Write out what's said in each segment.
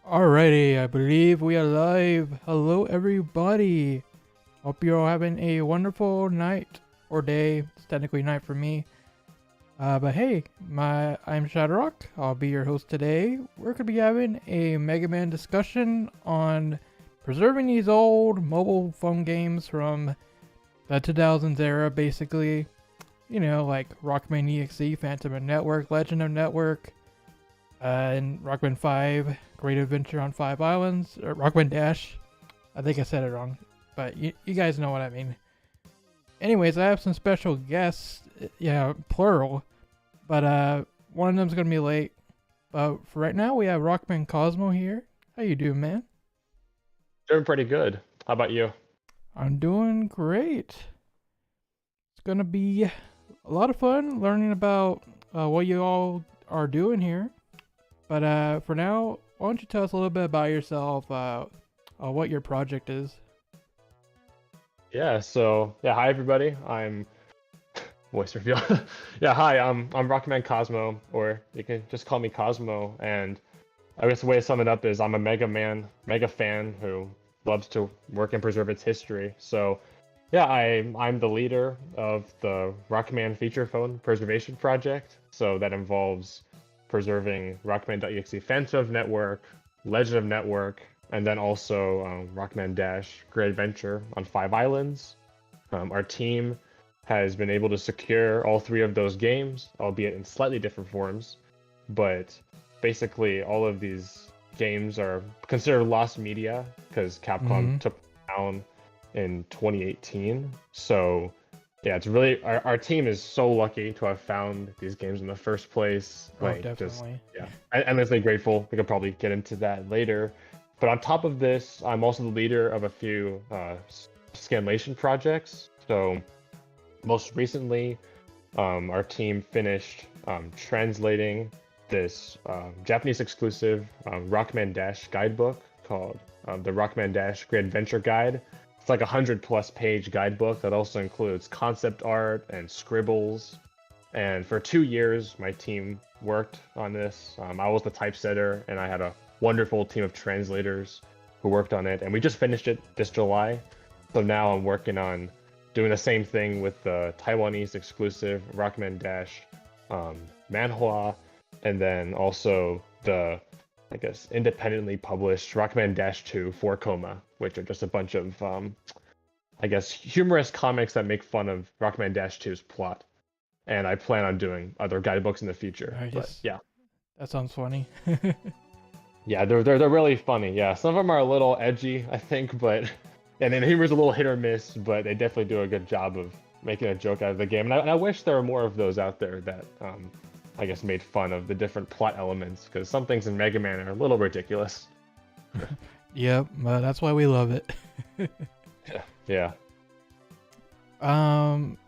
Alrighty, I believe we are live. Hello, everybody. Hope you're all having a wonderful night or day. It's technically night for me. But hey, I'm ShadowRock. I'll be your host today. We're gonna be having a Mega Man discussion on preserving these old mobile phone games from the 2000s era, basically. You know, like Rockman EXE Phantom and Network, Legend of Network, and Rockman 5, Great Adventure on 5 Islands, or Rockman Dash. I think I said it wrong, but you guys know what I mean. Anyways, I have some special guests, yeah, plural, but one of them's gonna be late. But for right now, we have RockmanCosmo here. How you doing, man? Doing pretty good. How about you? I'm doing great. It's gonna be a lot of fun learning about what you all are doing here. But for now, why don't you tell us a little bit about yourself, what your project is? Hi everybody. I'm voice reveal. Yeah, hi. I'm Rockman Cosmo, or you can just call me Cosmo. And I guess the way to sum it up is I'm a mega fan who loves to work and preserve its history. So yeah, I'm the leader of the Rockman feature phone preservation project. So that involves preserving Rockman.exe Phantom Network, Legend of Network, and then also Rockman Dash Great Adventure on 5 Islands. Our team has been able to secure all three of those games, albeit in slightly different forms. But basically, all of these games are considered lost media because Mm-hmm. Capcom took them down in 2018. So yeah, it's really our team is so lucky to have found these games in the first place. Oh, Like just definitely. yeah, endlessly grateful. We could probably get into that later. But on top of this, I'm also the leader of a few scanlation projects. So most recently, our team finished translating this Japanese exclusive Rockman Dash guidebook called the Rockman Dash Great Adventure Guide. It's like a 100+ page guidebook that also includes concept art and scribbles. And for 2 years, my team worked on this. I was the typesetter, and I had a wonderful team of translators who worked on it. And we just finished it this July. So now I'm working on doing the same thing with the Taiwanese exclusive Rockman Dash um, manhwa, and then also the, I guess, independently published Rockman Dash 2 for Coma, which are just a bunch of, I guess, humorous comics that make fun of Rockman Dash 2's plot. And I plan on doing other guidebooks in the future. I But just yeah, that sounds funny. yeah, they're really funny. Yeah, some of them are a little edgy, I think, but and then humor's a little hit or miss, but they definitely do a good job of making a joke out of the game. And I wish there were more of those out there that I guess made fun of the different plot elements, because some things in Mega Man are a little ridiculous. Yep, that's why we love it. Yeah. um,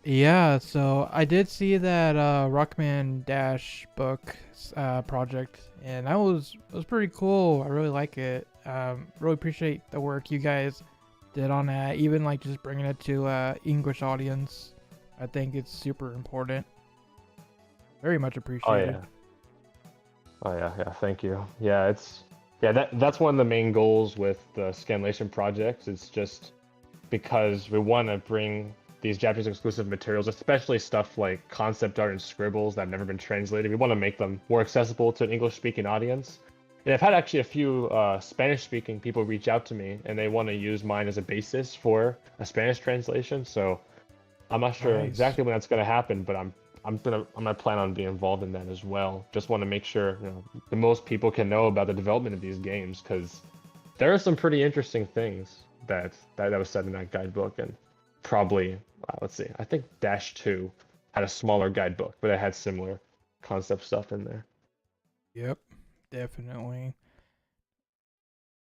yeah. So I did see that Rockman Dash book project, and that was pretty cool. I really like it. Really appreciate the work you guys did on that. Even like just bringing it to English audience. I think it's super important. Very much Oh appreciated. yeah. Oh yeah, yeah. Thank you. Yeah, that's one of the main goals with the scanlation projects. It's just because we want to bring these Japanese exclusive materials, especially stuff like concept art and scribbles that have never been translated. We want to make them more accessible to an English speaking audience. And I've had actually a few Spanish speaking people reach out to me and they want to use mine as a basis for a Spanish translation. So I'm not sure Nice. exactly when that's going to happen, but I'm gonna plan on being involved in that as well. Just want to make sure the most people can know about the development of these games, because there are some pretty interesting things that was said in that guidebook. And probably let's see, I think Dash 2 had a smaller guidebook, but it had similar concept stuff in there. Yep. Definitely.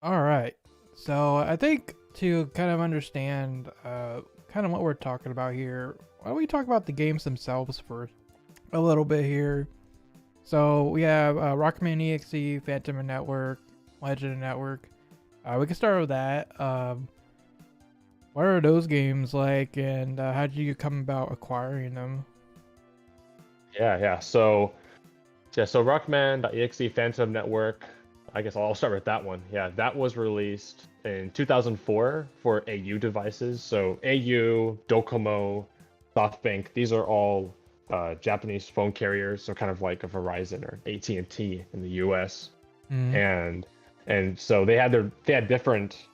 All right. So I think to kind of understand kind of what we're talking about here, why don't we talk about the games themselves for a little bit here? So we have Rockman EXE, Phantom and Network, Legend of Network. We can start with that. What are those games like, and how did you come about acquiring them? Yeah, yeah. So Rockman.exe Phantom Network. I guess I'll start with that one. Yeah, that was released in 2004 for AU devices. So AU, Docomo, SoftBank, these are all Japanese phone carriers, so kind of like a Verizon or AT&T in the US. Mm. And so they had different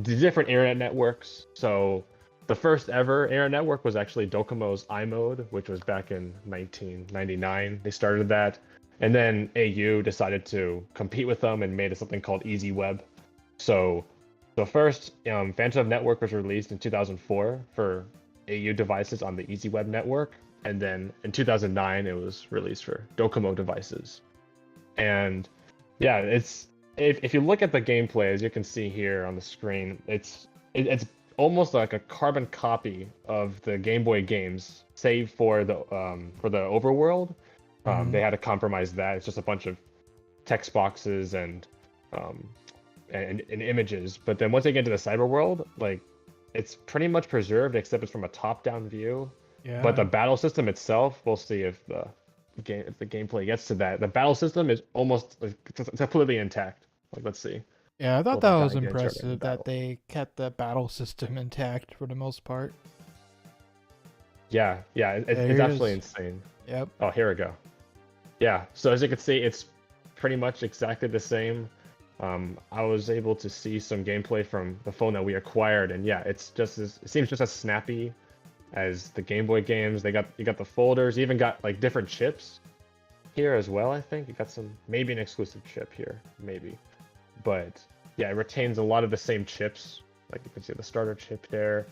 different internet networks. So the first ever internet network was actually Docomo's iMode, which was back in 1999. They started that. And then AU decided to compete with them and made something called Easy Web. So the first Phantom network was released in 2004 for AU devices on the Easy Web network. And then in 2009, it was released for Docomo devices. And yeah, if you look at the gameplay, as you can see here on the screen, it's almost like a carbon copy of the Game Boy games, save for the overworld. They had to compromise that. It's just a bunch of text boxes and images. But then once they get into the cyber world, like it's pretty much preserved, except it's from a top-down view. Yeah. But the battle system itself, we'll see if the gameplay gets to that. The battle system is almost it's completely intact. Like, let's see. Yeah, I thought Well, that was gotta get into impressive battle. that they kept the battle system intact for the most part. Yeah, it's There it absolutely is. insane. Yep. Oh, here we go. Yeah, so as you can see, it's pretty much exactly the same. I was able to see some gameplay from the phone that we acquired, and yeah, it seems just as snappy as the Game Boy games. You got the folders, you even got like different chips here as well. I think you got maybe an exclusive chip here, maybe, but yeah, it retains a lot of the same chips. Like you can see the starter chip there.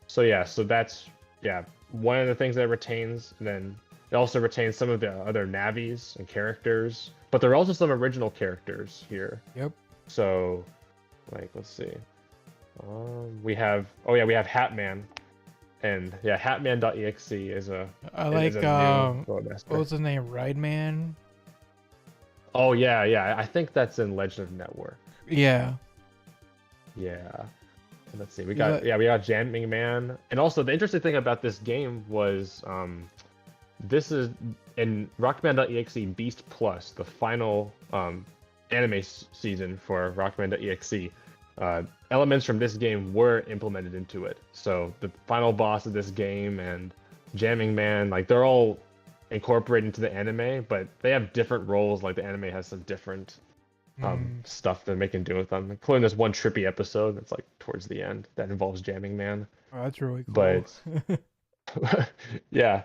So yeah, that's one of the things that it retains. And then it also retains some of the other navis and characters, but there are also some original characters here. Yep. So, like, let's see. We have Hatman, and yeah, Hatman.exe is a. I is like a new what was his name? Rideman? Oh yeah. I think that's in Legend of Network. Yeah. Yeah. Let's see. We got Jamming Man, and also the interesting thing about this game was this is in Rockman.exe Beast Plus, the final anime season for Rockman.exe. Elements from this game were implemented into it. So the final boss of this game and Jamming Man, like they're all incorporated into the anime, but they have different roles. Like the anime has some different stuff that they can do with them, including this one trippy episode that's like towards the end that involves Jamming Man. Oh, that's really cool. But yeah,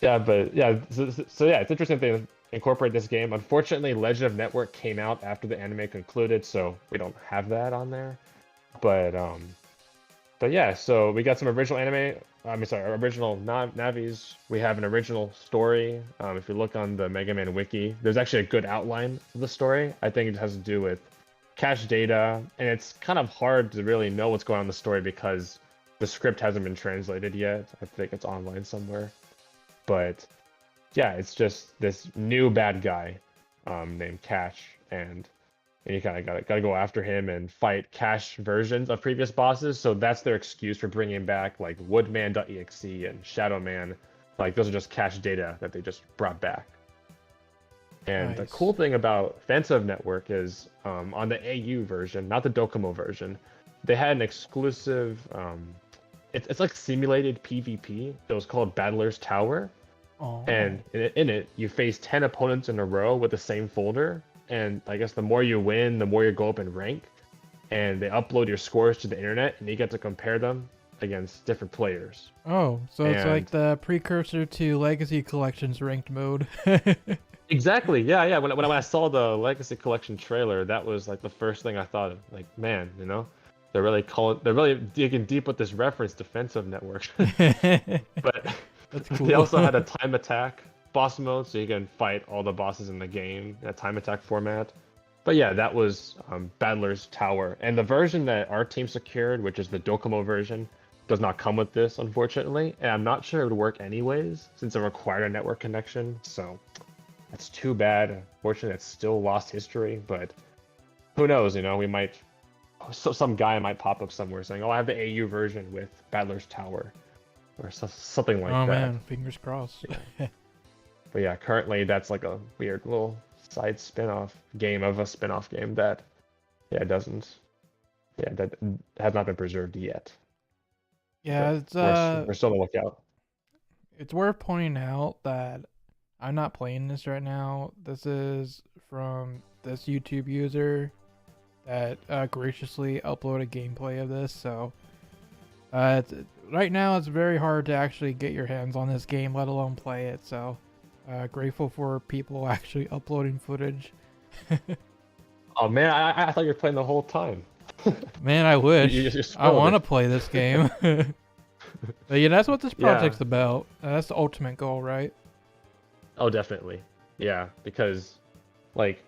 but yeah, so yeah, it's interesting they incorporate this game. Unfortunately, Legend of Network came out after the anime concluded, so we don't have that on there. But yeah, so we got some original anime. Original navis. We have an original story. If you look on the Mega Man wiki, there's actually a good outline of the story. I think it has to do with cache data, and it's kind of hard to really know what's going on in the story because the script hasn't been translated yet. I think it's online somewhere. But yeah, it's just this new bad guy named Cash, and you kind of gotta go after him and fight Cash versions of previous bosses. So that's their excuse for bringing back like Woodman.exe and Shadow Man. Like those are just cache data that they just brought back. And the cool thing about Phantom Network is on the AU version, not the Docomo version, they had an exclusive. It's like simulated PvP. It was called Battler's Tower. Oh. And in it, you face 10 opponents in a row with the same folder. And I guess the more you win, the more you go up in rank. And they upload your scores to the internet, and you get to compare them against different players. Oh, so it's like the precursor to Legacy Collection's ranked mode. Exactly. Yeah. When I saw the Legacy Collection trailer, that was like the first thing I thought of. Like, man, they're really digging deep with this reference to Phantom Network. But that's cool. They also had a time attack boss mode, so you can fight all the bosses in the game in a time attack format. But yeah, that was Battler's Tower. And the version that our team secured, which is the Docomo version, does not come with this, unfortunately. And I'm not sure it would work anyways, since it required a network connection. So that's too bad. Unfortunately, it's still lost history. But who knows, we might... some guy might pop up somewhere saying, oh, I have the AU version with Battler's Tower. Or something like that. Oh man, fingers crossed. Yeah. But yeah, currently that's like a weird little side spin-off game of a spin-off game that that has not been preserved yet. Yeah, But we're still on the lookout. it's worth pointing out that I'm not playing this right now. This is from this YouTube user that graciously uploaded gameplay of this. So right now it's very hard to actually get your hands on this game, let alone play it. So grateful for people actually uploading footage. Oh man, I thought you were playing the whole time. Man, I wish. You I want to it. play this game. But yeah, that's what this project's Yeah. about. That's the ultimate goal, right? Oh, definitely. Yeah, because like,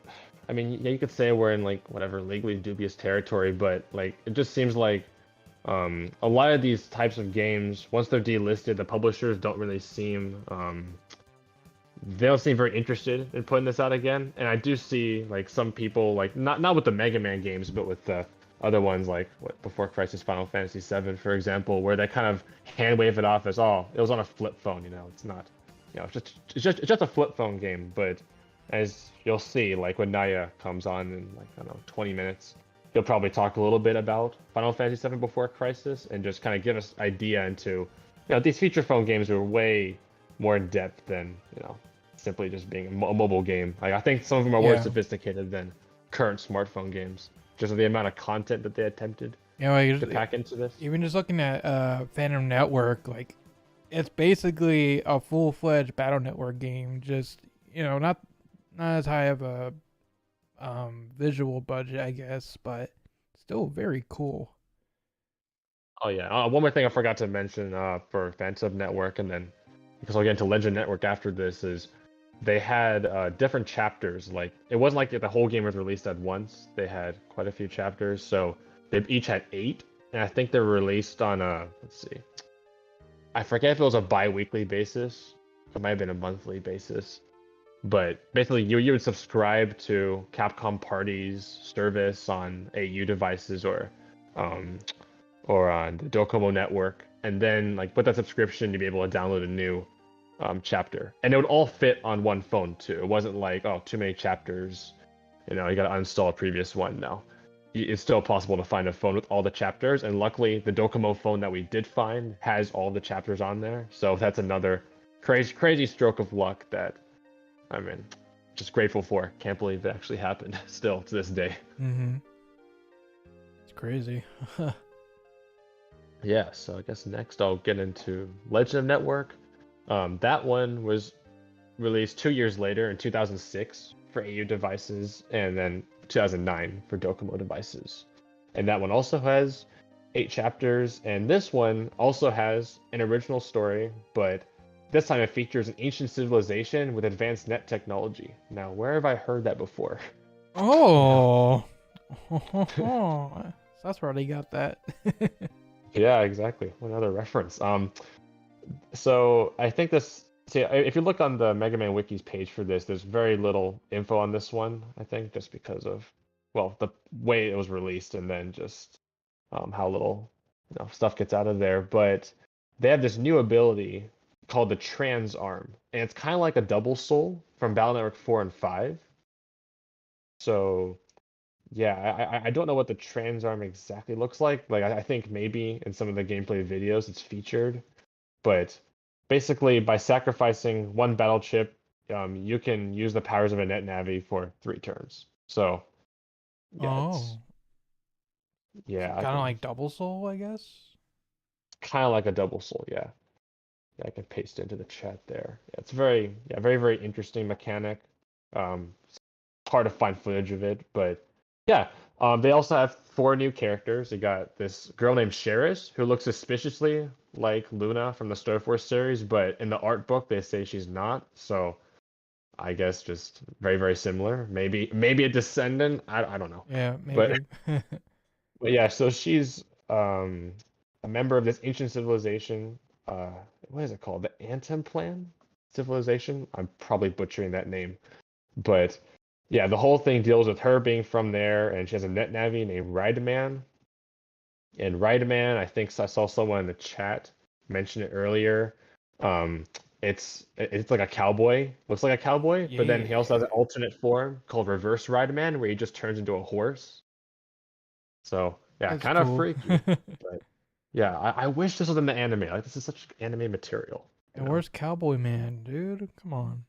I mean, yeah, you could say we're in like whatever legally dubious territory, but like it just seems like a lot of these types of games, once they're delisted, the publishers don't really seem they don't seem very interested in putting this out again. And I do see like some people like not with the Mega Man games, but with the other ones like what Before Crisis Final Fantasy VII, for example, where they kind of hand wave it off as oh, it was on a flip phone, it's not, it's just a flip phone game. But as you'll see, like when Naya comes on in like I don't know 20 minutes, he'll probably talk a little bit about Final Fantasy VII Before Crisis and just kind of give us idea into these feature phone games are way more in depth than simply just being a mobile game. Like I think some of them are more Yeah. sophisticated than current smartphone games, just the amount of content that they attempted Like, to pack into this. even just looking at Phantom Network, like it's basically a full-fledged battle network game. Just not as high of a visual budget, I guess, but still very cool. Oh yeah, one more thing I forgot to mention for Phantom Network, and then because I'll get into Legend Network after this, is they had different chapters. Like it wasn't like the whole game was released at once. They had quite a few chapters, so they each had 8, and I think they were released on a let's see, I forget if it was a bi-weekly basis. It might have been a monthly basis. But basically, you would subscribe to Capcom Party's service on AU devices um, or on the Docomo network, and then like with that subscription, you'd be able to download a new chapter, and it would all fit on one phone too. It wasn't like oh too many chapters, you got to uninstall a previous one. No, it's still possible to find a phone with all the chapters, and luckily the Docomo phone that we did find has all the chapters on there. So that's another crazy stroke of luck that I mean, just grateful for. Can't believe it actually happened still to this day. Mm-hmm. It's crazy. Yeah, so I guess next I'll get into Legend of Network. That one was released 2 years later in 2006 for AU devices, and then 2009 for Docomo devices. And that one also has 8 chapters, and this one also has an original story, but this time it features an ancient civilization with advanced net technology. Now, where have I heard that before? Oh. So that's where they got that. Yeah, exactly. Another reference. So I think this. See, if you look on the Mega Man Wiki's page for this, there's very little info on this one. I think just because of, well, the way it was released, and then just how little stuff gets out of there. But they have this new ability called the Trans Arm, and it's kind of like a double soul from Battle Network 4 and 5. So yeah, I don't know what the Trans Arm exactly looks like. Like I think maybe in some of the gameplay videos it's featured, but basically by sacrificing one battle chip, you can use the powers of a net navi for 3 turns. So yeah, it's Oh. yeah, I Kind of can like Double Soul, I guess. kind of like a double soul. Yeah, yeah, I can paste into the chat there. Yeah, it's very interesting mechanic. It's hard to find footage of it, but yeah. They also have 4 new characters. They got this girl named Sheris who looks suspiciously like Luna from the Star Force series, but in the art book they say she's not. So I guess just very similar. Maybe a descendant. I don't know. Yeah, But maybe. but yeah, so she's a member of this ancient civilization. Uh, what is it called? The Antemplan civilization. I'm probably butchering that name, but yeah, the whole thing deals with her being from there, and she has a net navi named Rideman. And Rideman, I think I saw someone in the chat mention it earlier. Um, it's like a cowboy, looks like a cowboy, but then he also has Yeah. an alternate form called Reverse Ride Man, where he just turns into a horse. So yeah, That's kind of cool. freaky. But yeah, I wish this was in the anime. Like this is such anime material, you And know? where's Cowboy Man, dude? Come on.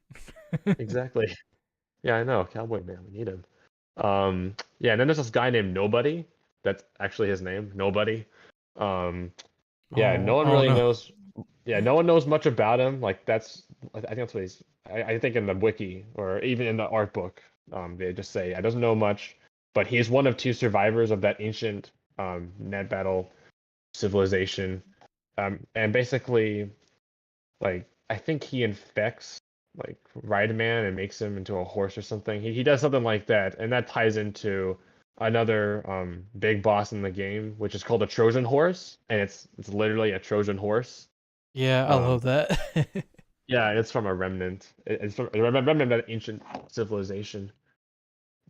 Exactly. Yeah, I know. Cowboy Man, we need him. Yeah, and then there's this guy named Nobody. That's actually his name, Nobody. Um, yeah, no Oh, one oh really no. knows. Yeah, no one knows much about him. Like I think that's what he's. I think in the wiki or even in the art book, they just say I doesn't know much, but he's one of two survivors of that ancient net battle civilization. And basically, like I think he infects like Man and makes him into a horse or something. He does something like that, and that ties into another big boss in the game, which is called a Trojan horse, and it's literally a Trojan horse. Yeah, I Um, love that. yeah, it's from a remnant. It's from a remnant of that ancient civilization.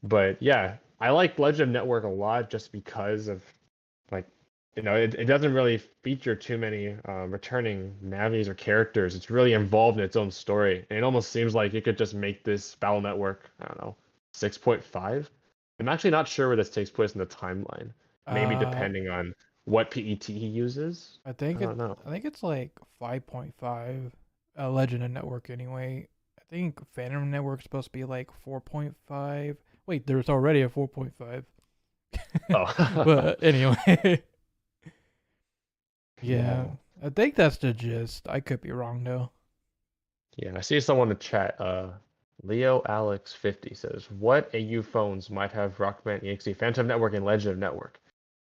But yeah, I like Legend of Network a lot just because of like it doesn't really feature too many returning navis or characters. It's really involved in its own story, and it almost seems like you could just make this Battle Network, I don't know, 6.5. I'm actually not sure where this takes place in the timeline. Maybe uh, depending on what PET he uses. I think I it. don't know. I think it's like 5.5. Legend of Network anyway. I think Phantom Network's supposed to be like 4.5. Wait, there's already a 4.5. Oh, But anyway, yeah, yeah, I think that's the gist. I could be wrong though. yeah. I see someone in the chat. Leo Alex 50 says, "What AU phones might have Rockman EXE Phantom Network and Legend of Network?"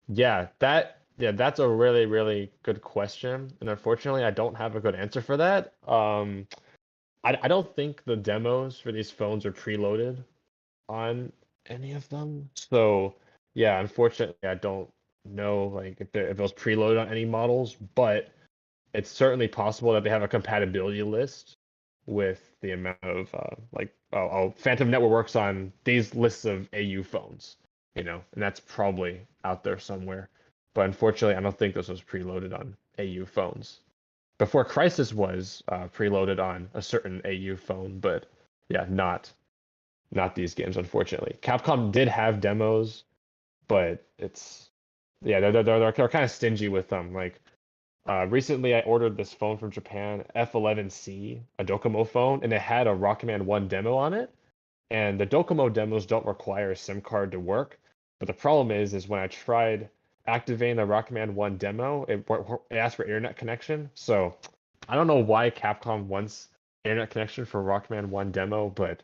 That's a really, really good question. And unfortunately, I don't have a good answer for that. I don't think the demos for these phones are preloaded on any of them. So yeah, unfortunately, I don't know like if it was preloaded on any models, but it's certainly possible that they have a compatibility list with the amount of Phantom Network works on these lists of AU phones, and that's probably out there somewhere. But unfortunately, I don't think this was preloaded on AU phones. Before Crisis was preloaded on a certain AU phone, but yeah, not these games, unfortunately. Capcom did have demos, but it's yeah, they're kind of stingy with them. Like recently, I ordered this phone from Japan, F11C, a Docomo phone, and it had a Rockman 1 demo on it. And the Docomo demos don't require a SIM card to work. But the problem is when I tried activating the Rockman 1 demo, it asked for internet connection. So I don't know why Capcom wants internet connection for Rockman 1 demo, but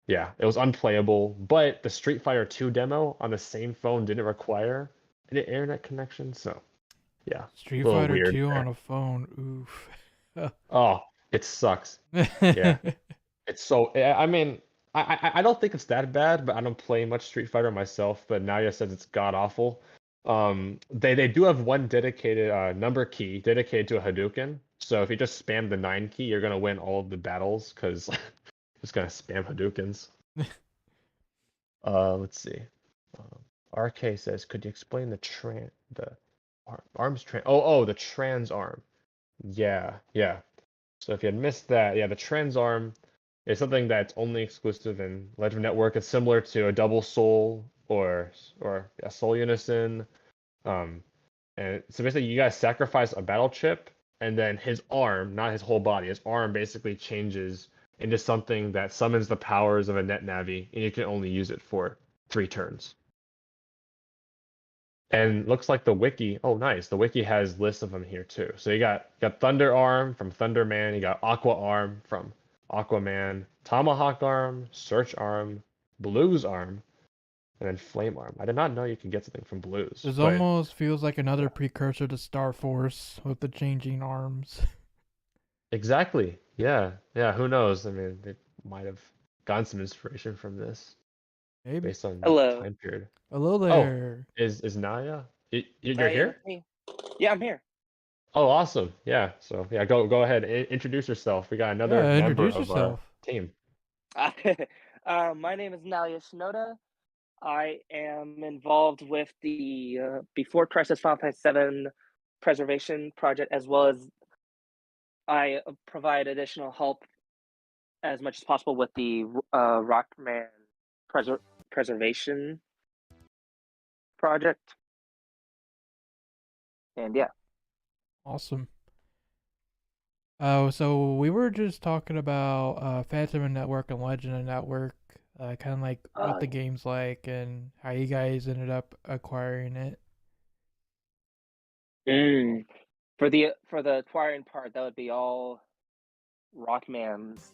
yeah, it was unplayable. But the Street Fighter 2 demo on the same phone didn't require an internet connection. So yeah, Street a little Fighter weird 2 on there. a phone. Oof. Oh, it sucks. Yeah, it's so. I mean, I don't think it's that bad, but I don't play much Street Fighter myself. But Naoya says it's god awful. They do have one dedicated number key dedicated to a Hadouken. So if you just spam the 9 key, you're gonna win all of the battles because just gonna spam Hadoukens. Let's see. Um, RK says, could you explain the arms the trans arm? Yeah. So if you had missed that, yeah, the trans arm is something that's only exclusive in Legend Network. It's similar to a double soul or a soul unison. Um, and so basically, you guys sacrifice a battle chip, and then his arm, not his whole body, his arm basically changes into something that summons the powers of a net navi, and you can only use it for 3 turns. And looks like the wiki. Oh, nice. The wiki has lists of them here too. So you got Thunder Arm from Thunder Man. You got Aqua Arm from Aquaman. Tomahawk Arm, Search Arm, Blues Arm, and then Flame Arm. I did not know you could get something from Blues, This but almost feels like yeah, another precursor to Star Force with the changing arms. exactly. Yeah. Who knows? I mean, they might have gotten some inspiration from this Maybe. based on Hello. time period. Hello Oh, there. is Naya? You're Hi, here? it's me. Yeah, I'm here. Oh, awesome. Yeah. So yeah, go ahead. Introduce yourself. We got another Yeah, member introduce of our yourself. team. My name is Naoya Shinota. I am involved with the Before Crisis Final Fantasy VII Preservation Project, as well as I provide additional help as much as possible with the Rockman preservation project, and yeah. Awesome. Oh, so we were just talking about Phantom and Network and Legend and Network, kind of like what the game's like and how you guys ended up acquiring it. For the acquiring part, that would be all Rockman's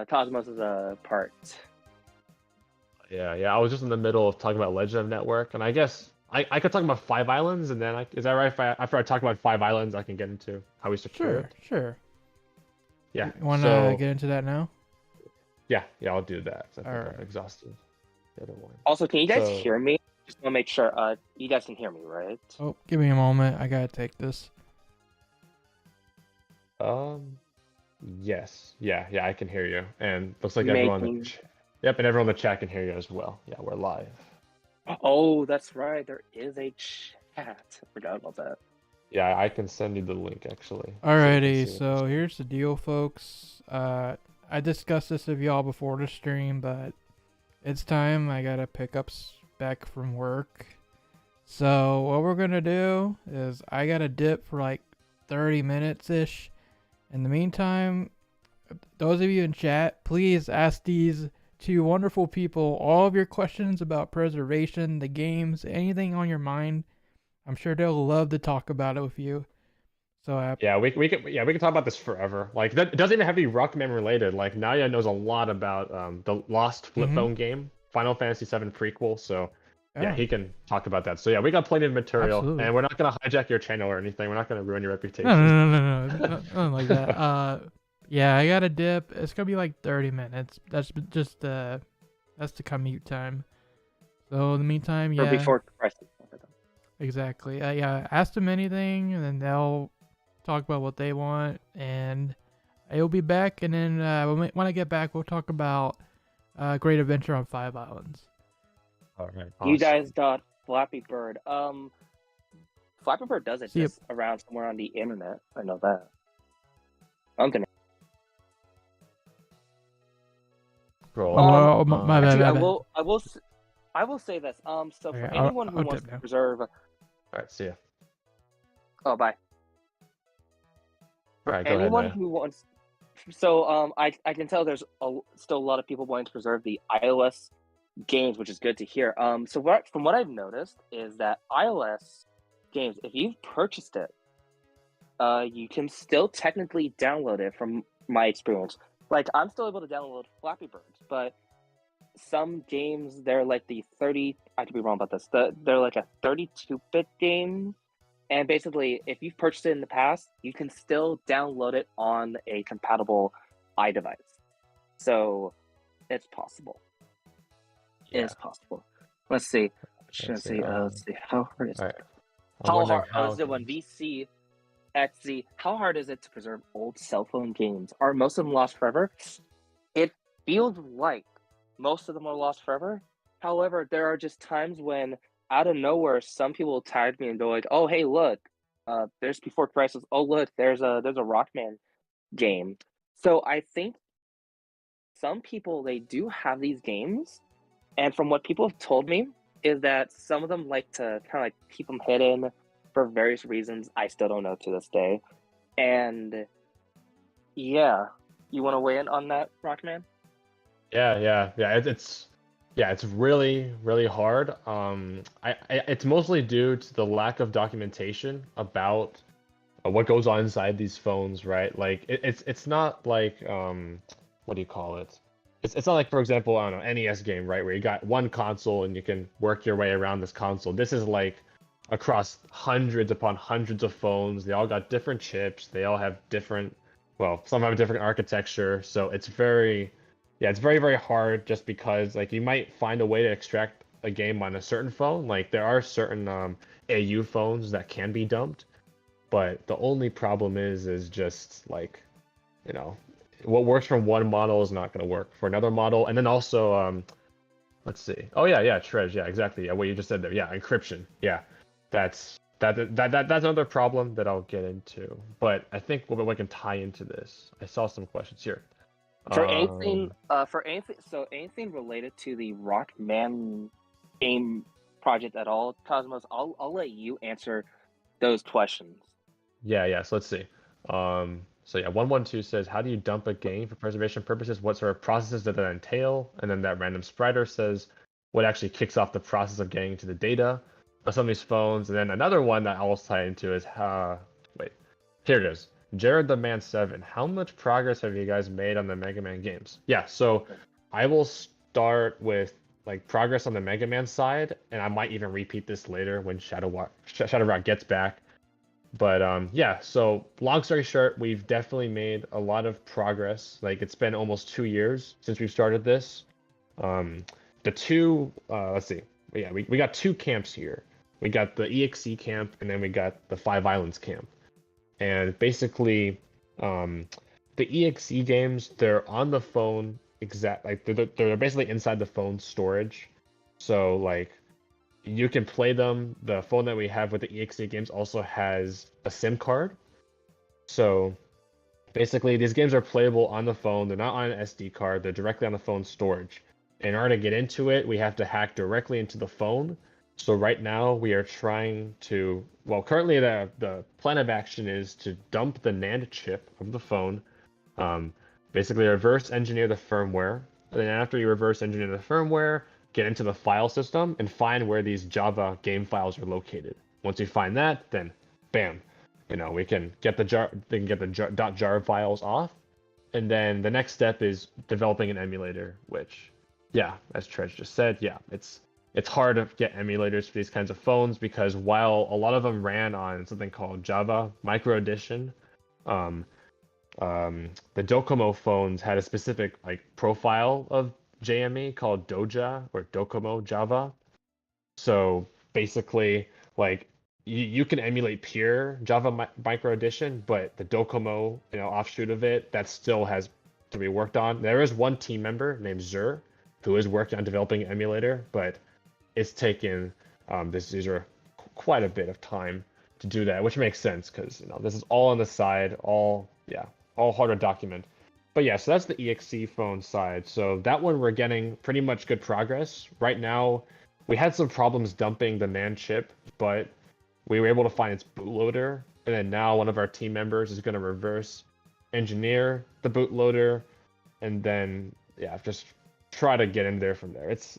Cosmos' part. Yeah, I was just in the middle of talking about Legend of Network, and I guess I could talk about Five Islands, and then is that right? If after I talk about Five Islands, I can get into how we secure it. Sure. Yeah. You want to get into that now? Yeah, I'll do that. I think All right. I'm exhausted. The other one. Also, can you guys hear me? Just want to make sure you guys can hear me, right? Oh, give me a moment. I gotta take this. Yes. Yeah, I can hear you, and looks like everyone. Yep, and everyone in the chat can hear you as well. Yeah, we're live. Oh, that's right. There is a chat. I forgot about that. Yeah, I can send you the link actually. Alrighty, so here's the deal, folks. I discussed this with y'all before the stream, but it's time. I gotta pick up back from work. So what we're gonna do is I gotta dip for like 30 minutes ish. In the meantime, those of you in chat, please ask these two wonderful people all of your questions about preservation, the games, anything on your mind. I'm sure they'll love to talk about it with you. So yeah, we can talk about this forever. Like it doesn't even have to be Rockman related. Like Naoya knows a lot about the Lost flip phone game, Final Fantasy VII prequel. So yeah, he can talk about that. So yeah, we got plenty of material. Absolutely. And we're not gonna hijack your channel or anything. We're not gonna ruin your reputation. No, nothing like that. Yeah, I got a dip. It's gonna be like 30 minutes. That's just that's the commute time. So in the meantime, yeah. Or before crisis. Exactly. Yeah, ask them anything, and then they'll talk about what they want, and I'll be back. And then when I get back, we'll talk about Great Adventure on Five Islands. All right. Awesome. You guys got Flappy Bird. Flappy Bird does exist around somewhere on the internet. I know that. I'm gonna. My bad. I will say this. So for anyone who wants to preserve. All right. See ya. Oh, bye. All right. Anyone who wants. So I can tell there's still a lot of people wanting to preserve the iOS games, which is good to hear. So from what I've noticed is that iOS games, if you've purchased it, you can still technically download it. From my experience, like I'm still able to download Flappy Birds, but some games they're like the 30. I could be wrong about this. They're like a 32-bit game, and basically, if you've purchased it in the past, you can still download it on a compatible iDevice. So it's possible. Yeah. It is possible. Let's see. Let's see. How hard is it? Right. How hard is it when VC XZ? How hard is it to preserve old cell phone games? Are most of them lost forever? It feels like most of them are lost forever. However, there are just times when, out of nowhere, some people will tag me and go like, "Oh, hey, look, there's Before Crisis. Oh, look, there's a Rockman game." So I think some people, they do have these games, and from what people have told me is that some of them like to kind of like keep them hidden for various reasons. I still don't know to this day. And yeah, you want to weigh in on that, Rockman? Yeah. It's really, really hard. It's mostly due to the lack of documentation about what goes on inside these phones, right? Like it's not like what do you call it? It's not like, for example, I don't know, NES game, right, where you got one console and you can work your way around this console. This is like across hundreds upon hundreds of phones. They all got different chips. They all have different, well, some have a different architecture. So it's very, very hard, just because like you might find a way to extract a game on a certain phone. Like there are certain AU phones that can be dumped, but the only problem is just like, you know, what works from one model is not going to work for another model. And then also, let's see. Oh yeah, Trez. Yeah, exactly. Yeah, what you just said there. Yeah, encryption. Yeah, that's that's another problem that I'll get into. But I think we can tie into this. I saw some questions here. For anything, so anything related to the Rockman game project at all, Cosmos, I'll let you answer those questions. Yeah. So let's see. So yeah, 112 says, how do you dump a game for preservation purposes? What sort of processes does that entail? And then that random spriter says, what actually kicks off the process of getting to the data of some of these phones? And then another one that I'll tie into is, wait, here it is. Jared the Man 7, how much progress have you guys made on the Mega Man games? Yeah, so I will start with like progress on the Mega Man side, and I might even repeat this later when ShadowRock gets back. But yeah, so long story short, we've definitely made a lot of progress. Like it's been almost 2 years since we've started this. The two, let's see, yeah, we got two camps here. We got the EXE camp, and then we got the Five Islands camp. And basically, the EXE games, they're on the phone like they're basically inside the phone storage. So like you can play them. The phone that we have with the EXE games also has a SIM card. So basically, these games are playable on the phone. They're not on an SD card. They're directly on the phone storage. In order to get into it, we have to hack directly into the phone. So right now we are trying to, well, currently the plan of action is to dump the NAND chip of the phone, basically reverse engineer the firmware. And then after you reverse engineer the firmware, get into the file system and find where these Java game files are located. Once you find that, then bam, we can get the .jar files off. And then the next step is developing an emulator, which, yeah, as Trej just said, yeah, it's hard to get emulators for these kinds of phones because while a lot of them ran on something called Java Micro Edition, the Docomo phones had a specific like profile of JME called Doja or Docomo Java. So basically, like you can emulate pure Java Micro Edition, but the Docomo offshoot of it that still has to be worked on. There is one team member named Zur who is working on developing an emulator, but it's taken this user quite a bit of time to do that, which makes sense because this is all on the side, all hard to document. But yeah, so that's the EXE phone side. So that one we're getting pretty much good progress. Right now, we had some problems dumping the NAND chip, but we were able to find its bootloader. And then now one of our team members is going to reverse engineer the bootloader, and then just try to get in there from there. It's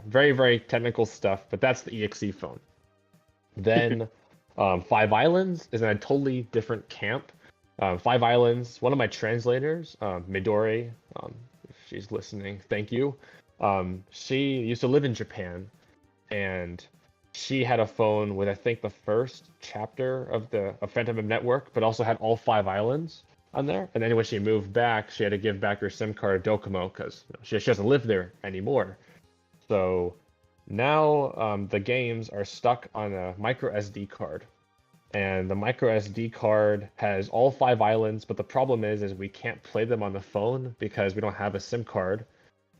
very, very technical stuff, but that's the EXE phone. Then Five Islands is in a totally different camp. Five Islands, one of my translators, Midori, if she's listening, thank you. She used to live in Japan, and she had a phone with I think the first chapter of Phantom Network, but also had all 5 islands on there. And then when she moved back, she had to give back her SIM card to Docomo because she doesn't live there anymore. So now the games are stuck on a micro SD card. And the micro SD card has all 5 islands, but the problem is we can't play them on the phone because we don't have a SIM card.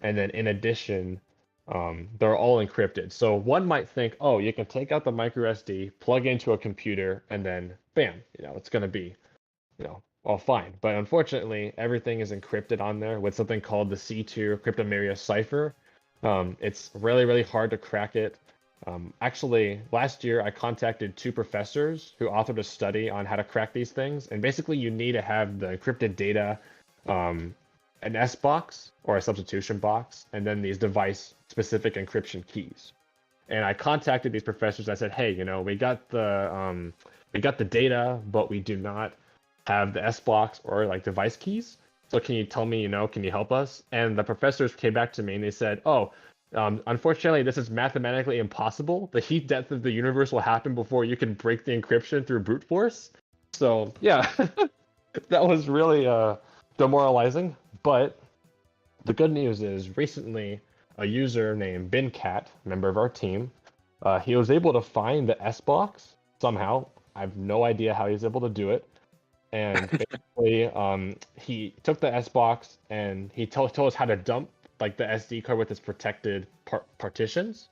And then in addition, they're all encrypted. So one might think, oh, you can take out the micro SD, plug into a computer, and then bam, it's going to be, all fine. But unfortunately, everything is encrypted on there with something called the C2 Cryptomeria cipher. It's really, really hard to crack it. Actually, last year I contacted 2 professors who authored a study on how to crack these things. And basically you need to have the encrypted data, an S box or a substitution box, and then these device-specific encryption keys. And I contacted these professors. I said, hey, we got the data, but we do not have the S box or like device keys. So can you tell me, can you help us? And the professors came back to me and they said, oh, unfortunately, this is mathematically impossible. The heat depth of the universe will happen before you can break the encryption through brute force. So yeah, that was really demoralizing. But the good news is recently a user named BinCat, member of our team, he was able to find the S box somehow. I have no idea how he's able to do it. And basically, he took the S box and he told us how to dump like the SD card with its protected partitions.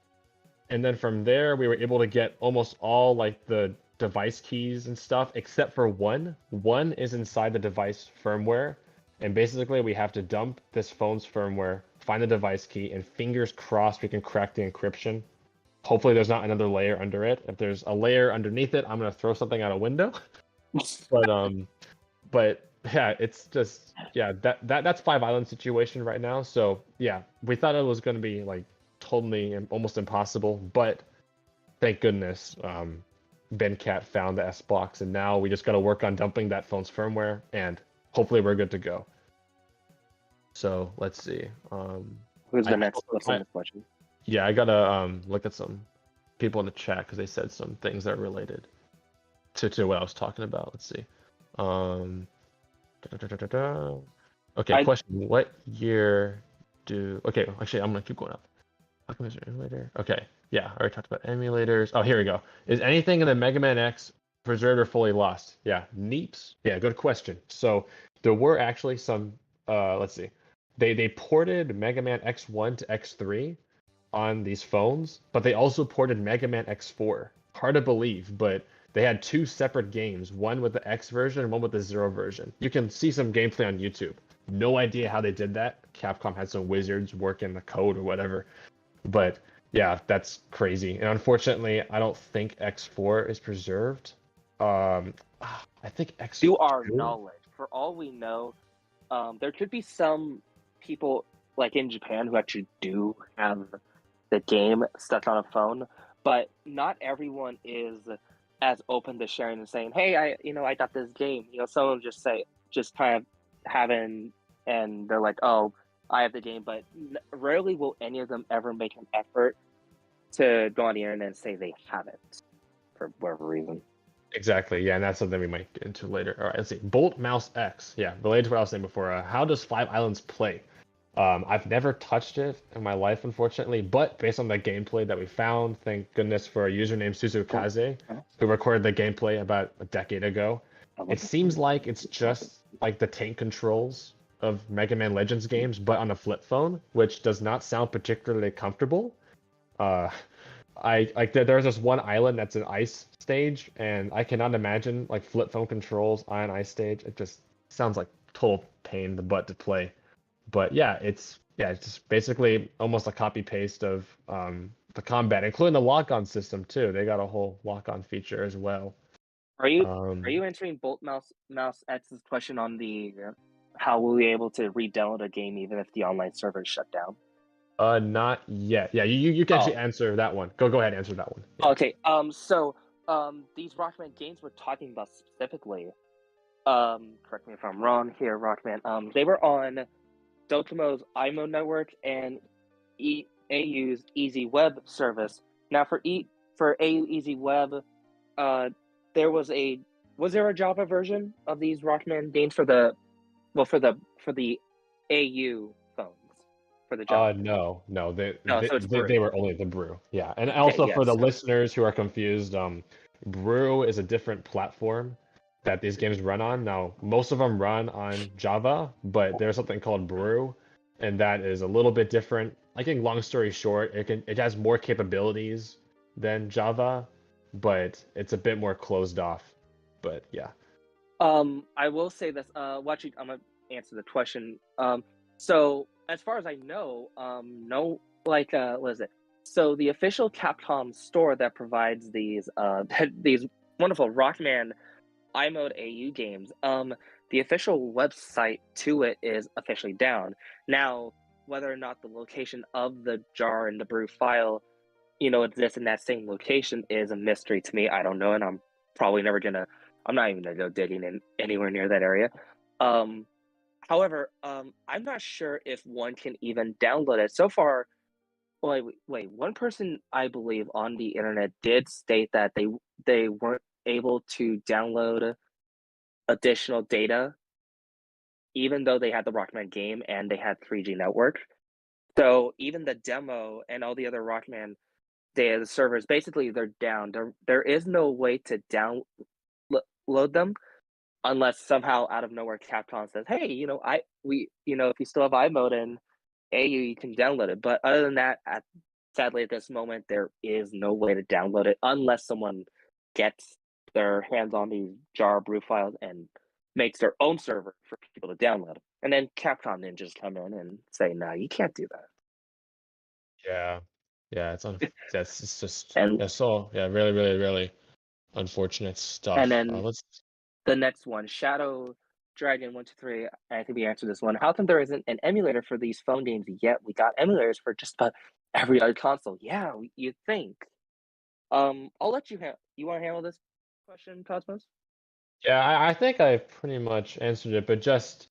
And then from there, we were able to get almost all like the device keys and stuff, except for one. One is inside the device firmware, and basically we have to dump this phone's firmware, find the device key, and fingers crossed we can crack the encryption. Hopefully there's not another layer under it. If there's a layer underneath it, I'm gonna throw something out a window. But yeah, it's just that's 5 Island situation right now. So yeah, we thought it was gonna be like totally and almost impossible, but thank goodness BenCat found the S box, and now we just got to work on dumping that phone's firmware, and hopefully we're good to go. So let's see. Who's the next question? Yeah, I gotta look at some people in the chat because they said some things that are related to what I was talking about. Let's see. Okay, question. What year do... Okay, actually, I'm gonna keep going up. How come there's an emulator? Okay, yeah, I already talked about emulators. Oh, here we go. Is anything in the Mega Man X preserved or fully lost? Yeah, neeps. Yeah, good question. So there were actually some, let's see. They ported Mega Man X1 to X3 on these phones, but they also ported Mega Man X4. Hard to believe, but they had 2 separate games, one with the X version and one with the Zero version. You can see some gameplay on YouTube. No idea how they did that. Capcom had some wizards working the code or whatever. But yeah, that's crazy. And unfortunately, I don't think X4 is preserved. I think X4... To our knowledge, for all we know, there could be some people like in Japan who actually do have the game stuck on a phone, but not everyone is as open to sharing and saying, "Hey, I got this game." Some of them just kind of having, and they're like, "Oh, I have the game," but rarely will any of them ever make an effort to go on the internet and say they have it for whatever reason. Exactly, yeah, and that's something we might get into later. All right, let's see. Bolt Mouse X. Yeah, related to what I was saying before. How does 5 Islands play? I've never touched it in my life, unfortunately, but based on the gameplay that we found, thank goodness for a user named Suzukaze, who recorded the gameplay about a decade ago. It seems like it's just like the tank controls of Mega Man Legends games, but on a flip phone, which does not sound particularly comfortable. There's this one island that's an ice stage, and I cannot imagine like flip phone controls on an ice stage. It just sounds like total pain in the butt to play. But yeah, it's just basically almost a copy paste of the combat, including the lock-on system too. They got a whole lock-on feature as well. Are you answering Bolt Mouse X's question on the how will we be able to re-download a game even if the online server is shut down? Not yet. Yeah, you can actually answer that one. Go ahead and answer that one. Yeah. Okay. So these Rockman games we're talking about specifically, correct me if I'm wrong here, Rockman. They were on Docomo's IMO network and AU's Easy Web service. Now for AU Easy Web, was there a Java version of these Rockman games for the AU phones? For the Java no, so they were only the Brew. Yeah, and also for the listeners who are confused, Brew is a different platform that these games run on. Now, most of them run on Java, but there's something called Brew, and that is a little bit different. I think, long story short, it has more capabilities than Java, but it's a bit more closed off. But yeah. I will say this. I'm gonna answer the question. So as far as I know, what is it? So the official Capcom store that provides these these wonderful Rockman iMode AU games, the official website to it is officially down. Now, whether or not the location of the jar and the Brew file, exists in that same location is a mystery to me. I don't know, and I'm not even gonna go digging in anywhere near that area. However, I'm not sure if one can even download it. So far, wait, one person I believe on the internet did state that they weren't able to download additional data, even though they had the Rockman game and they had 3G network. So even the demo and all the other Rockman data, the servers, basically they're down. There is no way to download them unless somehow out of nowhere Capcom says, "Hey, if you still have iMode and AU, you can download it." But other than that, sadly at this moment, there is no way to download it unless someone gets their hands on these jar brew files and makes their own server for people to download. And then Capcom ninjas come in and say, "No, you can't do that." Yeah, yeah, that's it's just And yeah, so yeah, really, really, really unfortunate stuff. and then Let's the next one, Shadow Dragon 123. I think we answered this one. How come there isn't an emulator for these phone games yet? We got emulators for just about every other console. Yeah, you'd think. I'll let you you want to handle this question, Cosmos? Yeah, I think I pretty much answered it, but just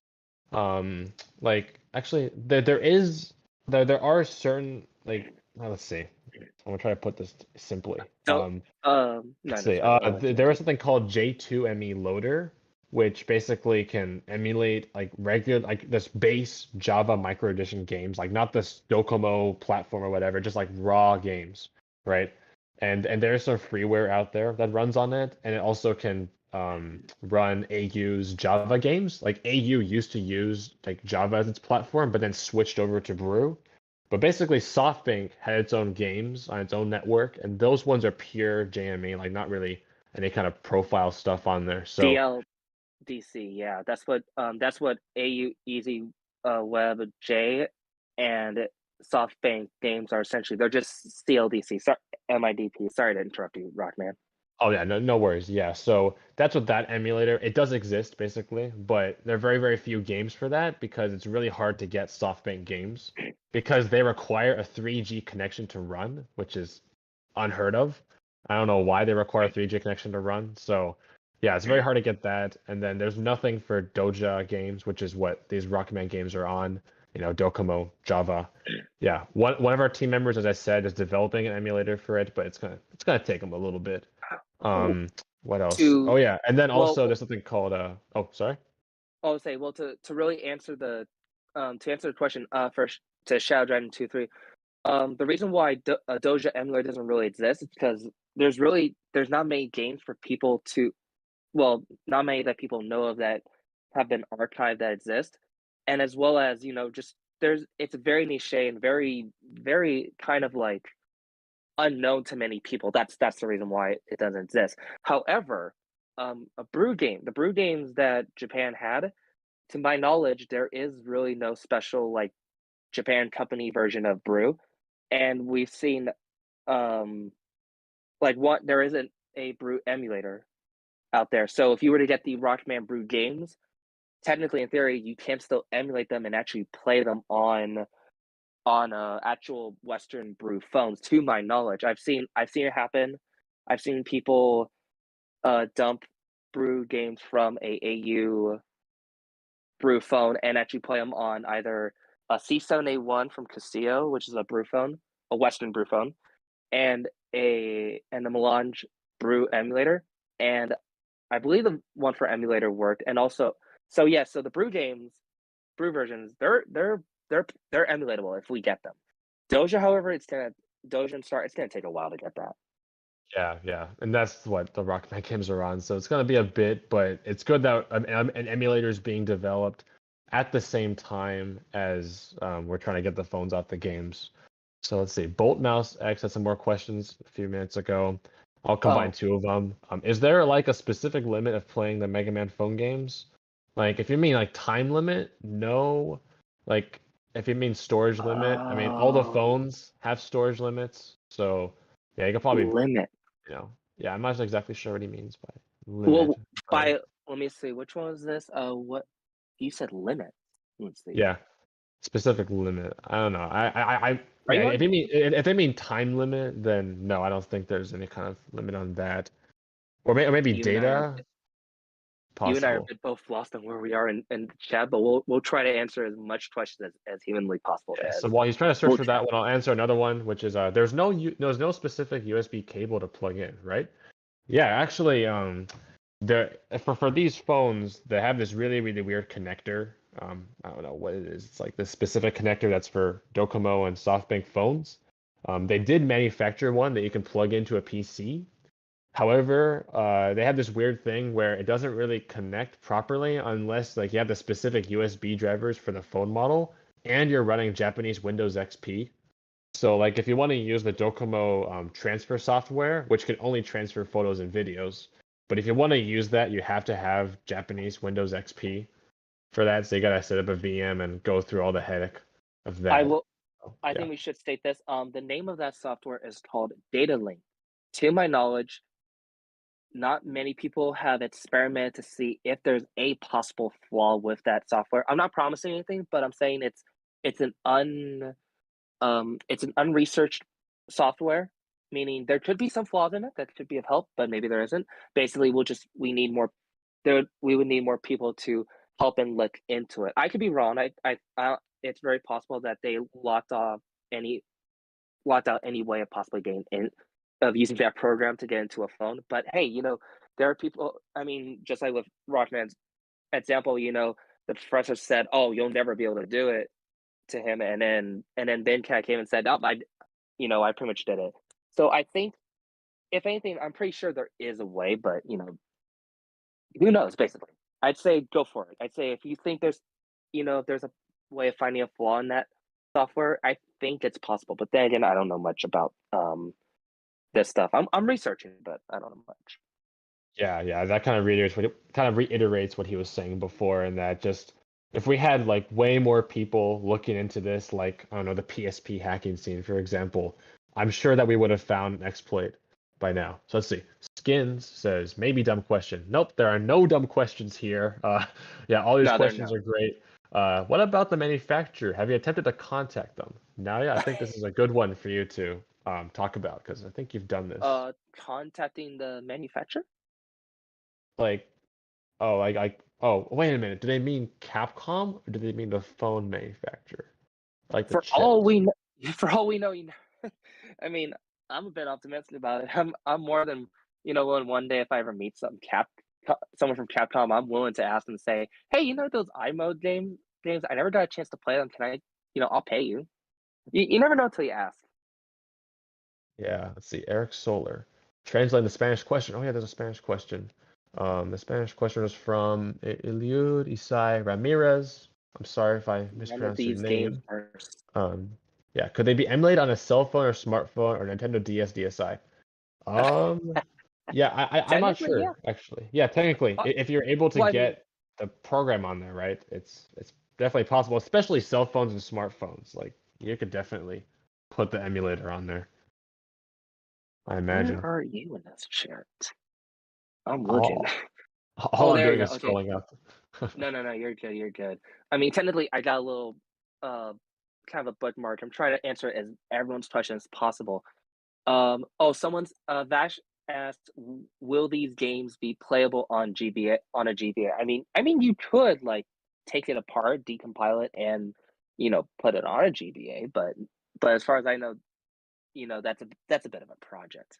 like actually there are certain like let's see. I'm gonna try to put this simply. So, no, Let's no, see. sorry. I'll let you There answer. is something called J2ME loader, which basically can emulate like regular like this base Java micro edition games, like not this Docomo platform or whatever, just like raw games, right? And there's some freeware out there that runs on it, and it also can run AU's Java games. Like AU used to use like Java as its platform, but then switched over to Brew. But basically, SoftBank had its own games on its own network, and those ones are pure JME, like not really any kind of profile stuff on there. So DLDC, yeah, that's what AU Easy Web J and SoftBank games are essentially. They're just CLDC. Sorry, MIDP. Sorry to interrupt you, Rockman. oh yeah, no worries. Yeah, so that's what that emulator. It does exist basically, but there are very very few games for that because it's really hard to get SoftBank games because they require a 3G connection to run, which is unheard of. I don't know why they require a 3G connection to run. So yeah, it's very hard to get that. And then there's nothing for Doja games, which is what these Rockman games are on. You know, Docomo, Java. Yeah, one of our team members, as I said, is developing an emulator for it, but it's gonna take them a little bit. What else? Oh To yeah, and then well, also there's something called oh sorry. I'll say to really answer to answer the question to Shadow Dragon 2-3. The reason why a Doja emulator doesn't really exist is because there's not many games for people to, well, not many that people know of that have been archived that exist, and as well as just it's very niche and very very kind of like unknown to many people. That's the reason why it doesn't exist. However, the brew games that Japan had, to my knowledge, there is really no special like Japan company version of brew, and we've seen um like what there isn't a brew emulator out there. So if you were to get the Rockman brew games, technically in theory you can still emulate them and actually play them on actual Western brew phones. To my knowledge, I've seen it happen. I've seen people dump brew games from a AU brew phone and actually play them on either a C7A1 from Casio, which is a brew phone, a Western brew phone, and the Melange brew emulator. And I believe the one for emulator worked. And also, so yeah, so the brew games, brew versions, they're emulatable if we get them. Doja, however, Doja and Star, it's gonna take a while to get that. Yeah, and that's what the Rockman games are on. So it's gonna be a bit, but it's good that an emulator is being developed at the same time as we're trying to get the phones out the games. So let's see. Bolt Mouse X had some more questions a few minutes ago. I'll combine two of them. Is there like a specific limit of playing the Mega Man phone games? Like, if you mean like time limit, no. Like, if you mean storage limit, I mean all the phones have storage limits. So yeah, you could probably Limit. yeah, I'm not exactly sure what he means by limit. Well, But let me see, which one was this? What you said limit. Let's see. yeah, specific limit. I don't know. Are Yeah, you on? if they mean time limit, then no, I don't think there's any kind of limit on that. Or maybe You and I are data, you and I are a possible. bit both lost on where we are in the chat, but we'll try to answer as much questions as humanly possible. Yeah, As so while he's trying to search we'll for try. that one, I'll answer another one, which is there's no specific USB cable to plug in, right? Yeah, actually, there for these phones, they have this really really weird connector. I don't know what it is. It's like this specific connector that's for Docomo and SoftBank phones. They did manufacture one that you can plug into a PC. However, they have this weird thing where it doesn't really connect properly unless like you have the specific USB drivers for the phone model and you're running Japanese Windows XP. So like if you want to use the Docomo transfer software, which can only transfer photos and videos, But if you want to use that, you have to have Japanese Windows XP for that. So you gotta set up a VM and go through all the headache of that. I think we should state this. The name of that software is called Data Link. To my knowledge, not many people have experimented to see if there's a possible flaw with that software. I'm not promising anything, but I'm saying it's an unresearched software, meaning there could be some flaws in it that could be of help, but maybe there isn't. Basically, we would need more people to help and look into it. I could be wrong. It's very possible that they locked out any way of possibly getting in, of using that program to get into a phone. But hey, there are people. I mean, just like with Rockman's example, the professor said, "Oh, you'll never be able to do it," to him, and then Ben Cat came and said, "Oh, I pretty much did it." So I think, if anything, I'm pretty sure there is a way, but who knows? Basically, I'd say go for it. I'd say if you think if there's a way of finding a flaw in that software, I think it's possible. But then again, I don't know much about this stuff. I'm researching, but I don't know much. Yeah, that kind of reiterates what he was saying before, and that just if we had like way more people looking into this, like I don't know, the PSP hacking scene, for example, I'm sure that we would have found an exploit by now. So let's see. Skins says maybe dumb question. Nope, there are no dumb questions here. Yeah, all these questions are great. What about the manufacturer? Have you attempted to contact them? Now, yeah, I think this is a good one for you to talk about because I think you've done this. Contacting the manufacturer? Like, oh, wait a minute. Do they mean Capcom or do they mean the phone manufacturer? Like the For chips? all we know, I mean, I'm a bit optimistic about it. I'm more than when one day if I ever meet someone from Capcom, I'm willing to ask them, say, hey, those iMode games? I never got a chance to play them. Can I? I'll pay you. You never know until you ask. Yeah, let's see. Eric Solar. Translating the Spanish question. Oh yeah, there's a Spanish question. The Spanish question was from Eliud Isai Ramirez. I'm sorry if I mispronounced your name. Yeah, could they be emulated on a cell phone or smartphone or Nintendo DS DSi? Yeah, I'm not sure yeah. actually. Yeah, technically, if you're able to get the program on there, right? It's definitely possible, especially cell phones and smartphones. Like you could definitely put the emulator on there. I imagine. Where are you in this chat? I'm looking. All I'm doing is scrolling up. No, you're good. You're good. I mean, technically, I got a little kind of a bookmark. I'm trying to answer as everyone's question as possible. Someone's Vash asked, will these games be playable on GBA on a GBA? I mean, you could like take it apart, decompile it, and put it on a GBA. But as far as I know, that's a bit of a project.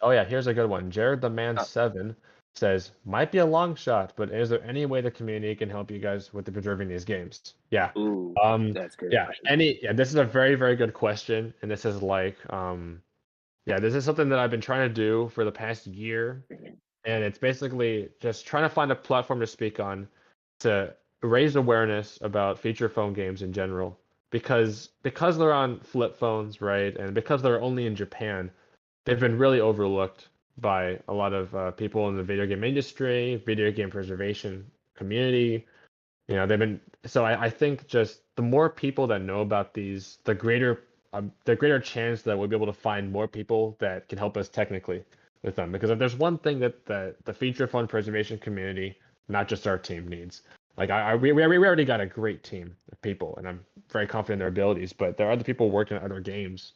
Oh yeah, here's a good one. Jared the Man 7 says, might be a long shot, but is there any way the community can help you guys with the preserving these games? Yeah. Ooh, that's good. Yeah, this is a very, very good question. And this is like, this is something that I've been trying to do for the past year. And it's basically just trying to find a platform to speak on to raise awareness about feature phone games in general. Because they're on flip phones, right? And because they're only in Japan, they've been really overlooked by a lot of people in the video game industry, video game preservation community. They've been so I think just the more people that know about these, the greater chance that we'll be able to find more people that can help us technically with them. Because if there's one thing that the feature phone preservation community, not just our team, needs, like we already got a great team of people, and I'm very confident in their abilities. But there are other people working on other games,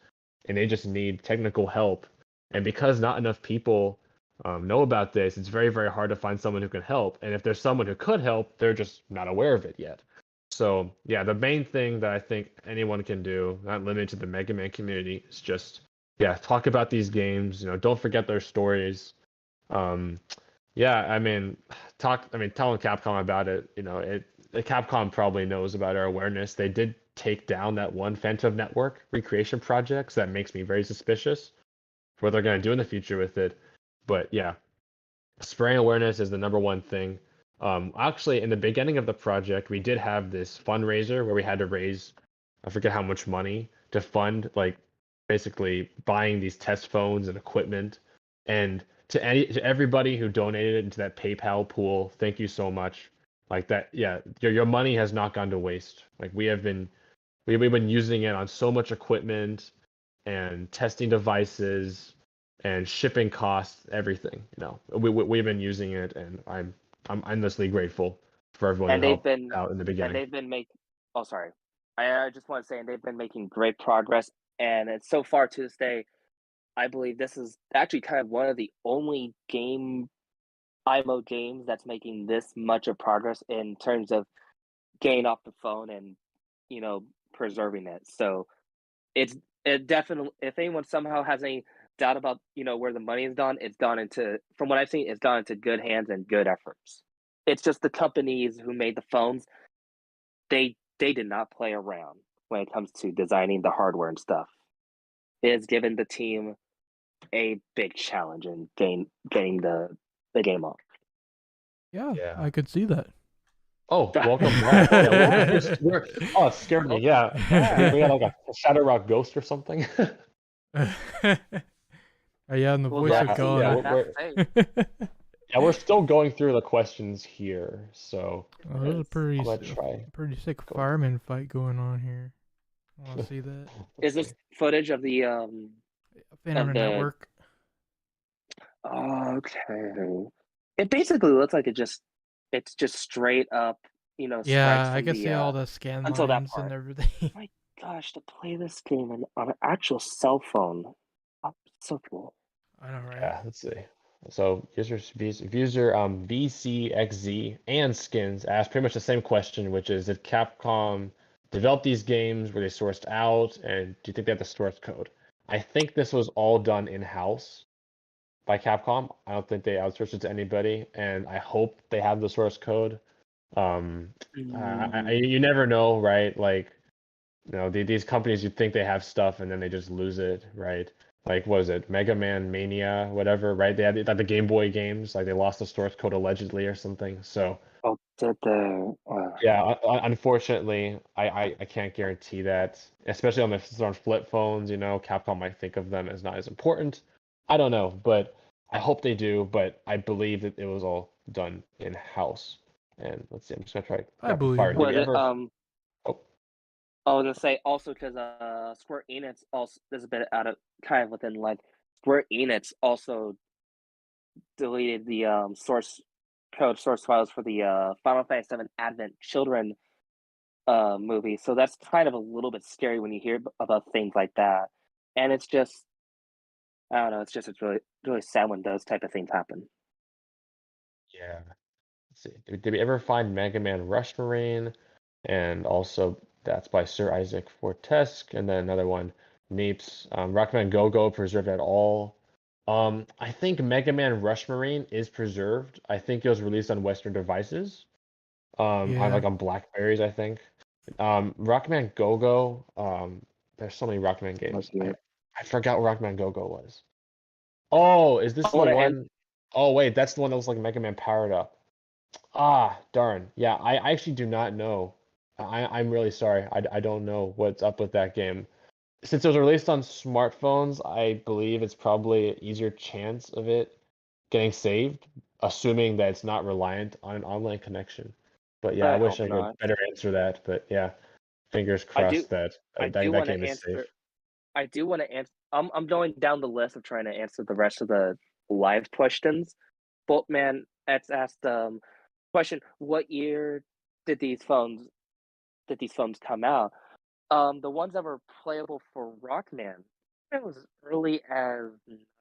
and they just need technical help. And because not enough people know about this, it's very, very hard to find someone who can help. And if there's someone who could help, they're just not aware of it yet. So yeah, the main thing that I think anyone can do, not limited to the Mega Man community, is just talk about these games. Don't forget their stories. Telling Capcom about it. Capcom probably knows about our awareness. They did take down that one Phantom Network recreation project, so that makes me very suspicious for what they're going to do in the future with it. But yeah, spreading awareness is the number one thing. Actually, in the beginning of the project, we did have this fundraiser where we had to raise, I forget how much money to fund, like, basically buying these test phones and equipment. And to everybody who donated into that PayPal pool, thank you so much. Like that, yeah, your money has not gone to waste. Like we've been using it on so much equipment and testing devices and shipping costs, everything. We've been using it, and I'm endlessly grateful for everyone And who they've helped been out in the beginning. and they've been make. Oh, sorry. I just want to say, and they've been making great progress, and it's so far to this day. I believe this is actually kind of one of the only IMO games that's making this much of progress in terms of getting off the phone and preserving it. So it definitely, if anyone somehow has any doubt about where the money has gone, it's gone into, from what I've seen, it's gone into good hands and good efforts. It's just the companies who made the phones, they did not play around when it comes to designing the hardware and stuff. It has given the team a big challenge in getting the game off. Yeah, Yeah. I could see that. Oh, welcome back. Yeah, oh, it scared me. Yeah. We got like a Shadow Rock ghost or something. Yeah, and the Well, voice of that's God. We're still going through the questions here, so Oh, there's a I'm gonna try. pretty sick fireman fight going on here. I want to see that. Is this footage of the Phantom Network. Okay. It basically looks like it's just straight up, strikes Yeah, I from can the see all the scan until that lines part. and everything. My gosh, to play this game on an actual cell phone, so cool. I know, right? Yeah, let's see. So user VCXZ and Skins asked pretty much the same question, which is, did Capcom develop these games? Were they sourced out? And do you think they have the source code? I think this was all done in-house by Capcom. I don't think they outsourced it to anybody, and I hope they have the source code. You never know, right? Like, these companies, you think they have stuff and then they just lose it, right? Like, what is it, Mega Man Mania, whatever, right? They had the Game Boy games, like they lost the source code allegedly or something. So Oh, did they? yeah, unfortunately, I can't guarantee that, especially on flip phones. Capcom might think of them as not as important. I don't know, but I hope they do. But I believe that it was all done in house. And let's see, I'm just gonna try I rapid believe fire. it. Did Was you it ever? Oh, I was gonna say also because Square Enix also, this is a bit out of kind of within like Square Enix also deleted the source files for the Final Fantasy VII Advent Children movie. So that's kind of a little bit scary when you hear about things like that. And it's just, I don't know, it's really really sad when those type of things happen. yeah. Let's see. Did we ever find Mega Man Rush Marine? And also, that's by Sir Isaac Fortesque. And then another one, Neeps. Rockman Go-Go preserved at all. I think Mega Man Rush Marine is preserved. I think it was released on Western devices. Yeah. On Blackberries, I think. Rockman Go-Go. There's so many Rockman games. I forgot what Rockman Go-Go was. Oh, is this the one? Oh wait, that's the one that was like Mega Man powered up. Ah, darn. Yeah, I actually do not know. I'm really sorry. I don't know what's up with that game. Since it was released on smartphones, I believe it's probably an easier chance of it getting saved, assuming that it's not reliant on an online connection. But yeah, I wish I could better answer that. But yeah, fingers crossed that that game is safe. I do want to answer. I'm going down the list of trying to answer the rest of the live questions. Boltman X asked question: what year did these phones come out? The ones that were playable for Rockman, it was early as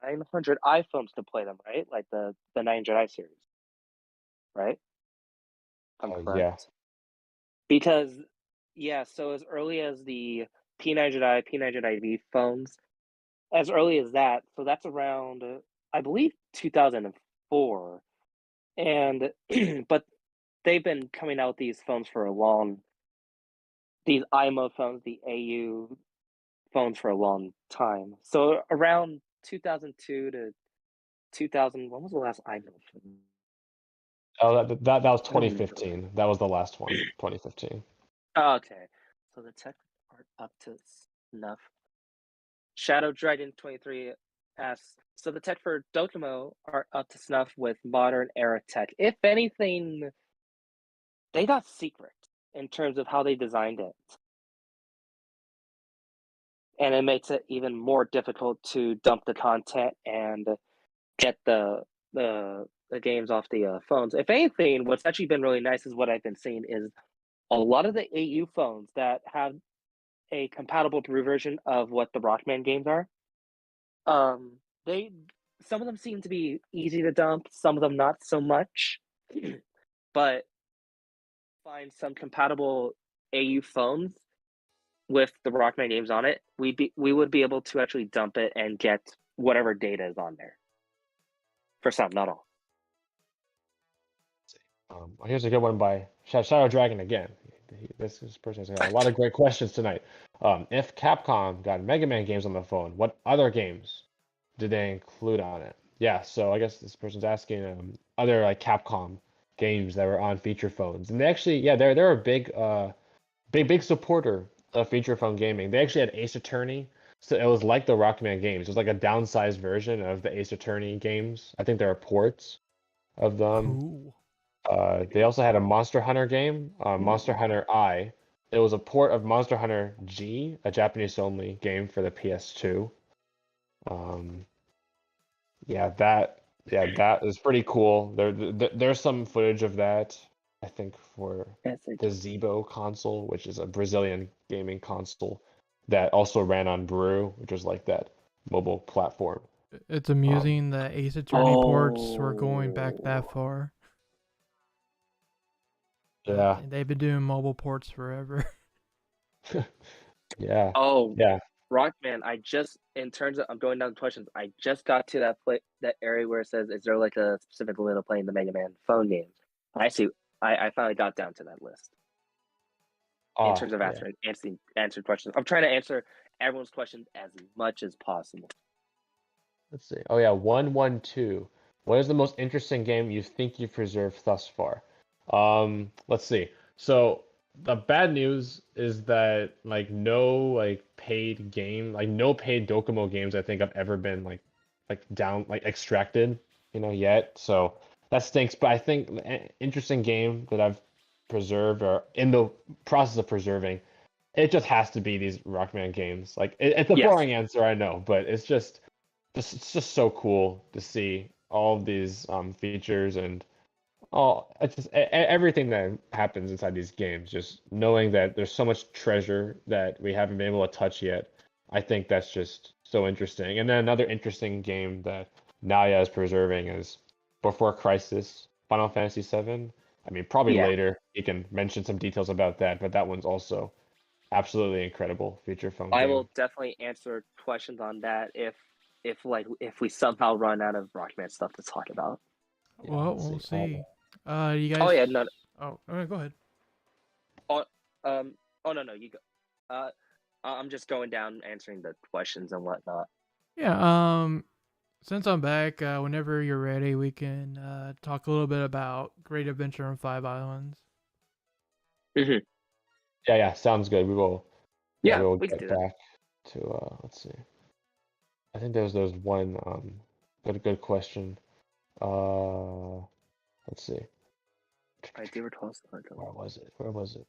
900 iPhones to play them, right? Like the 900i series, right? I'm correct. Yeah. Because yeah, so as early as the P900i, P900iV phones, as early as that, so that's around I believe 2004, and but they've been coming out with these phones for a long, these IMO phones, the AU phones for a long time. So around 2002 to 2000, when was the last IMO phone? Oh, that was 2015. That was the last one, 2015. Oh, okay, so the tech part up to snuff. Shadow Dragon 23 asks, so the tech for Docomo are up to snuff with modern era tech. If anything, they got secret in terms of how they designed it. And it makes it even more difficult to dump the content and get the games off the phones. If anything, what's actually been really nice is what I've been seeing is a lot of the AU phones that have a compatible Peru version of what the Rockman games are. They some of them seem to be easy to dump, some of them not so much. But find some compatible AU phones with the Rockman games on it, we would be able to actually dump it and get whatever data is on there. For some, not all. Here's a good one by Shadow Dragon again. This person has got a lot of great questions tonight. If Capcom got Mega Man games on the phone, what other games did they include on it? Yeah, so I guess this person's asking other like Capcom games that were on feature phones, and they actually, yeah, they're a big supporter of feature phone gaming. They actually had Ace Attorney, so it was like the Rockman games. It was like a downsized version of the Ace Attorney games. I think there are ports of them. Cool. They also had a Monster Hunter game, Monster Hunter I. It was a port of Monster Hunter G, a Japanese-only game for the PS2. Yeah, that is pretty cool. There's some footage of that, I think, for the Zibo console, which is a Brazilian gaming console that also ran on Brew, which was like that mobile platform. It's amusing that Ace Attorney ports were going back that far. Yeah. They've been doing mobile ports forever. Yeah. Oh, yeah. Rockman, in terms of, I'm going down the questions, I just got to that area where it says, is there like a specific limit of playing the Mega Man phone games? I see. I finally got down to that list. In terms of answering questions. I'm trying to answer everyone's questions as much as possible. Let's see. Oh yeah, 112. What is the most interesting game you think you've preserved thus far? Let's see. So the bad news is that like no paid Docomo games I think have ever been extracted, yet. So that stinks. But I think an interesting game that I've preserved or in the process of preserving, it just has to be these Rockman games. Like it's a boring answer, I know, but it's just so cool to see all of these features and it's just everything that happens inside these games. Just knowing that there's so much treasure that we haven't been able to touch yet. I think that's just so interesting. And then another interesting game that Naoya is preserving is Before Crisis, Final Fantasy VII. I mean, probably later you can mention some details about that, but that one's also absolutely incredible feature phone game. I will definitely answer questions on that if we somehow run out of Rockman stuff to talk about. Well, we'll see. You guys. Oh yeah, no. Oh, okay, go ahead. Oh, no, you go. I'm just going down answering the questions and whatnot. Yeah. Since I'm back, whenever you're ready, we can talk a little bit about Great Adventure on Five Islands. Mm-hmm. Yeah, sounds good. We will. Yeah, we will we get back to. Let's see. I think there's one good question. Let's see. I do recall. Where was it?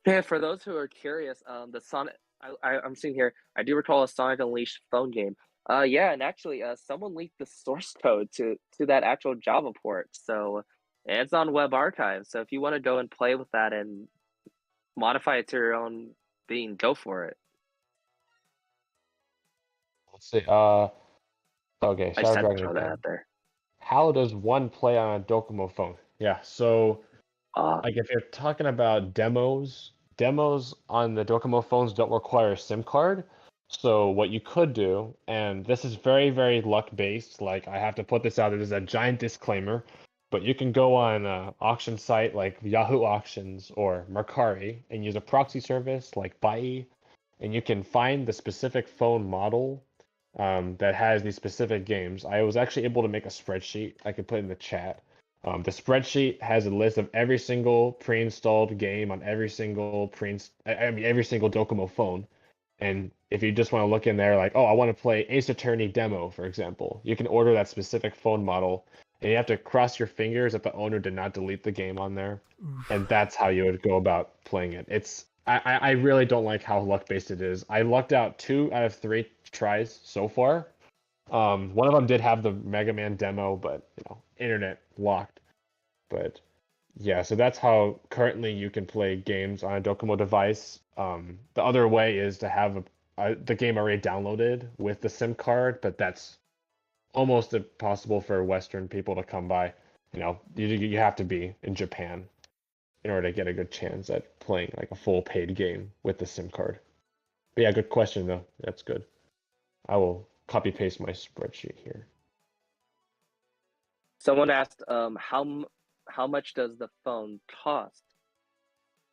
Yeah, for those who are curious, the Sonic. I'm seeing here. I do recall a Sonic Unleashed phone game. Yeah, and actually, someone leaked the source code to that actual Java port, so it's on Web Archive. So if you want to go and play with that and modify it to your own being, go for it. Let's see. Okay. I just had to throw that out there. How does one play on a Docomo phone? Yeah, so like if you're talking about demos on the Docomo phones don't require a SIM card. So what you could do, and this is very, very luck-based, like I have to put this out there, there's a giant disclaimer, but you can go on an auction site like Yahoo Auctions or Mercari and use a proxy service like Buy, and you can find the specific phone model that has these specific games. I was actually able to make a spreadsheet I could put in the chat. The spreadsheet has a list of every single pre-installed game on every single Docomo phone. And if you just want to look in there like, oh, I want to play Ace Attorney demo, for example, you can order that specific phone model, and you have to cross your fingers that the owner did not delete the game on there. And that's how you would go about playing it. I really don't like how luck based it is. I lucked out 2 out of 3 tries so far. One of them did have the Mega Man demo, but internet locked. But yeah, so that's how currently you can play games on a Docomo device. The other way is to have the game already downloaded with the SIM card, but that's almost impossible for Western people to come by. You have to be in Japan in order to get a good chance at playing like a full paid game with the SIM card. But yeah, good question though. That's good. I will copy paste my spreadsheet here. Someone asked, how much does the phone cost?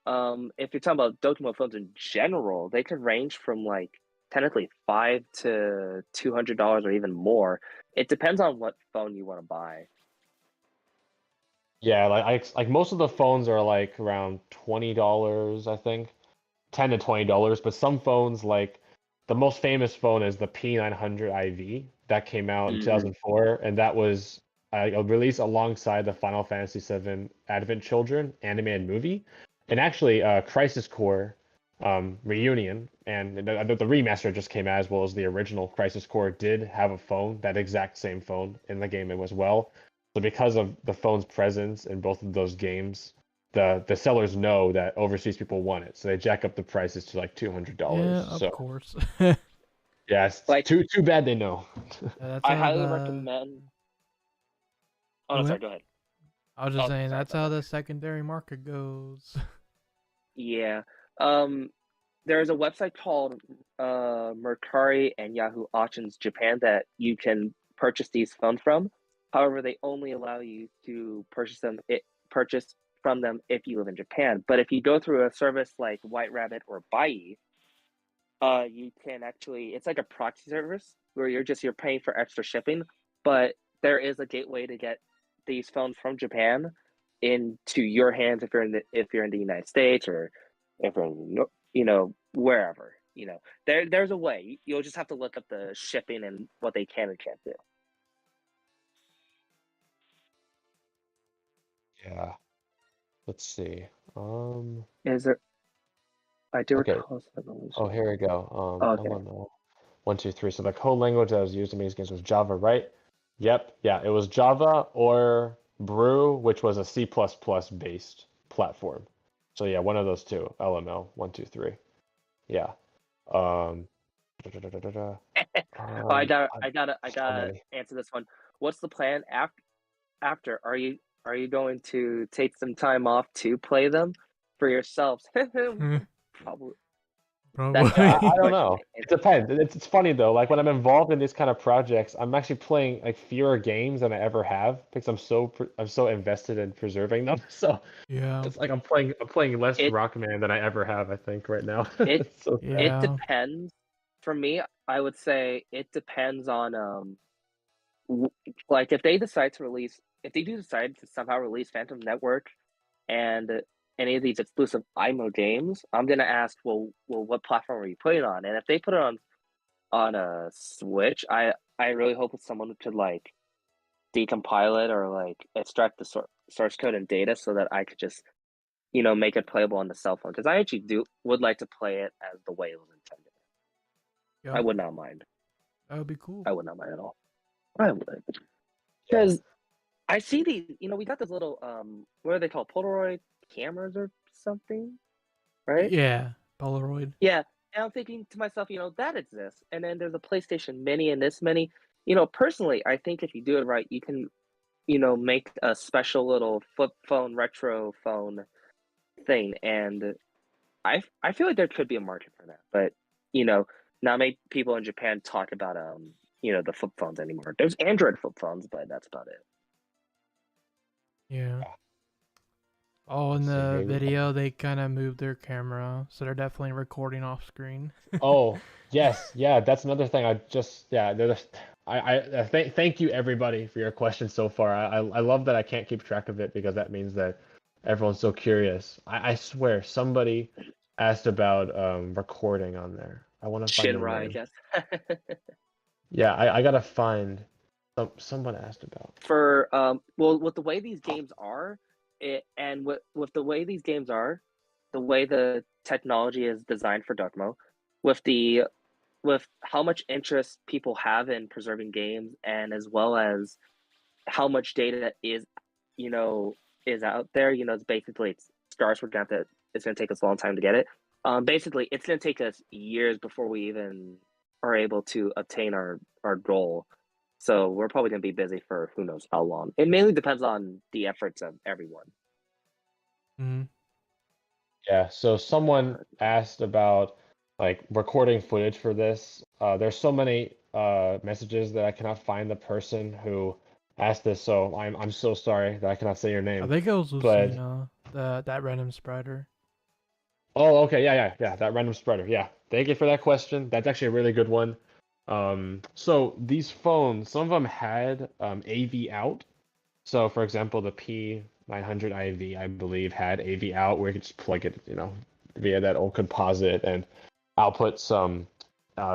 If you're talking about Docomo phones in general, they could range from like technically $5 to $200 or even more. It depends on what phone you want to buy. Yeah, like most of the phones are like around $20, I think, $10 to $20. But some phones, like the most famous phone, is the P900 IV that came out in 2004, and that was a release alongside the Final Fantasy VII Advent Children animated movie, and actually Crisis Core Reunion and the remaster just came out, as well as the original Crisis Core did have a phone, that exact same phone in the game as well. So because of the phone's presence in both of those games, the sellers know that overseas people want it, so they jack up the prices to like $200. Yeah, So of course. yeah, it's Like- too bad they know. That's I how highly the- recommend. Oh, no, Go sorry, ahead. go ahead. I was just Oh, saying sorry that's about how that. the secondary market goes. Yeah. There's a website called Mercari and Yahoo Auctions Japan that you can purchase these phones from. However, they only allow you to purchase from them if you live in Japan. But if you go through a service like White Rabbit or Bai, you can actually, it's like a proxy service where you're paying for extra shipping, but there is a gateway to get these phones from Japan into your hands if you're in the United States, or if you're in, wherever. There's a way. You'll just have to look up the shipping and what they can and can't do. Yeah. Let's see. Is there? I do Okay. recall something. Oh, here we go. Okay. LML 1, 2, 3. So the code language that was used in these games was Java, right? Yep. Yeah, it was Java or Brew, which was a C++ based platform. So yeah, one of those two. LML 1, 2, 3. Yeah. Oh, I gotta many. answer this one. What's the plan after? Are you going to take some time off to play them for yourselves? Probably. Probably. I don't know. It depends. It's funny though. Like when I'm involved in these kind of projects, I'm actually playing like fewer games than I ever have because I'm so invested in preserving them. So Yeah. it's like I'm playing less It- Rockman than I ever have, I think, right now. It- It's so sad. Yeah. It depends. For me, I would say it depends on like if they do decide to somehow release Phantom Network and any of these exclusive IMO games, I'm gonna ask, well, what platform are you putting it on? And if they put it on a Switch, I really hope that someone could like decompile it or like extract the source code and data so that I could just make it playable on the cell phone, because I actually would like to play it as the way it was intended. Yeah. I would not mind. That would be cool. I would not mind at all. I would, because I see these. We got this little what are they called? Polaroid cameras or something, right? Yeah. Polaroid. Yeah. And I'm thinking to myself, that exists. And then there's a PlayStation Mini and this mini. Personally, I think if you do it right, you can, make a special little flip phone, retro phone thing. And I feel like there could be a market for that. But, not many people in Japan talk about, the flip phones anymore. There's Android flip phones, but that's about it. Yeah. Oh, in So the maybe- video, they kind of moved their camera, so they're definitely recording off screen. Oh, yes. Yeah, that's another thing. Thank you everybody for your questions so far. I love that I can't keep track of it because that means that everyone's so curious. I swear somebody asked about recording on there. I want to find the Shinra, I name. guess. Yeah, I gotta find. Someone asked about. For well, with the way these games are, and with the way these games are, the way the technology is designed for Duckmo, with how much interest people have in preserving games, and as well as how much data is, you know, is out there. You know, it's scarce. It's gonna take us a long time to get it. Basically, it's gonna take us years before we even are able to obtain our goal. So we're probably gonna be busy for who knows how long. It mainly depends on the efforts of everyone. Mm-hmm. Yeah, so someone asked about like recording footage for this. There's so many messages that I cannot find the person who asked this, so I'm so sorry that I cannot say your I name. think it was But Lucina, that random spreader. oh, okay, yeah, that random spreader. Yeah, thank you for that question. That's actually a really good one. So these phones, some of them had AV out. So for example, the P900 IV, I believe, had AV out where you could just plug it, via that old composite and output some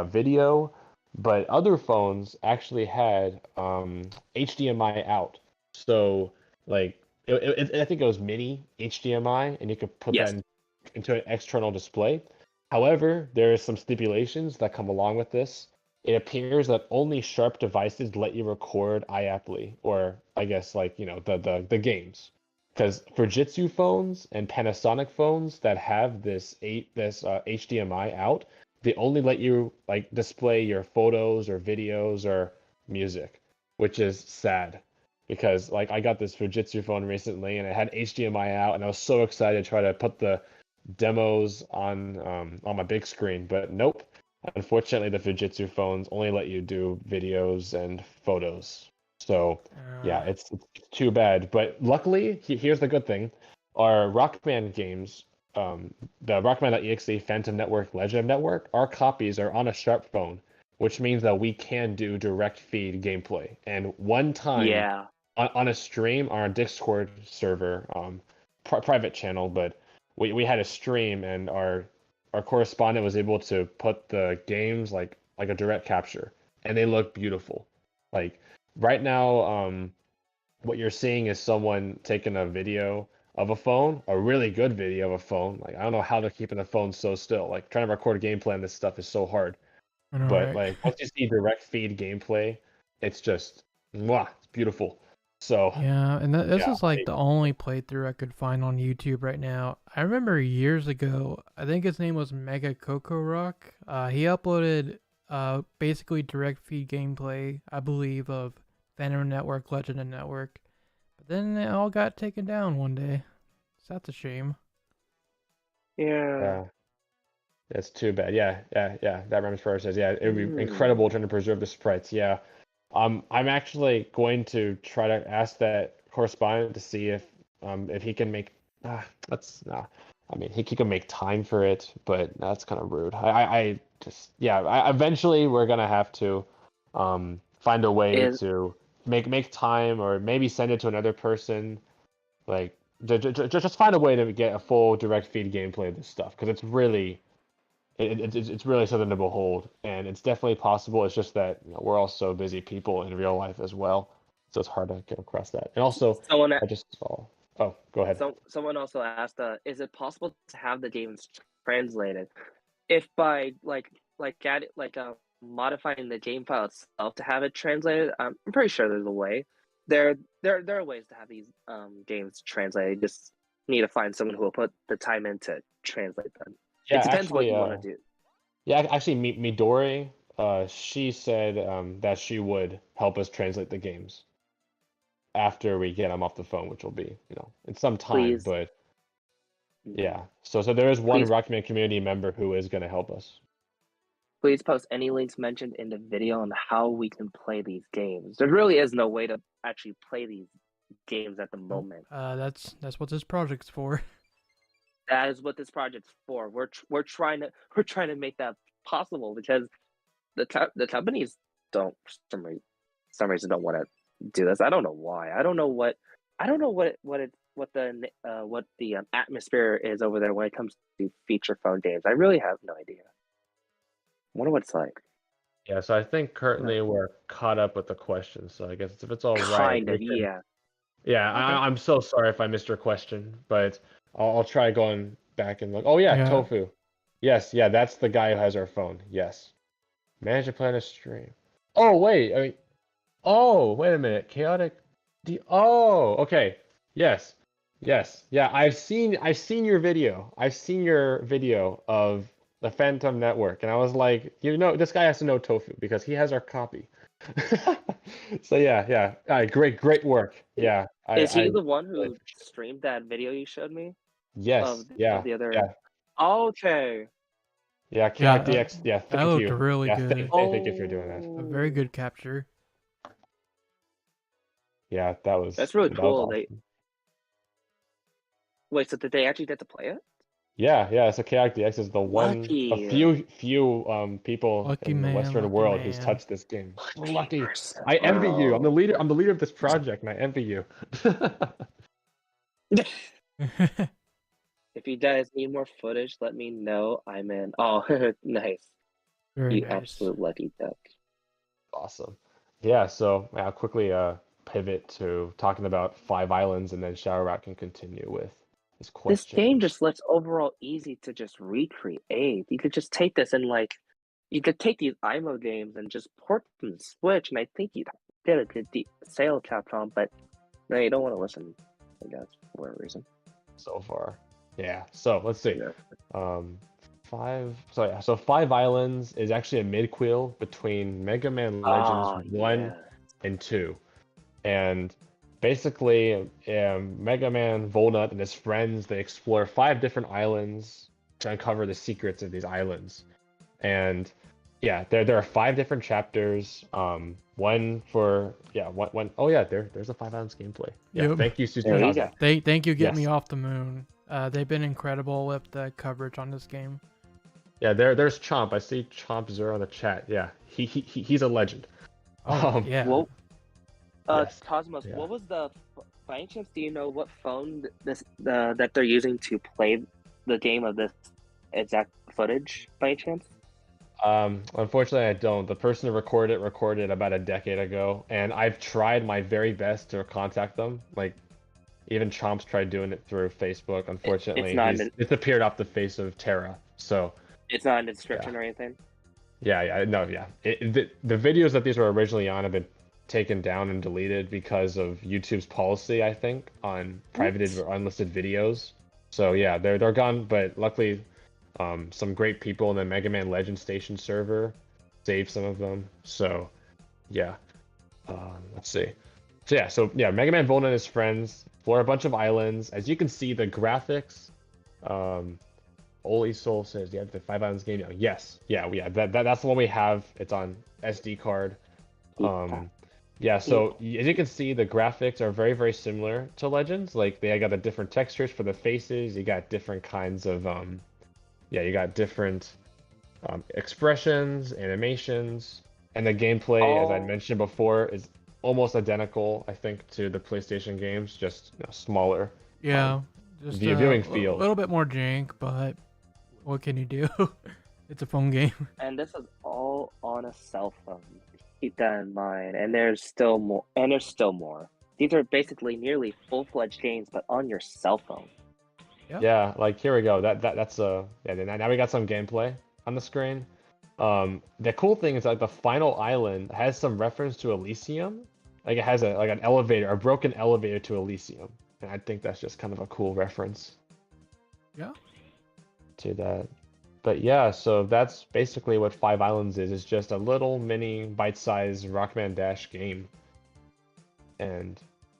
video. But other phones actually had HDMI out. So like I think it was mini HDMI, and you could put that Yes. into an external display. However, there are some stipulations that come along with this. It appears that only Sharp devices let you record iApply, or I guess like the games, because Fujitsu phones and Panasonic phones that have this HDMI out, they only let you like display your photos or videos or music, which is sad because like I got this Fujitsu phone recently and it had HDMI out and I was so excited to try to put the demos on my big screen, but nope. Unfortunately, the Fujitsu phones only let you do videos and photos. So yeah, it's too bad. But luckily, here's the good thing: our Rockman games, the Rockman.exe Phantom Network, Legend Network, our copies are on a Sharp phone, which means that we can do direct feed gameplay. And one time Yeah. on a stream on our Discord server, private channel, but we had a stream and our correspondent was able to put the games like a direct capture, and they look beautiful. Like right now, what you're seeing is someone taking a video of a phone, a really good video of a phone. Like I don't know how they're keeping the phone so still. Like trying to record gameplay on this stuff is so hard. I know, But right? like once you see direct feed gameplay, it's just mwah, it's beautiful. So Yeah, and this yeah, is like the only playthrough I could find on YouTube right now. I remember years ago, I think his name was Mega Coco Rock. He uploaded basically direct feed gameplay, I believe, of Phantom Network, Legend and Network. But then it all got taken down one day. So that's a shame. Yeah. yeah. That's too bad. Yeah. That Rams Pro says, yeah, it would be incredible trying to preserve the sprites. Yeah. I'm actually going to try to ask that correspondent to see if he can make that's nah. I mean he can make time for it, but that's kind of rude. I just eventually we're gonna have to find a way Is to make time or maybe send it to another person. Like just find a way to get a full direct feed gameplay of this stuff because it's really something to behold, and it's definitely possible. It's just that we're all so busy people in real life as well, so it's hard to get across that. And also, someone I just saw. Oh, go ahead. someone also asked, is it possible to have the games translated? If by modifying the game file itself to have it translated, I'm pretty sure there's a way. There are ways to have these games translated. You just need to find someone who will put the time in to translate them. Yeah, It depends what actually, you want to do. Midori, she said that she would help us translate the games after we get them off the phone, which will be in some time, Please, but yeah. So there is one please, Rockman community member who is going to help us. please post any links mentioned in the video on how we can play these games. There really is no way to actually play these games at the moment. That's what this project's for. That is what this project's for. We're trying to make that possible because the companies don't for some reason don't want to do this. I don't know why. I don't know what the atmosphere is over there when it comes to feature phone games. I really have no idea. wonder what it's like. Yeah, so I think currently we're caught up with the questions. So I guess if it's all right, Kind we of, can. yeah. Yeah, Okay. I'm so sorry if I missed your question, but I'll try going back and look. Oh yeah, Yeah. Tofu. Yes, yeah, that's the guy who has our phone. Yes. Manage to plan a stream. Oh wait, I mean, oh wait a minute, chaotic. Oh, okay. Yes, yes, yeah. I've seen your video. I've seen your video of the Phantom Network, and I was like, this guy has to know Tofu because he has our copy. So yeah. Great work. Yeah, Is he I the one really who appreciate it. streamed that video you showed me Yes, of yeah, the other? yeah, Okay. yeah. Yeah, Chaotic DX. Yeah, that thank looked you. really Yeah, good. thank you for doing that. A very Oh, good capture. Yeah, that was that's really cool. They awesome. wait. So did they actually get to play it? Yeah. So Chaotic DX is the one of Lucky. few people Lucky in the man, Western lucky world who's man. touched this game. So lucky. 100%, I envy you. I'm the bro. leader. I'm the leader of this project, and I envy you. If you guys need more footage, let me know. I'm in. Oh, nice. Very You nice. absolute lucky duck. Awesome. Yeah. So I'll quickly pivot to talking about Five Islands, and then ShadowRock can continue with his This question. game just looks overall easy to just recreate. You could just take this and you could take these IMO games and just port them to Switch, and I think you'd get a good sale Capcom, but no, you don't want to listen, I guess, for whatever reason. So far. Yeah. So let's see. Yeah. So Five Islands is actually a midquel between Mega Man Legends 1 yeah. and 2. And basically, Mega Man, Volnut, and his friends, they explore 5 different islands to uncover the secrets of these islands. And yeah, there are 5 different chapters. One for one. Oh yeah, there's a Five Islands gameplay. Yeah, Yep. thank you, Stu There you 2000. go. Thank you, Get Me Yes. Off the Moon. They've been incredible with the coverage on this game. Yeah, there's Chomp. I see Chomp Zero in the chat. Yeah, he's a legend. Oh, yeah. Well, Yes. Cosmos, Yeah. what was by any chance, do you know what phone that they're using to play the game of this exact footage by any chance? Unfortunately, I don't. The person who recorded about a decade ago, and I've tried my very best to contact them. Like, even Chomp's tried doing it through Facebook. Unfortunately, he's disappeared off the face of Terra. So it's not in the description or anything. Yeah. The videos that these were originally on have been taken down and deleted because of YouTube's policy, I think, on privated or unlisted videos. So yeah, they're gone. But luckily, some great people in the Mega Man Legend Station server saved some of them. So yeah, let's see. So Mega Man Volna and his friends explore a bunch of islands. As you can see, the graphics. Oli Soul says, "Yeah, the Five Islands game." Yes, that's the one we have. It's on SD card. So as you can see, the graphics are very, very similar to Legends. Like they got the different textures for the faces. You got different kinds of you got different expressions, animations, and the gameplay, as I mentioned before, is almost identical, I think, to the PlayStation games, just smaller. Yeah, just viewing feel. A little bit more jank, but what can you do? It's a phone game. And this is all on a cell phone. Keep that in mind. And there's still more. These are basically nearly full-fledged games, but on your cell phone. Yep. Yeah, like here we go. That's now we got some gameplay on the screen. The cool thing is like the final island has some reference to Elysium. Like it has an elevator, a broken elevator to Elysium. And I think that's just kind of a cool reference. Yeah. To that. But yeah, so that's basically what Five Islands is. It's just a little mini bite-sized Rockman Dash game. And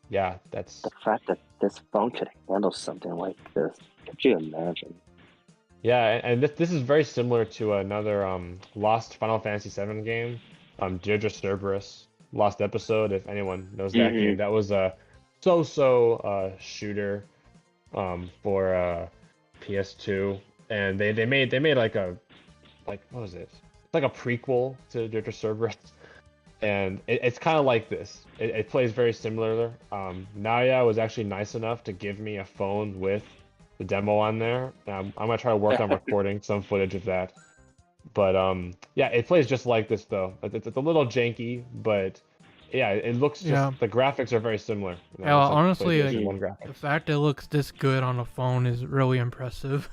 yeah, that's the fact that this phone could handle something like this. Could you imagine? Yeah, and this is very similar to another lost Final Fantasy VII game, Deirdre Cerberus Lost Episode. If anyone knows that game, that was a so-so shooter for PS2, and they made like what was it? It's like a prequel to Deirdre Cerberus, and it's kind of like this. It plays very similar. Naoya was actually nice enough to give me a phone with the demo on there. I'm gonna try to work on recording some footage of that. But yeah, it plays just like this though. It's a little janky, but yeah, it looks just Yeah. the graphics are very similar. You know, Yeah, it looks like honestly, PlayStation like, 1 the graphics. fact it looks this good on a phone is really impressive.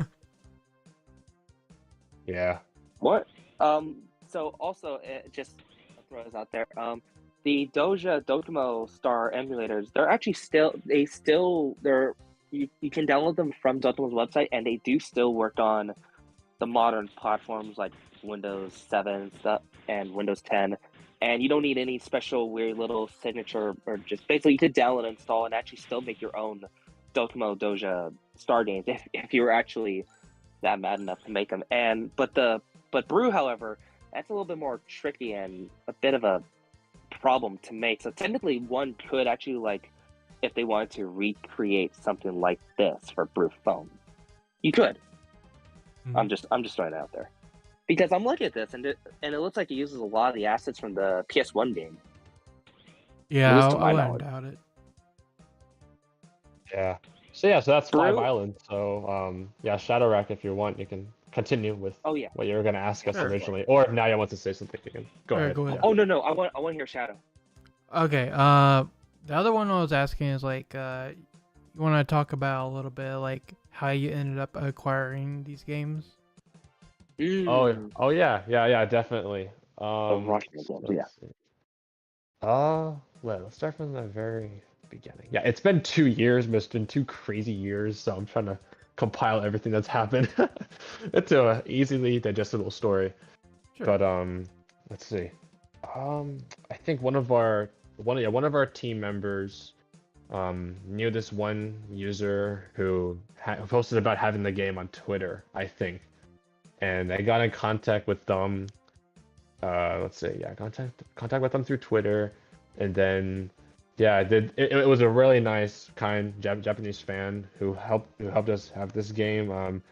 Yeah. What? So also, just throw this out there. The Docomo Star emulators, they're actually you can download them from Docomo's website, and they do still work on the modern platforms like Windows 7 stuff and Windows 10. And you don't need any special weird little signature, or just basically you could download, install, and actually still make your own Docomo Doja Star games if you were actually that mad enough to make them. But Brew, however, that's a little bit more tricky and a bit of a problem to make. So technically, one could actually, like, if they wanted to recreate something like this for Brew phone, you could. I'm just throwing it out there because I'm looking at this and it looks like it uses a lot of the assets from the PS1 game. Yeah, At least to I my wouldn't knowledge. doubt it. Yeah. So yeah, so that's Brew? 5 islands. So yeah, ShadowRock, if you want, you can continue with Oh yeah. what you were gonna ask us Sure. originally, or if Naoya wants to say something, you can go Alright, ahead. go ahead. Oh no, I want to hear Shadow. Okay, the other one I was asking is like, you want to talk about a little bit like how you ended up acquiring these games? Oh yeah, definitely. Rockman games, yeah. Let's see. Well, let's start from the very beginning. Yeah, it's been 2 years, but it's been 2 crazy years, so I'm trying to compile everything that's happened into a easily digestible story. Sure. But let's see. I think one of our team members knew this one user who posted about having the game on Twitter, I think, and I got in contact with them. Let's see, yeah, contact with them through Twitter, and then yeah, it was a really nice, kind Japanese fan who helped us have this game.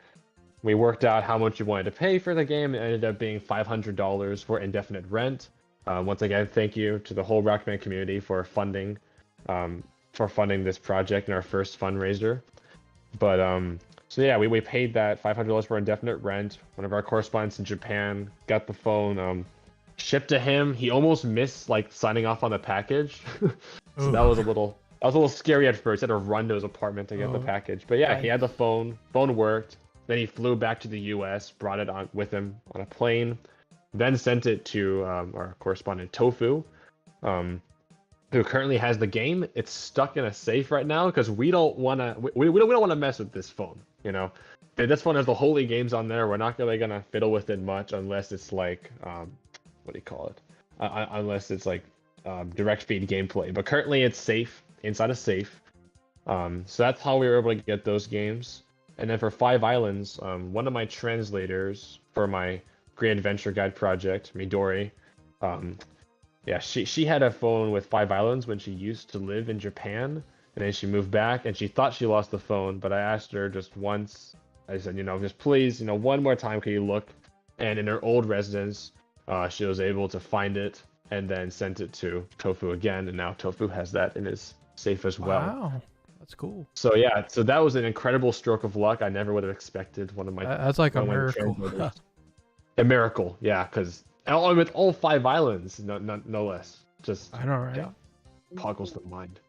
We worked out how much we wanted to pay for the game. It ended up being $500 for indefinite rent. Once again, thank you to the whole Rockman community for funding this project and our first fundraiser. But so yeah, we paid that $500 for indefinite rent. One of our correspondents in Japan got the phone shipped to him. He almost missed like signing off on the package, so that was a little scary at first. He had to run to his apartment to get the package. But yeah, he had the phone. Phone worked. Then he flew back to the U.S., brought it on with him on a plane, then sent it to our correspondent Tofu, who currently has the game. It's stuck in a safe right now because we don't want to mess with this phone. You know, this phone has the holy games on there. We're not really gonna fiddle with it much unless it's like what do you call it? Unless it's like direct feed gameplay. But currently it's safe inside a safe. So that's how we were able to get those games. And then for 5 islands, one of my translators for my Grand Adventure Guide project, Midori, yeah, she had a phone with 5 islands when she used to live in Japan, and then she moved back, and she thought she lost the phone, but I asked her just once. I said, just please, one more time, can you look? And in her old residence, she was able to find it and then sent it to Tofu again, and now Tofu has that in his safe as well. Wow, that's cool. So yeah, so that was an incredible stroke of luck. I never would have expected one of my. That's like a miracle. A miracle, yeah, because with all 5 islands, no less. Just I know, right? Yeah, boggles the mind.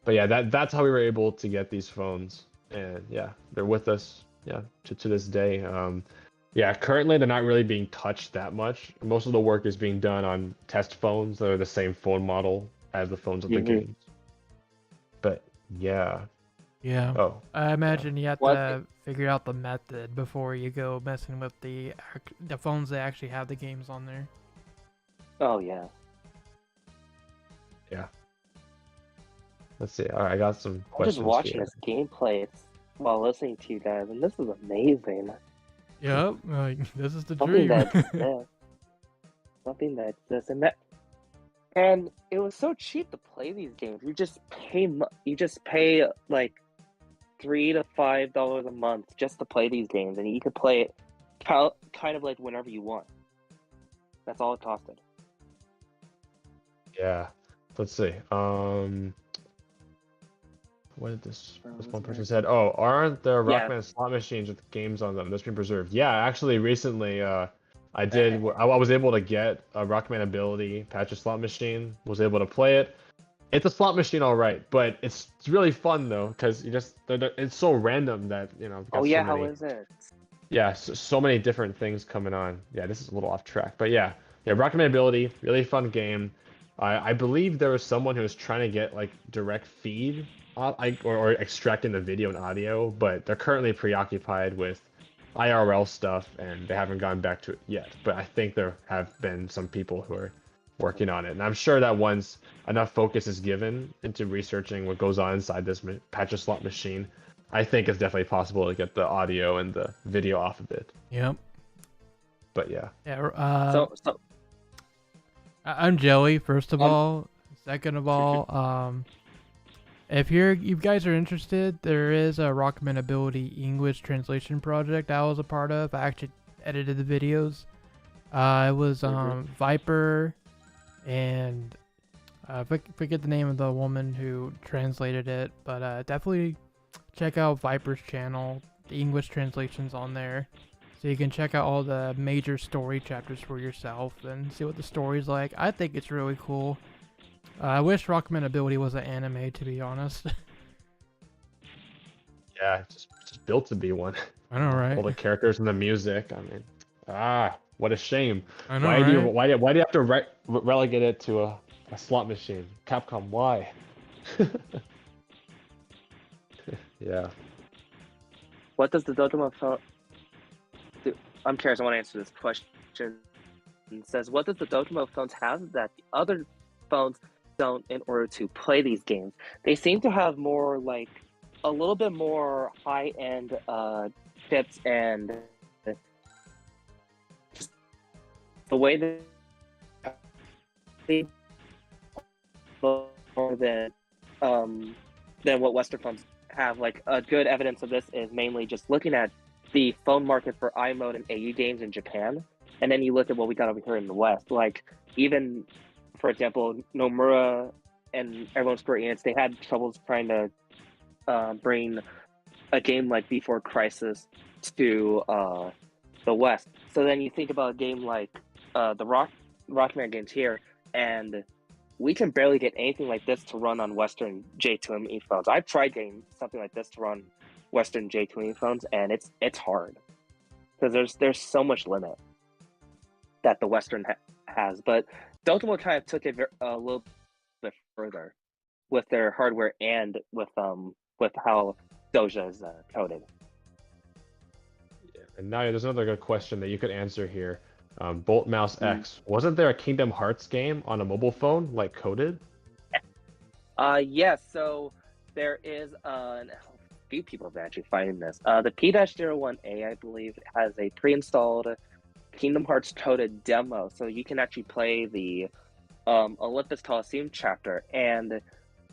But yeah, that's how we were able to get these phones, and yeah, they're with us, yeah, to this day. Yeah, currently they're not really being touched that much. Most of the work is being done on test phones that are the same phone model as the phones of the games. But yeah. Yeah. Oh. I imagine you have to figure out the method before you go messing with the phones that actually have the games on there. Oh yeah. Yeah. Let's see. All right, I got some questions. I'm just watching this gameplay while listening to you guys, and this is amazing. Yep, this is the dream. Something that doesn't matter. And it was so cheap to play these games. You just pay like $3 to $5 a month just to play these games, and you could play it kind of like whenever you want. That's all it costed. Yeah. Let's see. What did this one person said? Oh, aren't there Rockman slot machines with games on them that's been preserved? Yeah, actually, recently, I did. I was able to get a Rockman ability patch a slot machine. Was able to play it. It's a slot machine, all right, but it's really fun though because you just it's so random that you've Oh got so yeah, how many. is it? Yeah, so many different things coming on. Yeah, this is a little off track, but yeah, Rockman ability, really fun game. I believe there was someone who was trying to get like direct feed, or extracting the video and audio, but they're currently preoccupied with IRL stuff and they haven't gone back to it yet. But I think there have been some people who are working on it, and I'm sure that once enough focus is given into researching what goes on inside this patch a slot machine, I think it's definitely possible to get the audio and the video off of it. Yep. But yeah. Yeah. So I'm Jelly, first of all. Second of all, if you guys are interested, there is a Rockman Ability English translation project I was a part of. I actually edited the videos. It was Viper and I forget the name of the woman who translated it, but definitely check out Viper's channel. The English translation's on there, so you can check out all the major story chapters for yourself and see what the story's like. I think it's really cool. I wish Rockman Ability was an anime, to be honest. Yeah, just built to be one. I know, right? All the characters and the music. I mean, what a shame. I know, why right? do you have to relegate it to a slot machine? Capcom, why? Yeah. what does the Dojima phone do? I'm curious. I want to answer this question. It says, what does the Dojima phones have that the other phones don't in order to play these games? They seem to have more like a little bit more high-end chips, and just the way that more than what Western phones have. Like a good evidence of this is mainly just looking at the phone market for iMode and AU games in Japan, and then you look at what we got over here in the West. Like even, for example, Nomura and everyone's Square Enix, they had troubles trying to bring a game like Before Crisis to the West. So then you think about a game like the Rockman games here, and we can barely get anything like this to run on Western J2ME phones. I've tried getting something like this to run Western J2ME phones, and it's hard because there's so much limit that the Western has. But Dotemu kind of took it a little bit further with their hardware and with how Doja is coded. Yeah. And now there's another good question that you could answer here. Bolt Mouse X, wasn't there a Kingdom Hearts game on a mobile phone like coded? Yes. So there is a few people have actually finding this. The P-01A, I believe, has a pre-installed Kingdom Hearts coded demo, so you can actually play the Olympus Coliseum chapter, and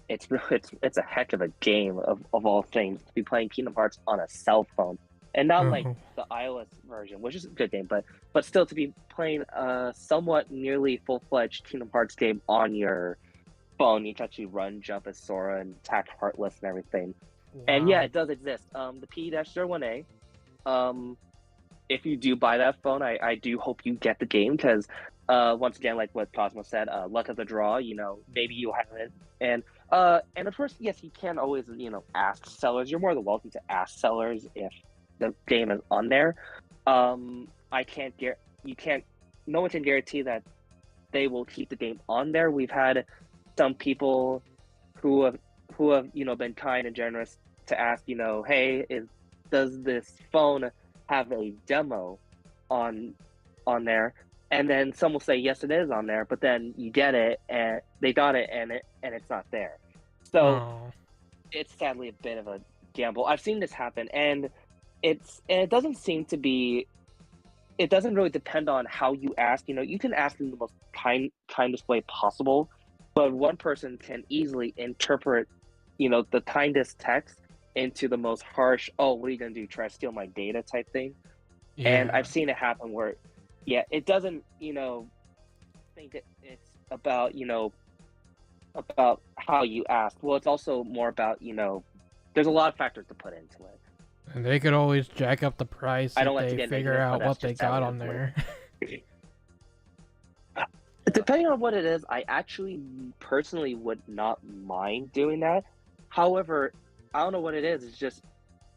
it's a heck of a game of all things to be playing Kingdom Hearts on a cell phone, and not like the iOS version, which is a good game, but still to be playing a somewhat nearly full-fledged Kingdom Hearts game on your phone. You can actually run, jump as Sora, and attack Heartless and everything. Wow. And yeah, it does exist. The P-01A. If you do buy that phone, I do hope you get the game, because once again, like what Cosmo said, luck of the draw. Maybe you'll have it, and of course, yes, you can always ask sellers. You're more than welcome to ask sellers if the game is on there. No one can guarantee that they will keep the game on there. We've had some people who have been kind and generous to ask, hey, does this phone have a demo on there? And then some will say yes, it is on there, but then you get it and they got it and it's not there. So it's sadly a bit of a gamble. I've seen this happen, and it doesn't seem to be. It doesn't really depend on how you ask. You can ask in the most kindest way possible, but one person can easily interpret, the kindest text into the most harsh, oh, what are you gonna do? Try to steal my data type thing? Yeah. And I've seen it happen where, it doesn't, think that it's about, about how you ask. Well, it's also more about, there's a lot of factors to put into it. And they could always jack up the price I don't if like to they get figure negative, out but what that's they just got how on it there. Depending on what it is, I actually personally would not mind doing that. However, I don't know what it is. It's just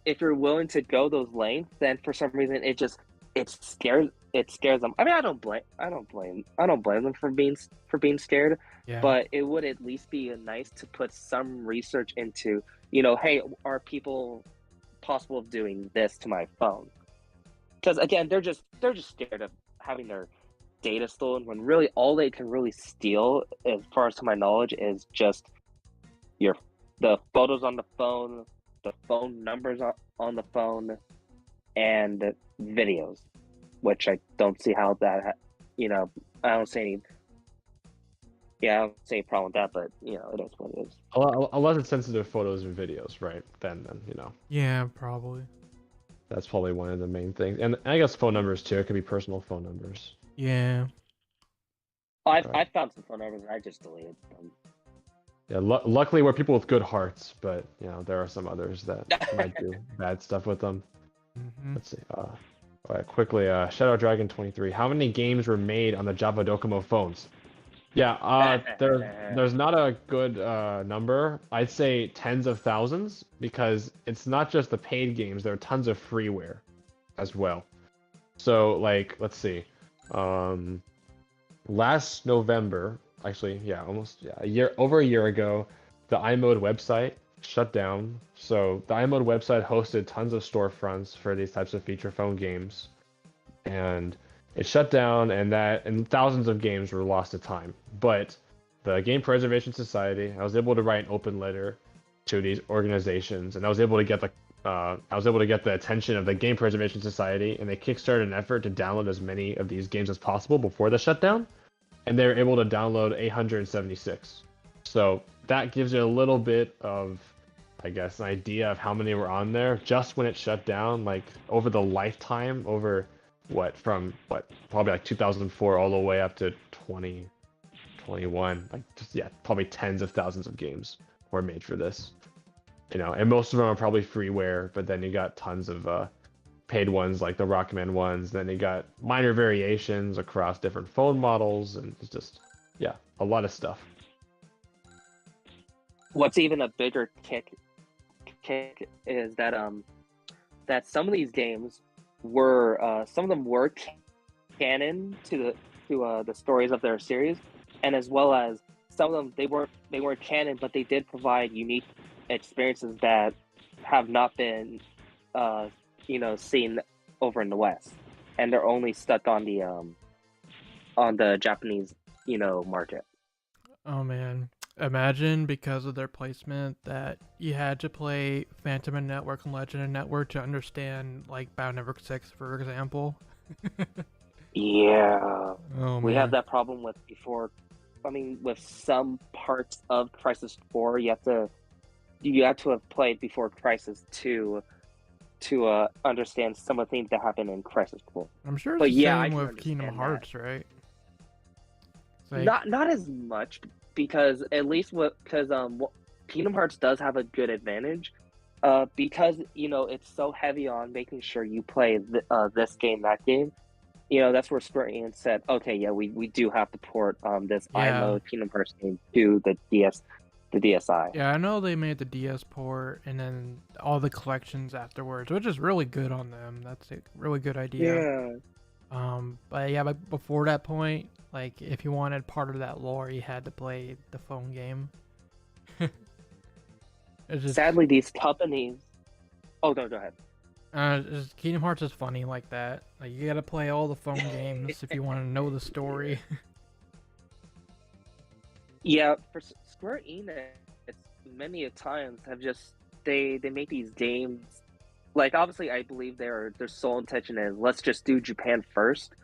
if you're willing to go those lengths, then for some reason it scares them. I mean, I don't blame them for being scared. Yeah. But it would at least be nice to put some research into, hey, are people possible of doing this to my phone? Because again, they're just scared of having their data stolen when really all they can really steal, as far as to my knowledge, is just the photos on the phone, the phone numbers on the phone, and videos, which I don't see how that I don't see any I don't see any problem with that, but it is what it is. Unless it's sensitive photos and videos, right? Then Yeah, probably. that's probably one of the main things. And I guess phone numbers too. It could be personal phone numbers. Yeah. I found some phone numbers and I just deleted them. Yeah, luckily we're people with good hearts, but there are some others that might do bad stuff with them. Mm-hmm. Let's see. All right, quickly. Shadow Dragon 23. How many games were made on the Java Docomo phones? Yeah, there's not a good number. I'd say tens of thousands, because it's not just the paid games. There are tons of freeware as well. So like, let's see. Last November, actually, over a year ago, the iMode website shut down. So the iMode website hosted tons of storefronts for these types of feature phone games, and it shut down, and thousands of games were lost to time. But the Game Preservation Society, I was able to write an open letter to these organizations, and I was able to get the attention of the Game Preservation Society, and they kickstarted an effort to download as many of these games as possible before the shutdown, and they were able to download 876. So that gives you a little bit of, I guess, an idea of how many were on there just when it shut down, like over the lifetime, from probably like 2004 all the way up to 2021, probably tens of thousands of games were made for this. And most of them are probably freeware, but then you got tons of paid ones like the Rockman ones. Then you got minor variations across different phone models, and it's just a lot of stuff. What's even a bigger kick is that some of these games were some of them were canon to the stories of their series, and as well as some of them they weren't canon, but they did provide unique experiences that have not been seen over in the West, and they're only stuck on the Japanese market. Oh man, imagine because of their placement that you had to play Phantom and Network and Legend and Network to understand like Bound Network 6, for example. Yeah. Oh, we man. have that problem with some parts of Crisis 4. You have to have played before Crisis 2 to understand some of the things that happen in Crisis 4. I'm sure it's But the yeah, I same can with Kingdom understand Hearts, right? It's like, not as much, because at least Kingdom Hearts does have a good advantage, because it's so heavy on making sure you play this game, that game. That's where Square Enix said, okay, yeah, we do have to port this iMode Kingdom Hearts game to the DSi. Yeah, I know they made the DS port and then all the collections afterwards, which is really good on them. That's a really good idea. Yeah. But before that point, like if you wanted part of that lore, you had to play the phone game. Sadly, these companies. Oh no, go ahead. Kingdom Hearts is funny like that. Like you gotta play all the phone games if you want to know the story. Yeah, for Square Enix, many a times have just they make these games. Like obviously, I believe their sole intention is let's just do Japan first,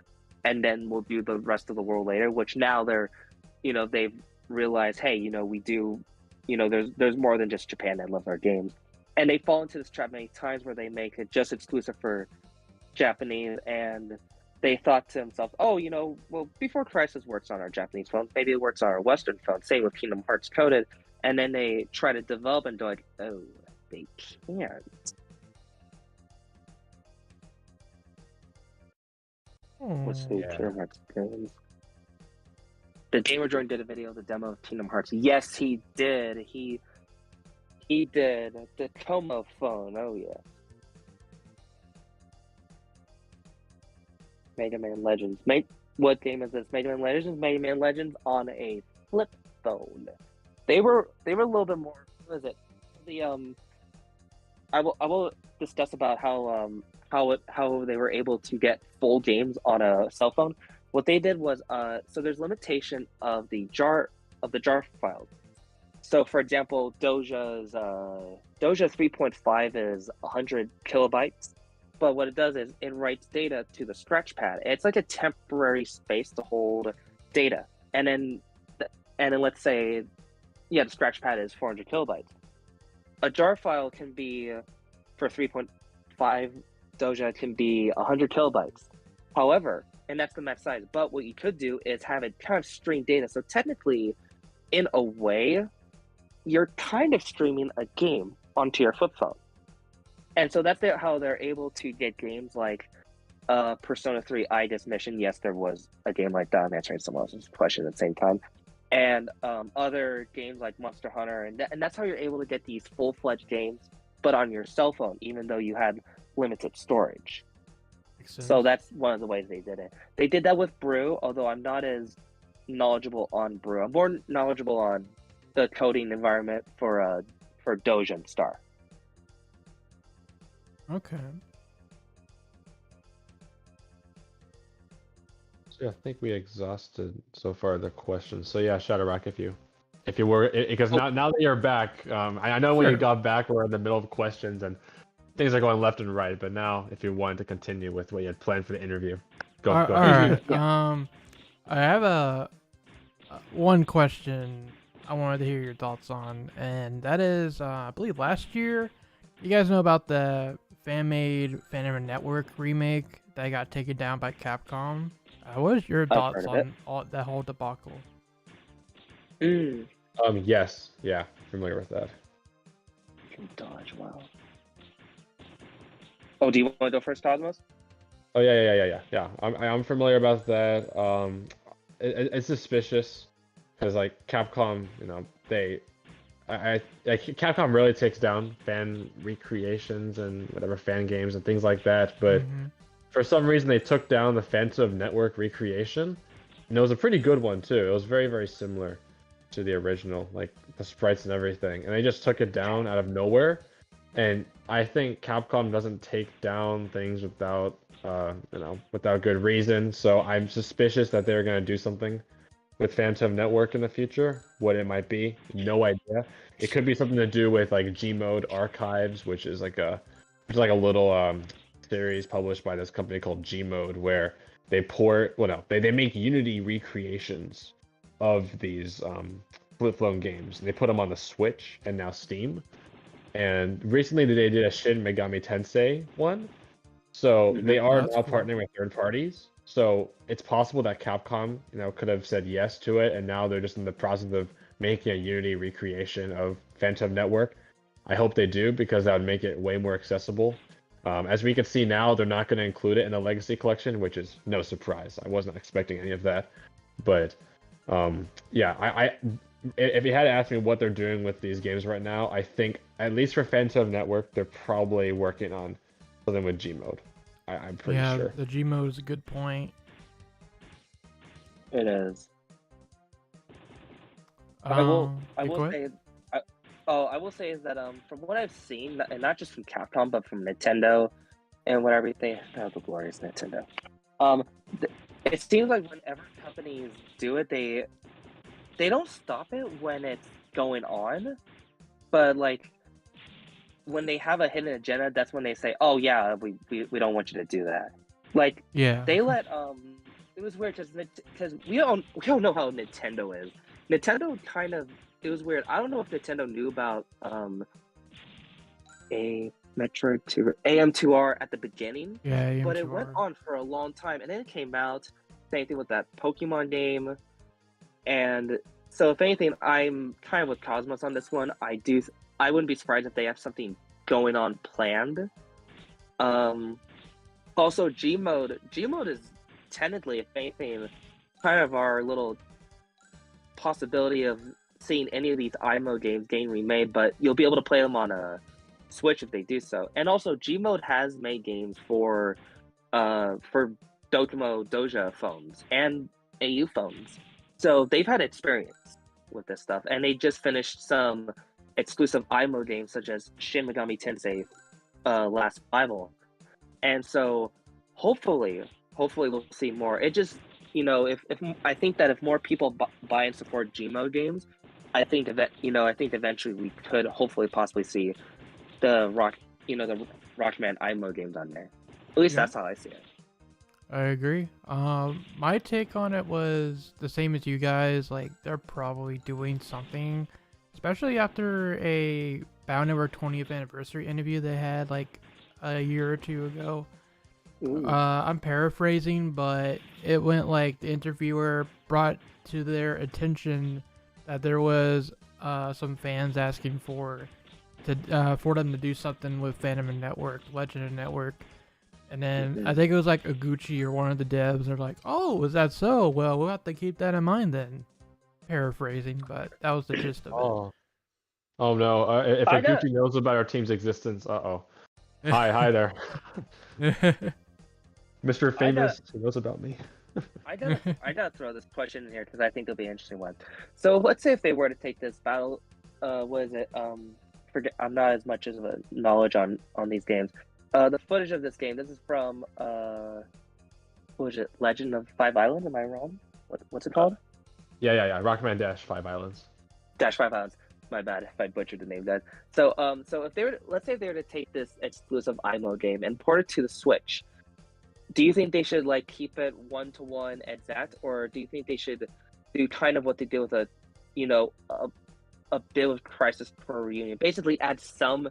and then we'll do the rest of the world later. Which now they've realized, hey, we do, there's more than just Japan that loves our games, and they fall into this trap many times where they make it just exclusive for Japanese, and they thought to themselves, oh, well, Before Crisis works on our Japanese phones, maybe it works on our Western phones. Same with Kingdom Hearts Coded, and then they try to develop and they're like, oh, they can't. Let's see, Yeah. Kingdom Hearts games. The Gamer Joint did a video of the demo of Kingdom Hearts. Yes, he did. He did. The Como phone. Oh yeah. Mega Man Legends. What game is this? Mega Man Legends. Mega Man Legends on a flip phone. They were a little bit more. What is it? I will discuss about how they were able to get full games on a cell phone. What they did was so there's limitation of the jar files. So for example, Doja's Doja 3.5 is 100 kilobytes, but what it does is it writes data to the scratch pad. It's like a temporary space to hold data, and then let's say, yeah, the scratch pad is 400 kilobytes. A jar file can be for 3.5 Doja can be 100 kilobytes. However, and that's the max size. But what you could do is have it kind of stream data. So technically, in a way, you're kind of streaming a game onto your flip phone. And so that's how they're able to get games like Persona 3 Idis Mission. Yes, there was a game like that. I'm answering someone else's question at the same time. And other games like Monster Hunter. And that's how you're able to get these full-fledged games, but on your cell phone, even though you had limited storage. So that's one of the ways they did it. They did that with Brew, although I'm not as knowledgeable on Brew. I'm more knowledgeable on the coding environment for Doja and Star. Okay. So yeah, I think we exhausted so far the questions. So yeah, ShadowRock, if you were, because now that you're back, I know when you got back, we're in the middle of questions and things are going left and right. But now, if you wanted to continue with what you had planned for the interview, go All ahead. right. I have one question I wanted to hear your thoughts on, and that is, I believe last year, you guys know about the fan-made Phantom Network remake that got taken down by Capcom. What is your thoughts on that whole debacle? Yes, yeah, familiar with that. Can dodge well. Oh, do you want to go first, Cosmos? Oh yeah. I'm familiar about that. It's suspicious because like Capcom, Capcom really takes down fan recreations and whatever fan games and things like that. But for some reason, they took down the Phantom Network recreation, and it was a pretty good one too. It was very, very similar to the original, like the sprites and everything, and they just took it down out of nowhere. And I think Capcom doesn't take down things without good reason. So I'm suspicious that they're gonna do something with Phantom Network in the future. What it might be, no idea. It could be something to do with like Gmode Archives, which is like a little series published by this company called Gmode, where they they make Unity recreations of these flip phone games, and they put them on the Switch and now Steam. And recently they did a Shin Megami Tensei one, so they are now partnering with third parties. So it's possible that Capcom, could have said yes to it, and now they're just in the process of making a Unity recreation of Phantom Network. I hope they do, because that would make it way more accessible. As we can see now, they're not going to include it in the Legacy Collection, which is no surprise. I wasn't expecting any of that. But yeah, if you had to ask me what they're doing with these games right now, I think, at least for Phantom Network, they're probably working on something with Gmode. I'm pretty sure. Yeah, the Gmode is a good point. It is. I will say is that from what I've seen, and not just from Capcom, but from Nintendo and what everything, the glorious Nintendo. It seems like whenever companies do it, they don't stop it when it's going on, but like when they have a hidden agenda, that's when they say, "Oh yeah, we don't want you to do that." Like they let it was weird because we don't know how Nintendo is. Nintendo it was weird. I don't know if Nintendo knew about a Metroid 2 AM2R at the beginning, but it went on for a long time, and then it came out. Same thing with that Pokemon game, and so if anything, I'm kind of with Cosmos on this one. I wouldn't be surprised if they have something going on planned. Also, Gmode is technically, if anything, kind of our little possibility of seeing any of these IMO games getting remade, but you'll be able to play them on a Switch if they do so. And also, Gmode has made games for Docomo Doja phones and AU phones, so they've had experience with this stuff, and they just finished some exclusive IMO games such as Shin Megami Tensei Last Survival, and so hopefully we'll see more. It just, if I think that if more people buy and support Gmode games, I think that I think eventually we could hopefully possibly see the Rockman IMO games on there. At least that's how I see it. I agree. My take on it was the same as you guys. Like, they're probably doing something, especially after a BioWare 20th anniversary interview they had like a year or two ago. I'm paraphrasing, but it went like the interviewer brought to their attention that there was some fans asking for them to do something with Phantom Network, Legend of Network. And then I think it was like Oguchi or one of the devs. They're like, "Oh, is that so? Well, we'll have to keep that in mind then." Paraphrasing, but that was the gist of it. Oh no! If Oguchi knows about our team's existence, Hi there, Mr. Famous. He knows about me. I gotta throw this question in here because I think it'll be an interesting one. So let's say if they were to take this battle, what is it? I'm not as much as a knowledge on these games. The footage of this game. This is from what was it? Legend of Five Islands. Am I wrong? What's it called? Yeah. Rockman -5 Islands. -5 Islands. My bad if I butchered the name, guys. So if they were, let's say if they were to take this exclusive IMO game and port it to the Switch, do you think they should like keep it 1-to-1 exact, or do you think they should do kind of what they did with a bit of Crisis Core Reunion, basically add some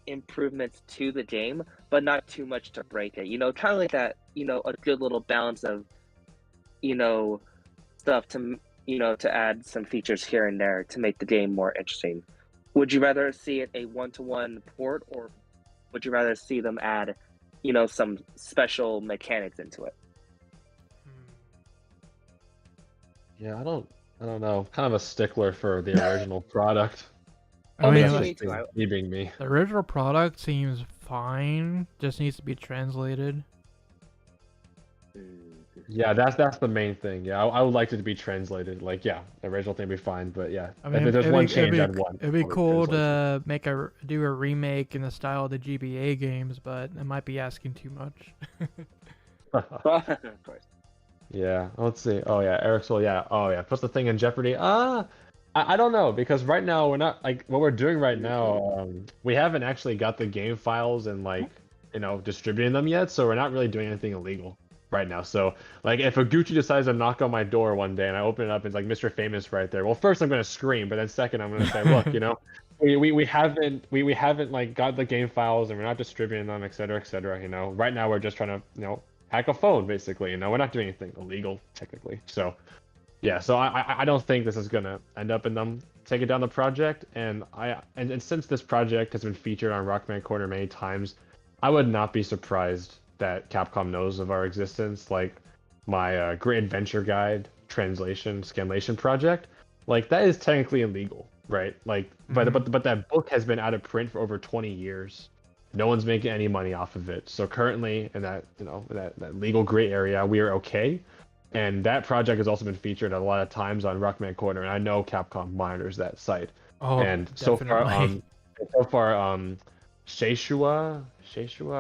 improvements to the game, but not too much to break it? Kind of like that. A good little balance of, stuff to add some features here and there to make the game more interesting. Would you rather see it a 1-to-1 port, or would you rather see them add, some special mechanics into it? Yeah, I don't know. Kind of a stickler for the original product. I mean, me too. Me being me. The original product seems fine. Just needs to be translated. Yeah, that's the main thing. Yeah, I would like it to be translated. Like, yeah, the original thing would be fine, but yeah, I mean, if there's one change, I'd want. It'd be cool to do a remake in the style of the GBA games, but it might be asking too much. Of course. Yeah, let's see. Oh yeah, Eric Soul. Yeah. Oh yeah, puts the thing in jeopardy. I don't know, because right now we're not, like, what we're doing right now. We haven't actually got the game files and distributing them yet, so we're not really doing anything illegal right now. So like, if Oguchi decides to knock on my door one day and I open it up and it's like Mr. Famous right there, well, first I'm gonna scream, but then second I'm gonna say, look, we haven't like got the game files and we're not distributing them, etc., etc. Right now we're just trying to hack a phone, basically. We're not doing anything illegal technically. So yeah, so I don't think this is gonna end up in them taking down the project, and since this project has been featured on Rockman Corner many times, I would not be surprised that Capcom knows of our existence. Like my Great Adventure Guide translation scanlation project, like that is technically illegal, right? Like, but that book has been out of print for over 20 years. No one's making any money off of it. So currently in that that legal gray area, we are okay. And that project has also been featured a lot of times on Rockman Corner, and I know Capcom monitors that site. Oh, and definitely. so far, Sheishua,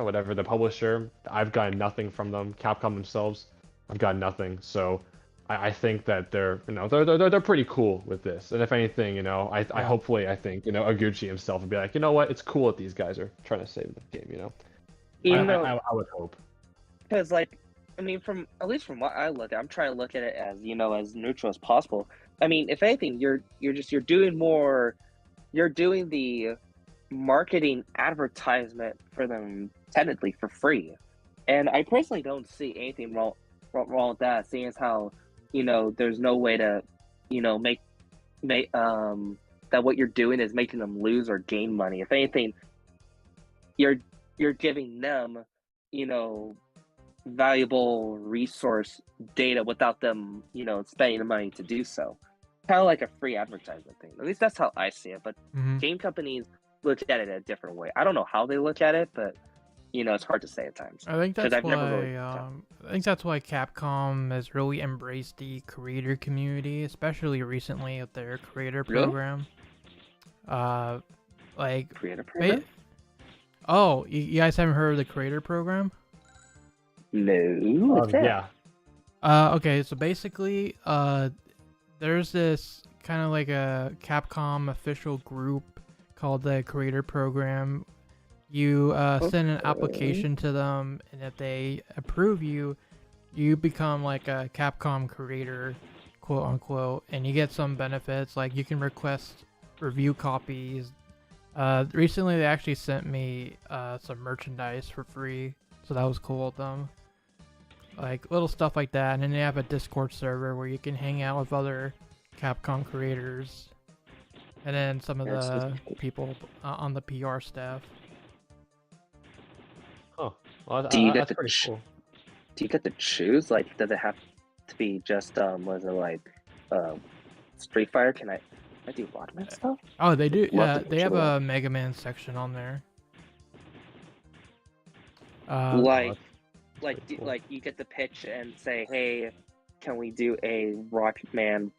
whatever the publisher, I've gotten nothing from them. Capcom themselves, I've gotten nothing. So I think that they're pretty cool with this. And if anything, I think Oguchi himself would be like, what, it's cool that these guys are trying to save the game. I would hope. Because I mean, at least from what I look at, I'm trying to look at it as as neutral as possible. I mean, if anything, you're doing the marketing advertisement for them technically for free, and I personally don't see anything wrong with that. Seeing as how there's no way to make that what you're doing is making them lose or gain money. If anything, you're giving them valuable resource data without them, spending the money to do so. Kind of like a free advertisement thing. At least that's how I see it. But game companies look at it a different way. I don't know how they look at it, but it's hard to say at times. I think that's I've why. never really I think that's why Capcom has really embraced the creator community, especially recently with their creator program. Like creator program. Oh, you guys haven't heard of the creator program? No. What's that? Yeah. Okay, so basically, there's this kind of like a Capcom official group called the creator program. You send an application to them, and if they approve you, you become like a Capcom creator, quote unquote, and you get some benefits, like you can request review copies. Recently they actually sent me some merchandise for free, so that was cool with them. Like little stuff like that, and then they have a Discord server where you can hang out with other Capcom creators, and then some of the people on the PR staff. Oh, well, do you get that's pretty cool. Do you get to choose? Like, does it have to be just was it like Street Fighter? Can I do Rockman stuff? Oh, they do. Yeah, they have a Mega Man section on there. Like you get the pitch and say, hey, can we do a Rockman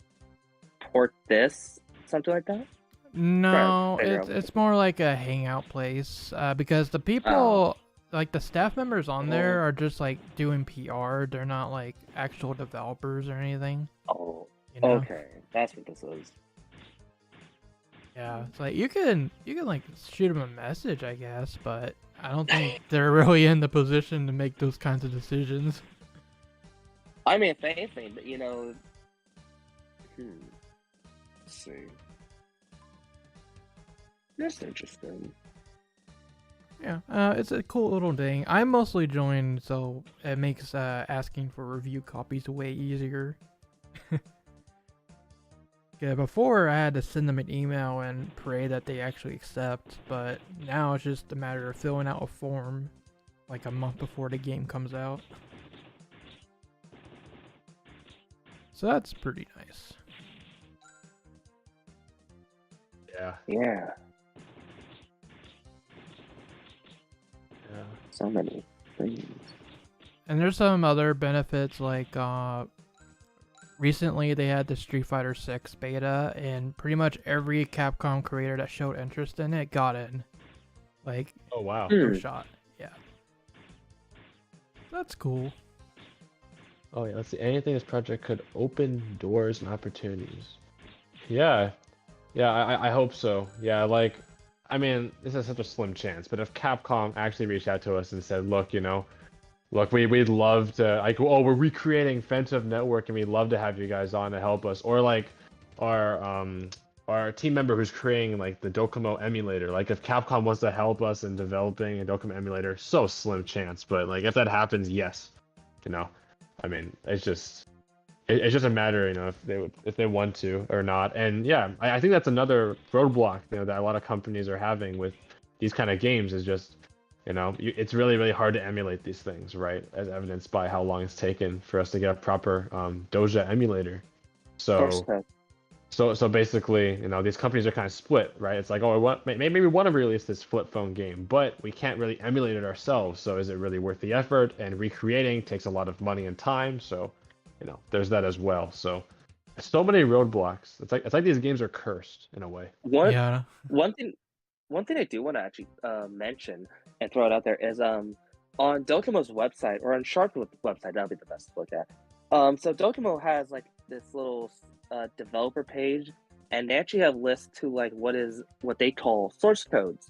port this, something like that? No, it's more like a hangout place, because the people, like the staff members on there are just like doing PR. They're not like actual developers or anything. Oh, okay, that's what this is. Yeah, it's like you can like shoot them a message, I guess, but I don't think they're really in the position to make those kinds of decisions. I mean, if anything, but let's see. That's interesting. Yeah, it's a cool little thing. I mostly joined, so it makes asking for review copies way easier. Yeah, before I had to send them an email and pray that they actually accept, but now it's just a matter of filling out a form like a month before the game comes out. So that's pretty nice. Yeah. Yeah. So many things. And there's some other benefits, like recently they had the Street Fighter 6 beta, and pretty much every Capcom creator that showed interest in it got in. Like, oh wow, no shot. Yeah, that's cool. Oh yeah, let's see. Anything this project could open doors and opportunities. Yeah, I hope so. Yeah, like, I mean, this is such a slim chance, but if Capcom actually reached out to us and said, look, we'd love to, like, oh, we're recreating Phantom Network and we'd love to have you guys on to help us, or like our team member who's creating like the Docomo emulator, like if Capcom wants to help us in developing a Docomo emulator, so slim chance, but like if that happens, yes, I mean, it's just a matter, if they want to or not. And yeah, I think that's another roadblock, that a lot of companies are having with these kind of games, is just, it's really, really hard to emulate these things, right? As evidenced by how long it's taken for us to get a proper Doja emulator. So basically, these companies are kind of split, right? It's like, oh, maybe we want to release this flip phone game, but we can't really emulate it ourselves. So is it really worth the effort? And recreating takes a lot of money and time. So, there's that as well. So many roadblocks. It's like these games are cursed in a way. One thing I do want to actually mention and throw it out there is on Docomo's website, or on Sharp's website, that'll be the best to look at. So Docomo has like this little developer page, and they actually have lists to like what they call source codes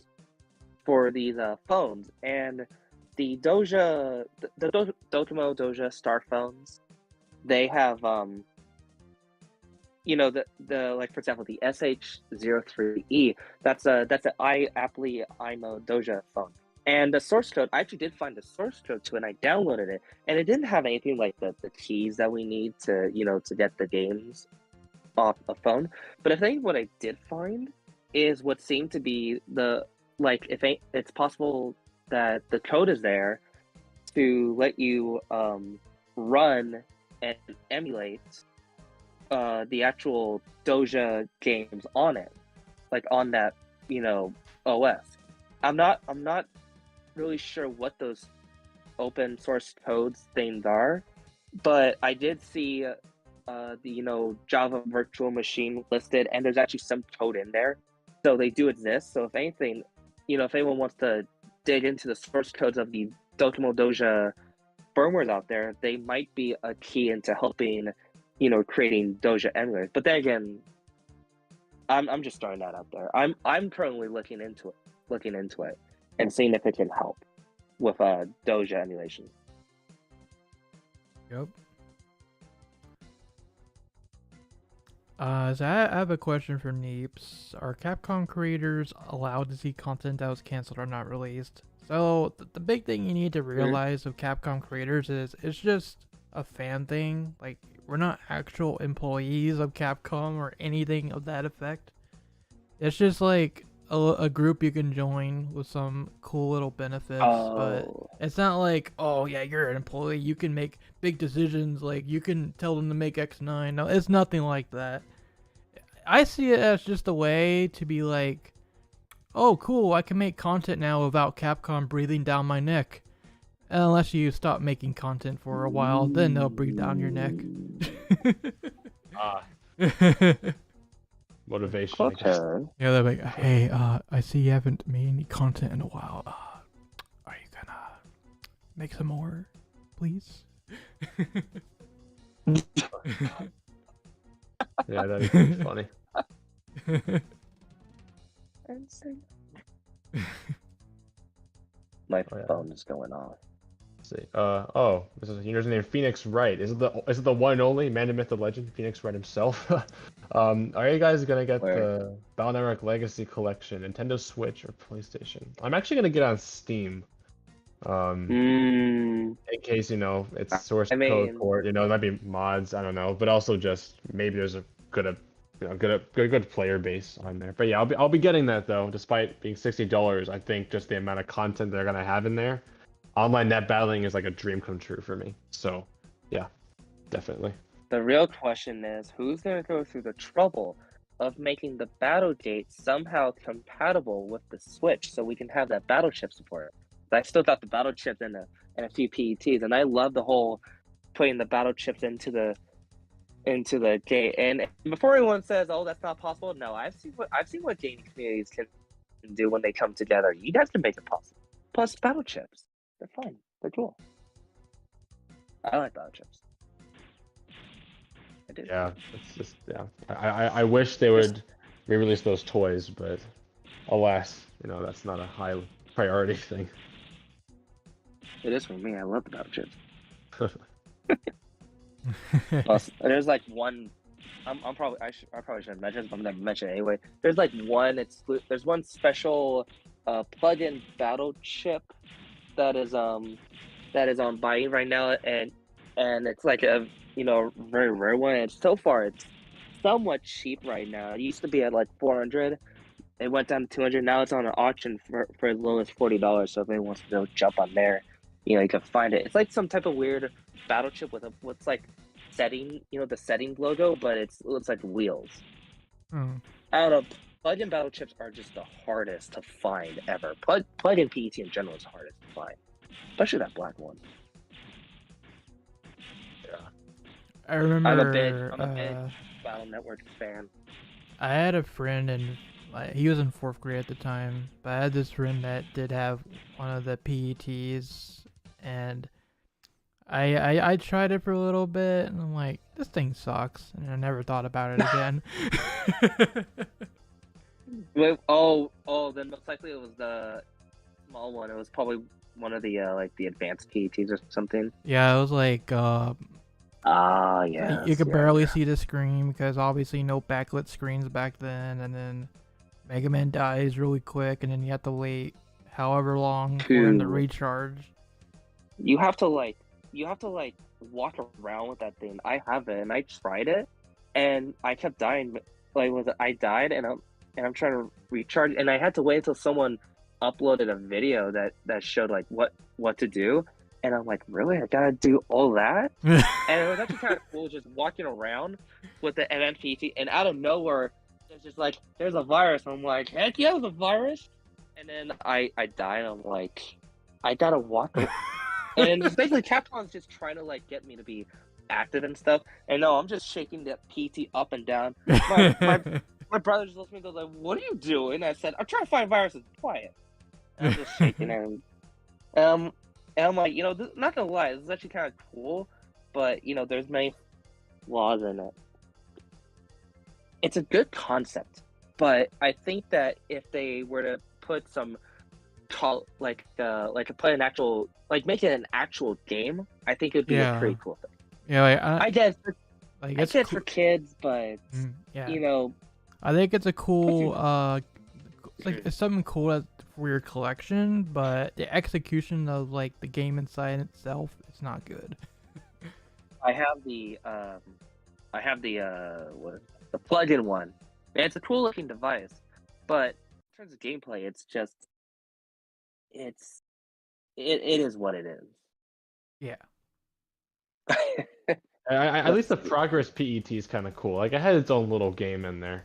for these phones, and the Docomo Doja Star phones, they have the like, for example, the SH03E, that's a Aptly IMO Doja phone. And the source code, I actually did find the source code to it, and I downloaded it, and it didn't have anything like the keys that we need to, to get the games off a phone. But I think what I did find is what seemed to be if it's possible that the code is there to let you run and emulate the actual Doja games on it, like on that OS. I'm not really sure what those open source codes things are, but I did see the Java virtual machine listed, and there's actually some code in there, so they do exist. So if anything, if anyone wants to dig into the source codes of the Docomo Doja firmwares out there, they might be a key into helping creating Doja emulators. But then again, I'm just throwing that out there. I'm currently looking into it and seeing if it can help with Doja emulation. Yep. So I have a question for Neeps. Are Capcom creators allowed to see content that was canceled or not released? So the big thing you need to realize of Capcom creators is it's just a fan thing. Like, we're not actual employees of Capcom or anything of that effect. It's just like a group you can join with some cool little benefits, but it's not like, oh yeah, you're an employee, you can make big decisions, like you can tell them to make X9. No, it's nothing like that. I see it as just a way to be like, oh cool, I can make content now without Capcom breathing down my neck. Unless you stop making content for a while, then they'll breathe down your neck. Motivation. Okay. Yeah, they're like, hey, I see you haven't made any content in a while. Are you gonna make some more, please? Yeah, that is funny. My phone is going off. Let's see. This is user's name Phoenix Wright. Is it the one and only man, the myth, the legend, Phoenix Wright himself? Are you guys gonna get the Battle Network Legacy Collection, Nintendo Switch or PlayStation? I'm actually gonna get on Steam. In case it's source code port, it might be mods, I don't know, but also just maybe there's a good player base on there. But yeah, I'll be getting that though, despite being $60. I think just the amount of content they're gonna have in there. Online net battling is like a dream come true for me. So yeah, definitely. The real question is, who's gonna go through the trouble of making the battle gate somehow compatible with the Switch so we can have that battle chip support? I still got the battle chips in a few PETs, and I love the whole putting the battle chips into the gate. And before anyone says, "Oh, that's not possible," no, I've seen what gaming communities can do when they come together. You guys can make it possible. Plus, battle chips, they're fun. They're cool. I like battle chips. I do. Yeah, it's just I wish they would re-release those toys, but alas, that's not a high priority thing. It is for me. I love the battle chips. Plus, there's like one. I probably shouldn't mention, but I'm gonna mention it anyway. There's like there's one special plug-in battle chip that is on buying right now, and it's like a very rare one. And so far, it's somewhat cheap right now. It used to be at like 400. It went down to 200. Now it's on an auction for as low as $40. So if anyone wants to go jump on there, you can find it. It's like some type of weird battle chip with what's like setting, the settings logo, but it looks like wheels. I don't know. Plug-in battle chips are just the hardest to find ever. Plug-in PET in general is hardest to find, especially that black one. Yeah, I remember. I'm a big Battle Network fan. I had a friend, and he was in 4th grade at the time, but I had this friend that did have one of the PETs, and I tried it for a little bit, and I'm like, this thing sucks, and I never thought about it again. Wait, then most likely it was the small one. It was probably one of the like the advanced PETs or something. Yeah, it was like yeah. You could barely see the screen because obviously no backlit screens back then, and then Mega Man dies really quick, and then you have to wait however long for him to recharge. You have to walk around with that thing. I have it, and I tried it, and I kept dying. I died, and I'm trying to recharge, and I had to wait until someone uploaded a video that showed like what to do, And I'm like, really? I gotta do all that? And it was actually kind of cool just walking around with the MMPT, and out of nowhere, it's just like, there's a virus. I'm like, heck yeah, there's a virus. And then I die, and I'm like, I gotta walk around. And it's basically Capcom's just trying to like get me to be active and stuff. And no, I'm just shaking that PT up and down. My brother just looks at me and goes like, "What are you doing?" I said, "I'm trying to find viruses. Quiet." And I'm just shaking and I'm like, not gonna lie, this is actually kind of cool, but there's many flaws in it. It's a good concept, but I think that if they were to put some make it an actual game, I think it'd be a pretty cool thing. Yeah, I guess it's for kids, but I think it's a cool it's something cool for your collection, but the execution of like the game inside itself is not good. I have the plug-in one. And it's a cool looking device, but in terms of gameplay, it's just it is what it is. Yeah. At least the Progress PET is kind of cool. Like, it had its own little game in there.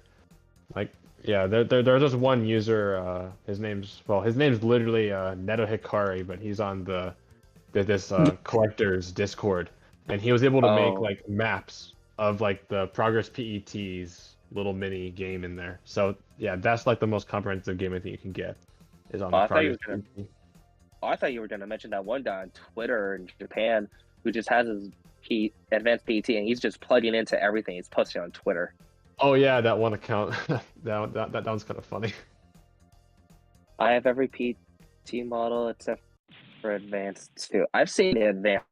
Like, yeah, there's just one user. His name's literally Neto Hikari, but he's on this collector's Discord, and he was able to make like maps of like the Progress PET's little mini game in there. So yeah, that's like the most comprehensive game I think you can get is on the Progress PET. I thought you were gonna mention that one guy on Twitter in Japan who just has his advanced PET and he's just plugging into everything he's posting on Twitter. Oh yeah, that one account. that one's kind of funny. I have every PT model except for Advanced 2. I've seen Advanced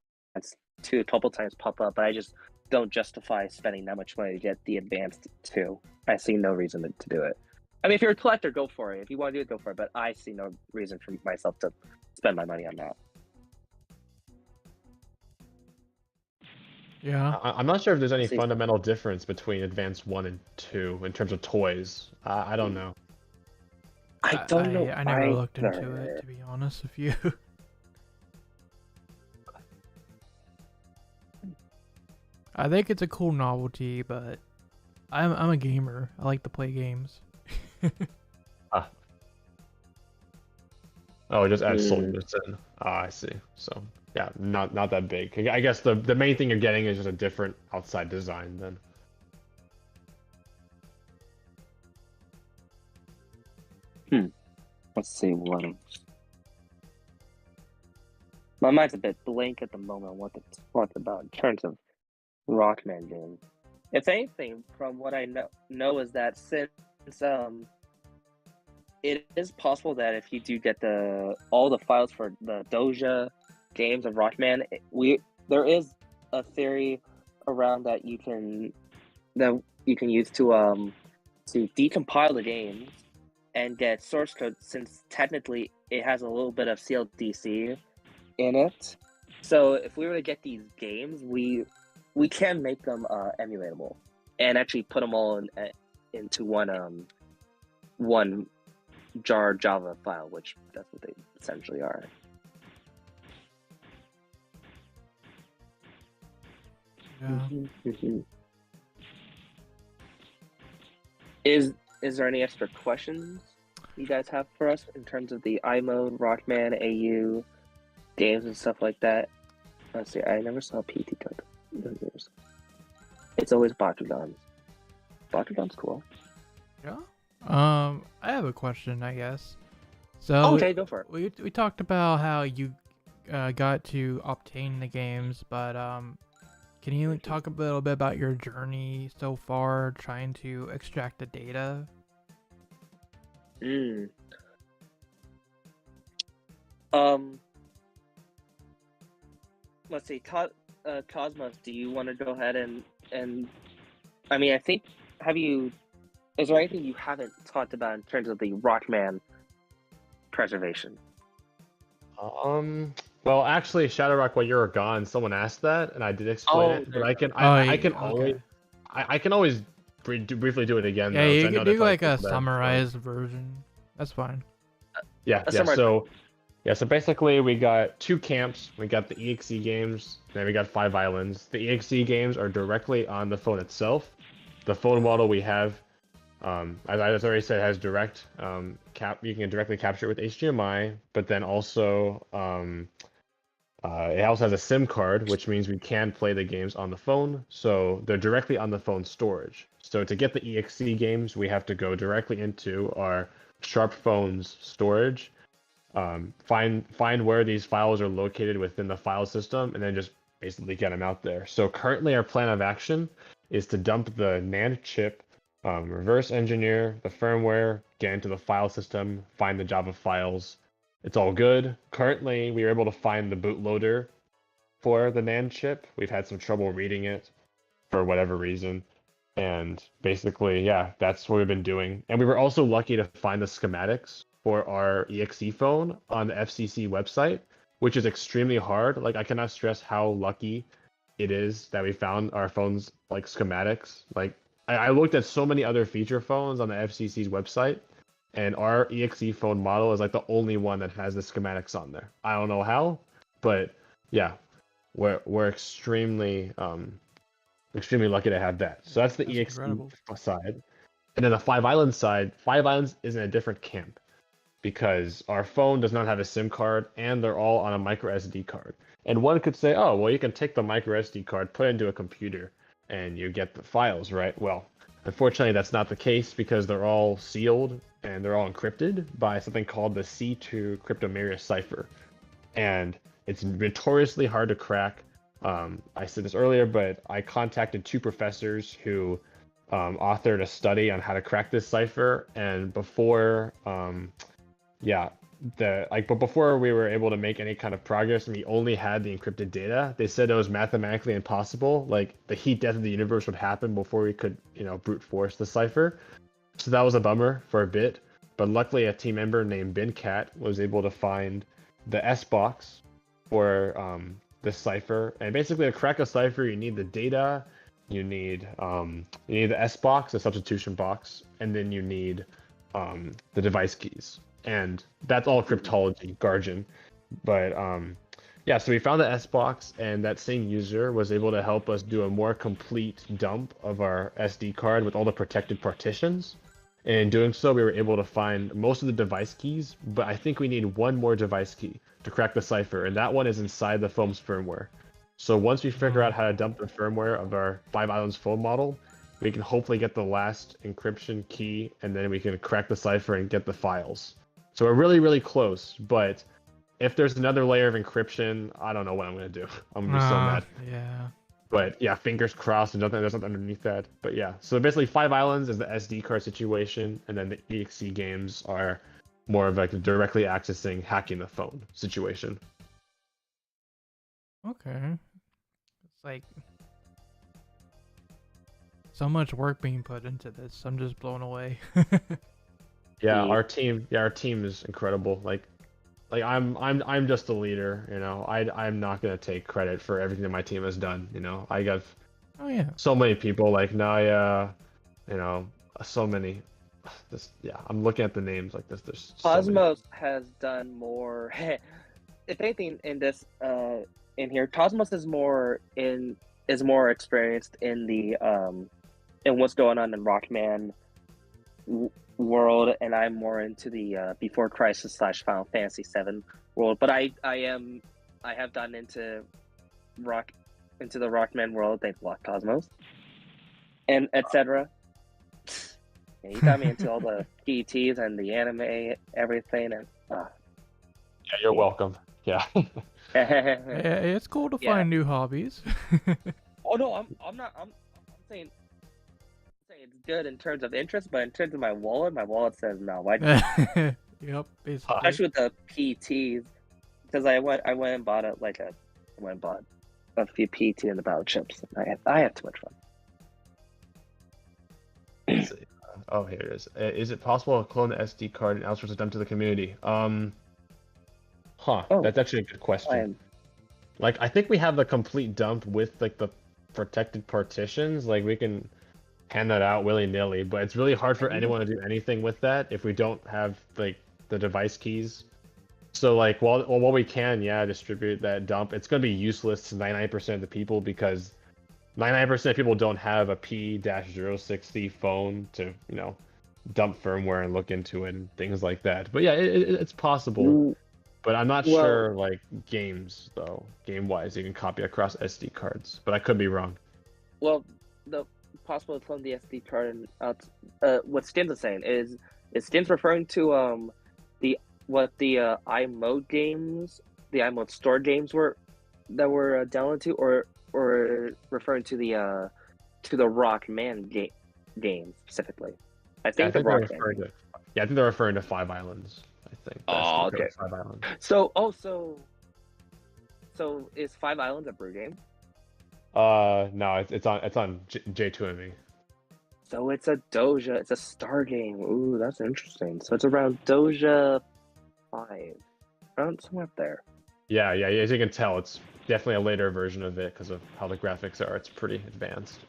2 a couple times pop up, but I just don't justify spending that much money to get the Advanced 2. I see no reason to do it. I mean, if you're a collector, go for it. If you want to do it, go for it. But I see no reason for myself to spend my money on that. Yeah. I'm not sure if there's any fundamental difference between Advanced 1 and 2 in terms of toys. I don't know. I don't know. I never looked into it, to be honest with you. I think it's a cool novelty, but I'm a gamer. I like to play games. Oh, just add soldiers in. I see. So yeah, not that big. I guess the main thing you're getting is just a different outside design then. Let's see what. My mind's a bit blank at the moment on what to talk about in terms of Rockman games. If anything, from what I know is that since it is possible that if you do get all the files for the Doja games of Rockman, there is a theory around that you can use to decompile the games and get source code, since technically it has a little bit of CLDC in it. So if we were to get these games, we can make them emulatable and actually put them all into one jar Java file, which that's what they essentially are. Yeah. Is there any extra questions you guys have for us in terms of the iMode, Rockman, AU games and stuff like that? Let's see. I never saw PT code. It's always Bakugans. Bakugan's cool. Yeah. I have a question, I guess. So okay, go for it. We talked about how you got to obtain the games, but can you talk a little bit about your journey so far trying to extract the data? Let's see. Cosmos, do you want to go ahead and I mean, I think is there anything you haven't talked about in terms of the Rockman preservation? Well, actually, ShadowRock, while you were gone, someone asked that, and I did explain it. But I can always briefly do it again. Yeah, though, you can do like a summarized version. That's fine. Yeah. So Yeah, so basically we got two camps. We got the EXE games, then we got 5 Islands. The EXE games are directly on the phone itself. The phone model we have, as I already said, has direct you can directly capture it with HDMI, but then also it also has a SIM card, which means we can play the games on the phone. So they're directly on the phone storage. So to get the EXE games, we have to go directly into our Sharp phone's storage. Find where these files are located within the file system, and then just basically get them out there. So currently, our plan of action is to dump the NAND chip, reverse engineer the firmware, get into the file system, find the Java files. It's all good. Currently, we were able to find the bootloader for the NAND chip. We've had some trouble reading it for whatever reason. And basically, yeah, that's what we've been doing. And we were also lucky to find the schematics for our EXE phone on the FCC website, which is extremely hard. Like, I cannot stress how lucky it is that we found our phone's like schematics. Like, I looked at so many other feature phones on the FCC's website, and our EXE phone model is like the only one that has the schematics on there. I don't know how, but yeah, we're extremely lucky to have that. So that's the EXE incredible. side. And then the 5 Islands side, 5 Islands is in a different camp because our phone does not have a SIM card and they're all on a micro SD card. And one could say, oh, well, you can take the micro SD card, put it into a computer, and you get the files, right? Well, unfortunately, that's not the case because they're all sealed and they're all encrypted by something called the C2 cryptomerius cipher. And it's notoriously hard to crack. I said this earlier, but I contacted 2 professors who authored a study on how to crack this cipher, and before but before we were able to make any kind of progress and we only had the encrypted data, they said it was mathematically impossible. Like, the heat death of the universe would happen before we could, brute force the cipher. So that was a bummer for a bit, but luckily a team member named BinCat was able to find the S box for this cipher. And basically, to crack a cipher, you need the data, you need the S box, the substitution box, and then you need the device keys. And that's all cryptology, Gargin. But yeah, so we found the S box, and that same user was able to help us do a more complete dump of our SD card with all the protected partitions. And in doing so, we were able to find most of the device keys, but I think we need one more device key to crack the cipher, and that one is inside the phone's firmware. So once we figure out how to dump the firmware of our 5 Islands phone model, we can hopefully get the last encryption key, and then we can crack the cipher and get the files. So we're really, really close, but if there's another layer of encryption, I don't know what I'm going to do. I'm going to be so mad. Yeah. But yeah, fingers crossed, there's nothing underneath that. But yeah, so basically 5 Islands is the SD card situation, and then the EXE games are more of like directly accessing, hacking the phone situation. Okay. It's like so much work being put into this. I'm just blown away. Yeah, our team is incredible. Like I'm just the leader, I'm not gonna take credit for everything that my team has done. I got so many people like Naoya, so many. I'm looking at the names like this. There's Cosmos has done more. If anything, in this in here, Cosmos is more experienced in the in what's going on in Rockman world, and I'm more into the Before Crisis / Final Fantasy VII world. But I have gotten into the Rockman world. Thanks a lot, Cosmos, and etc. Yeah, you got me into all the PTs and the anime, everything, and yeah, you're welcome. Yeah. It's cool to find new hobbies. Oh no, I'm not. I'm saying it's good in terms of interest, but in terms of my wallet says no. Why? Yep, basically. Especially with the PTs, because I went and bought a few PT and the battle chips. I had too much fun. Oh, here it is. Is it possible to clone the SD card and outsource it them to the community? That's actually a good question. Like, I think we have the complete dump with like the protected partitions. Like, we can hand that out willy-nilly, but it's really hard for anyone to do anything with that if we don't have like the device keys. So like while we can distribute that dump, it's gonna be useless to 99% of the people because 99% of people don't have a P-060 phone to dump firmware and look into it and things like that. But yeah, it's possible. But I'm not sure like games though. Game wise, you can copy across SD cards, but I could be wrong. Well, the possible to clone the SD card and what Stin's is saying is Stin's referring to the iMode games, the iMode store games that were downloaded to, or referring to the Rockman game specifically. I think the Rockman. I think they're referring to Five Islands. I think. Oh, okay. Five Islands. So is Five Islands a brew game? No, it's on J2ME. So it's a Doja. It's a star game. Ooh, that's interesting. So it's around Doja 5, around somewhere up there. Yeah. As you can tell, it's definitely a later version of it because of how the graphics are. It's pretty advanced.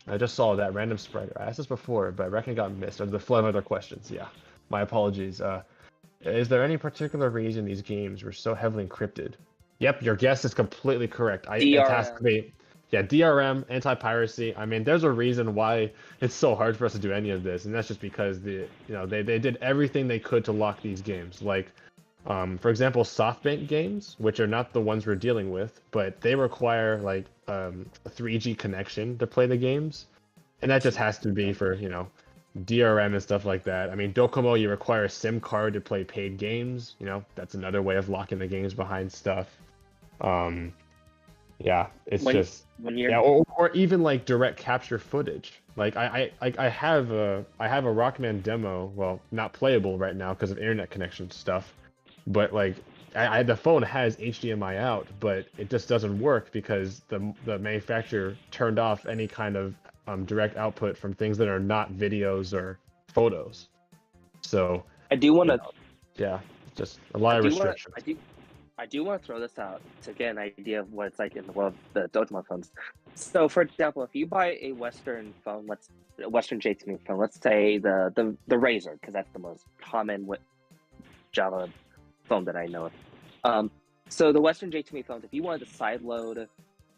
I just saw that random sprite. I asked this before, but I reckon it got missed. Or the flow of other questions. Yeah, my apologies. Is there any particular reason these games were so heavily encrypted? Yep, your guess is completely correct. DRM, anti-piracy. I mean, there's a reason why it's so hard for us to do any of this, and that's just because they did everything they could to lock these games. Like, for example, SoftBank games, which are not the ones we're dealing with, but they require like a 3G connection to play the games, and that just has to be for DRM and stuff like that. I mean, Docomo, you require a SIM card to play paid games. That's another way of locking the games behind stuff. Yeah, it's or even like direct capture footage. Like I have a Rockman demo, well, not playable right now because of internet connection stuff, but like the phone has HDMI out, but it just doesn't work because the manufacturer turned off any kind of direct output from things that are not videos or photos. So I do want to just a lot of restrictions. I do want to throw this out to get an idea of what it's like in the world of the Docomo phones. So, for example, if you buy a Western phone, a Western J2 phone, let's say the Razr, because that's the most common Java phone that I know of. So the Western J2 phones, if you wanted to sideload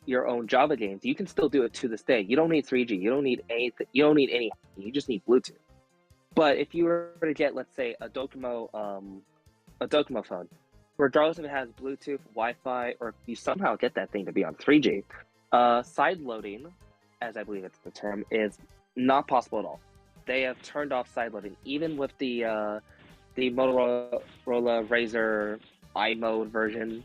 your own Java games, you can still do it to this day. You don't need 3G. You don't need anything. You don't need any. You just need Bluetooth. But if you were to get, let's say, a Docomo phone, regardless if it has Bluetooth, Wi-Fi, or if you somehow get that thing to be on 3G, side loading, as I believe it's the term, is not possible at all. They have turned off side loading, even with the Motorola Razr iMode version.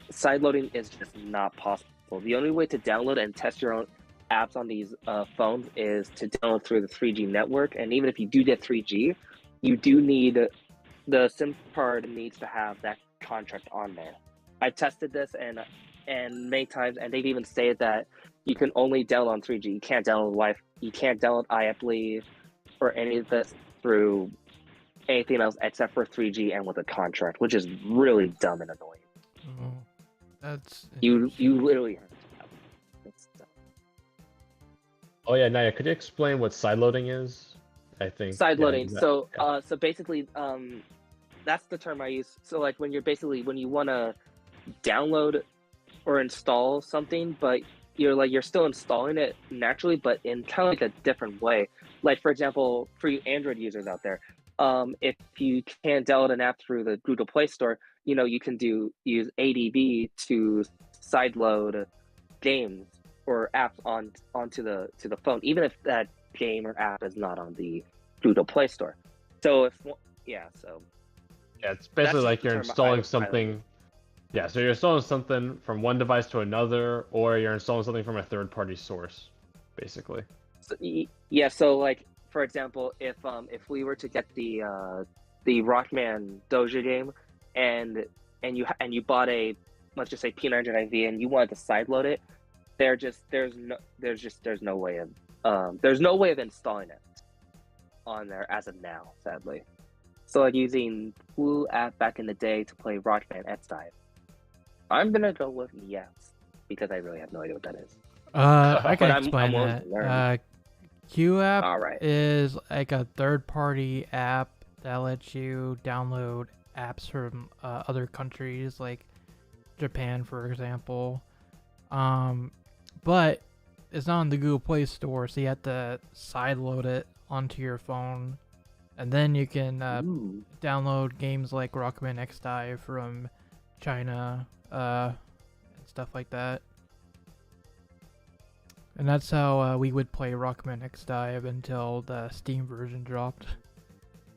Side loading is just not possible. The only way to download and test your own apps on these phones is to download through the 3G network. And even if you do get 3G, you do need the SIM card needs to have that contract on there. I've tested this and many times, and they've even stated that you can only download on 3G. You can't download Wi-Fi. You can't download iApply or any of this through anything else except for 3G and with a contract, which is really dumb and annoying. Oh, that's you literally have to have it. That's dumb. Oh yeah, Naya, could you explain what sideloading is? I think sideloading. So basically, that's the term I use. So like when you want to download or install something, but you're still installing it naturally, but in kind of like a different way. Like for example, for you Android users out there, if you can't download an app through the Google Play Store, you can use ADB to sideload games or apps onto the phone, even if that game or app is not on the Google Play Store. So it's basically like you're installing something. Yeah, so you're installing something from one device to another, or you're installing something from a third-party source, basically. So like for example, if we were to get the Rockman Doja game, and you bought a, let's just say P900IV, and you wanted to sideload it, there's no way of installing it on there as of now, sadly. So like using Blue app back in the day to play Rockman EXE. I'm gonna go with yes, because I really have no idea what that is. I can explain that. QApp right. is like a third-party app that lets you download apps from other countries, like Japan, for example. But it's not on the Google Play Store, so you have to sideload it onto your phone, and then you can download games like Rockman EXE from China, and stuff like that. And that's how we would play Rockman EXE until the Steam version dropped.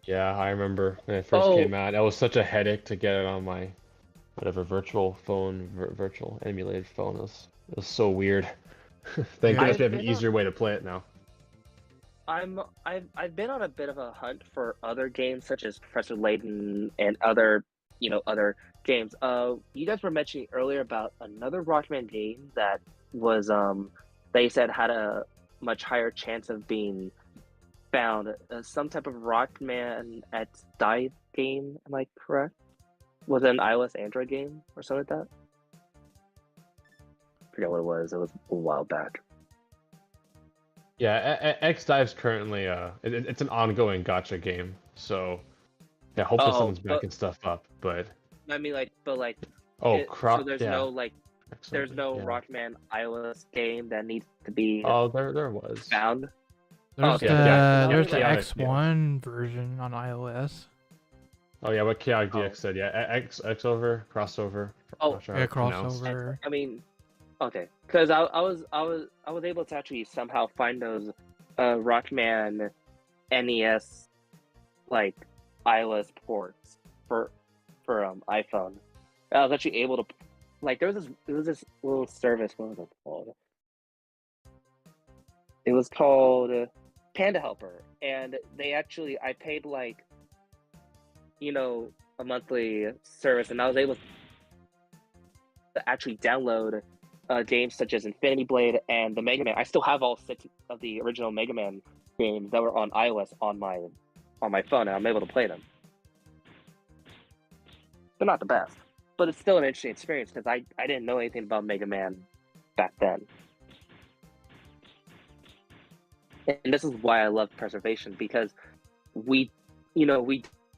Yeah, I remember when it first came out. It was such a headache to get it on my whatever virtual phone, virtual emulated phone. It was so weird. Thank goodness we have an easier way to play it now. I've been on a bit of a hunt for other games such as Professor Layton and other games. You guys were mentioning earlier about another Rockman game that was they said had a much higher chance of being found. Some type of Rockman EXE game, am I correct? Was it an iOS Android game or something like that? I forget what it was. It was a while back. Yeah, X-Dive's currently it's an ongoing gacha game, so yeah, hopefully someone's backing stuff up. But I mean, so there's no Rockman iOS game that needs to be there was found. There's there's the X1 version on iOS. Oh yeah, what Chaotic DX said, yeah, X over crossover. Crossover. I mean, okay, because I was able to actually somehow find those Rockman NES like iOS ports for iPhone. I was actually able to there was this little service. What was it called? It was called Panda Helper, and I paid a monthly service, and I was able to actually download games such as Infinity Blade and the Mega Man. I still have all 6 of the original Mega Man games that were on iOS on my phone, and I'm able to play them. They're not the best, but it's still an interesting experience because I didn't know anything about Mega Man back then. And this is why I love preservation, because we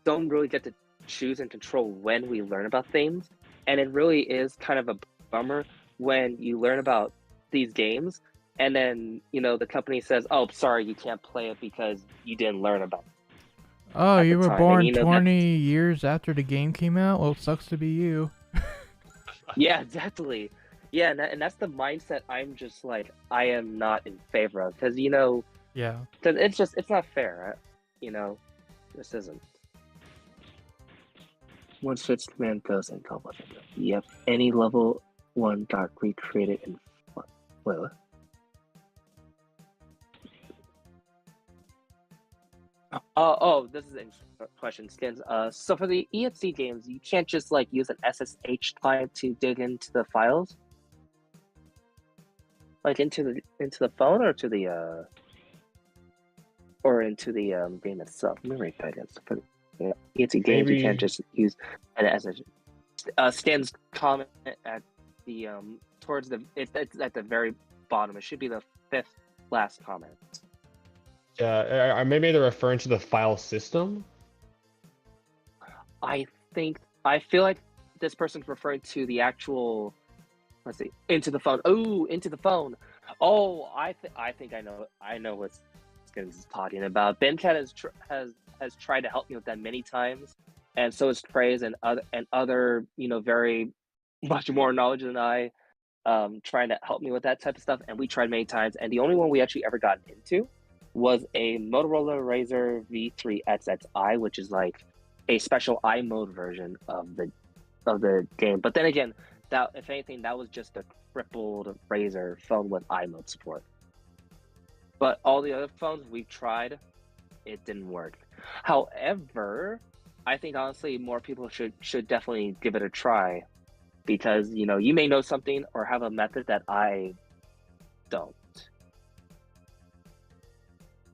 don't really get to choose and control when we learn about things, and it really is kind of a bummer when you learn about these games and then the company says, "Oh, sorry, you can't play it because you didn't learn about it." Oh, you were born 20 years after the game came out? Well, it sucks to be you. Yeah, exactly. Yeah, and that's the mindset I'm just I am not in favor of, because yeah, because it's not fair, this isn't. Once Fitz command goes and call it. Yep, any level 1 got recreated in wait, what? This is an interesting question, Skins. So for the EXE games, you can't just use an SSH client to dig into the files, into the phone or into the game itself. Let me write that in. So for the EXE games, you can't just use an SSH. Skins comment at the it's at the very bottom. It should be the 5th last comment. Maybe they're referring to the file system. I feel like this person's referring to the actual. Let's see, into the phone. Oh, into the phone. Oh, I think I know what Skins is talking about. BenCat has tried to help me with that many times, and so is Praise and other very much more knowledge than I, trying to help me with that type of stuff. And we tried many times, and the only one we actually ever got into was a Motorola Razr V3 XXI, which is a special iMode version of the game. But then again, that if anything, that was just a crippled Razr phone with iMode support. But all the other phones we've tried, it didn't work. However, I think honestly more people should definitely give it a try, because you may know something or have a method that I don't.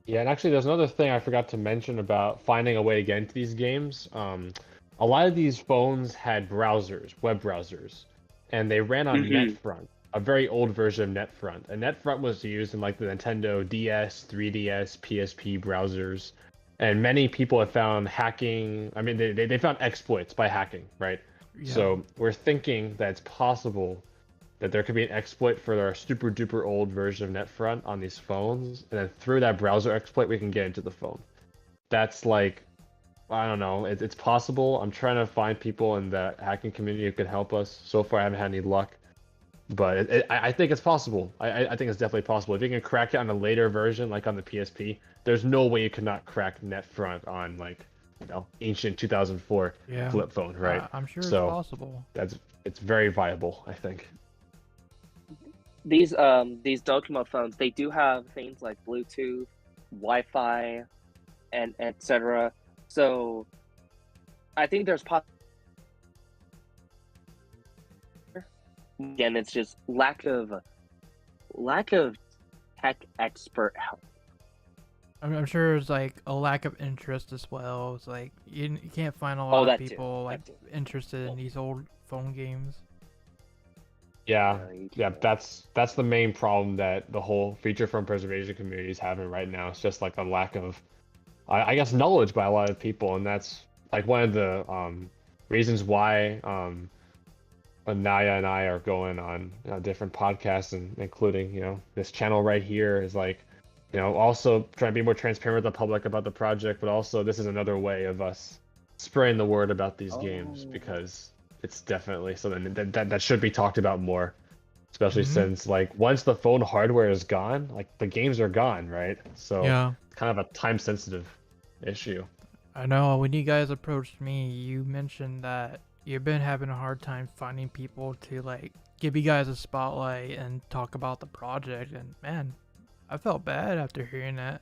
Yeah, and actually, there's another thing I forgot to mention about finding a way to get into these games. A lot of these phones had browsers, web browsers, and they ran on NetFront, a very old version of NetFront. And NetFront was used in the Nintendo DS, 3DS, PSP browsers. and many people have found hacking. I mean, they found exploits by hacking, right? Yeah. So we're thinking that it's possible that there could be an exploit for our super duper old version of NetFront on these phones, and then through that browser exploit, we can get into the phone. That's like, I don't know, it's possible. I'm trying to find people in the hacking community who could help us. So far, I haven't had any luck, but I think it's possible. I think it's definitely possible. If you can crack it on a later version, like on the PSP, there's no way you could not crack NetFront on like, ancient 2004 flip phone, right? I'm sure it's So possible. it's very viable, I think. These Docomo phones, they do have things like Bluetooth, Wi-Fi, and etc. So I think there's again, it's just lack of tech expert help. I'm sure there's like a lack of interest as well. It's like you can't find a lot of people like interested in these old phone games. Yeah, that's the main problem that the whole feature phone preservation community is having right now. It's just like a lack of, I guess, knowledge by a lot of people, and that's like one of the reasons why Naoya and I are going on different podcasts, and including this channel right here is like, also trying to be more transparent with the public about the project, but also this is another way of us spreading the word about these games, because it's definitely something that should be talked about more, especially since like once the phone hardware is gone, like the games are gone, right? So it's kind of a time sensitive issue. I know when you guys approached me, you mentioned that you've been having a hard time finding people to like give you guys a spotlight and talk about the project, and man, I felt bad after hearing that.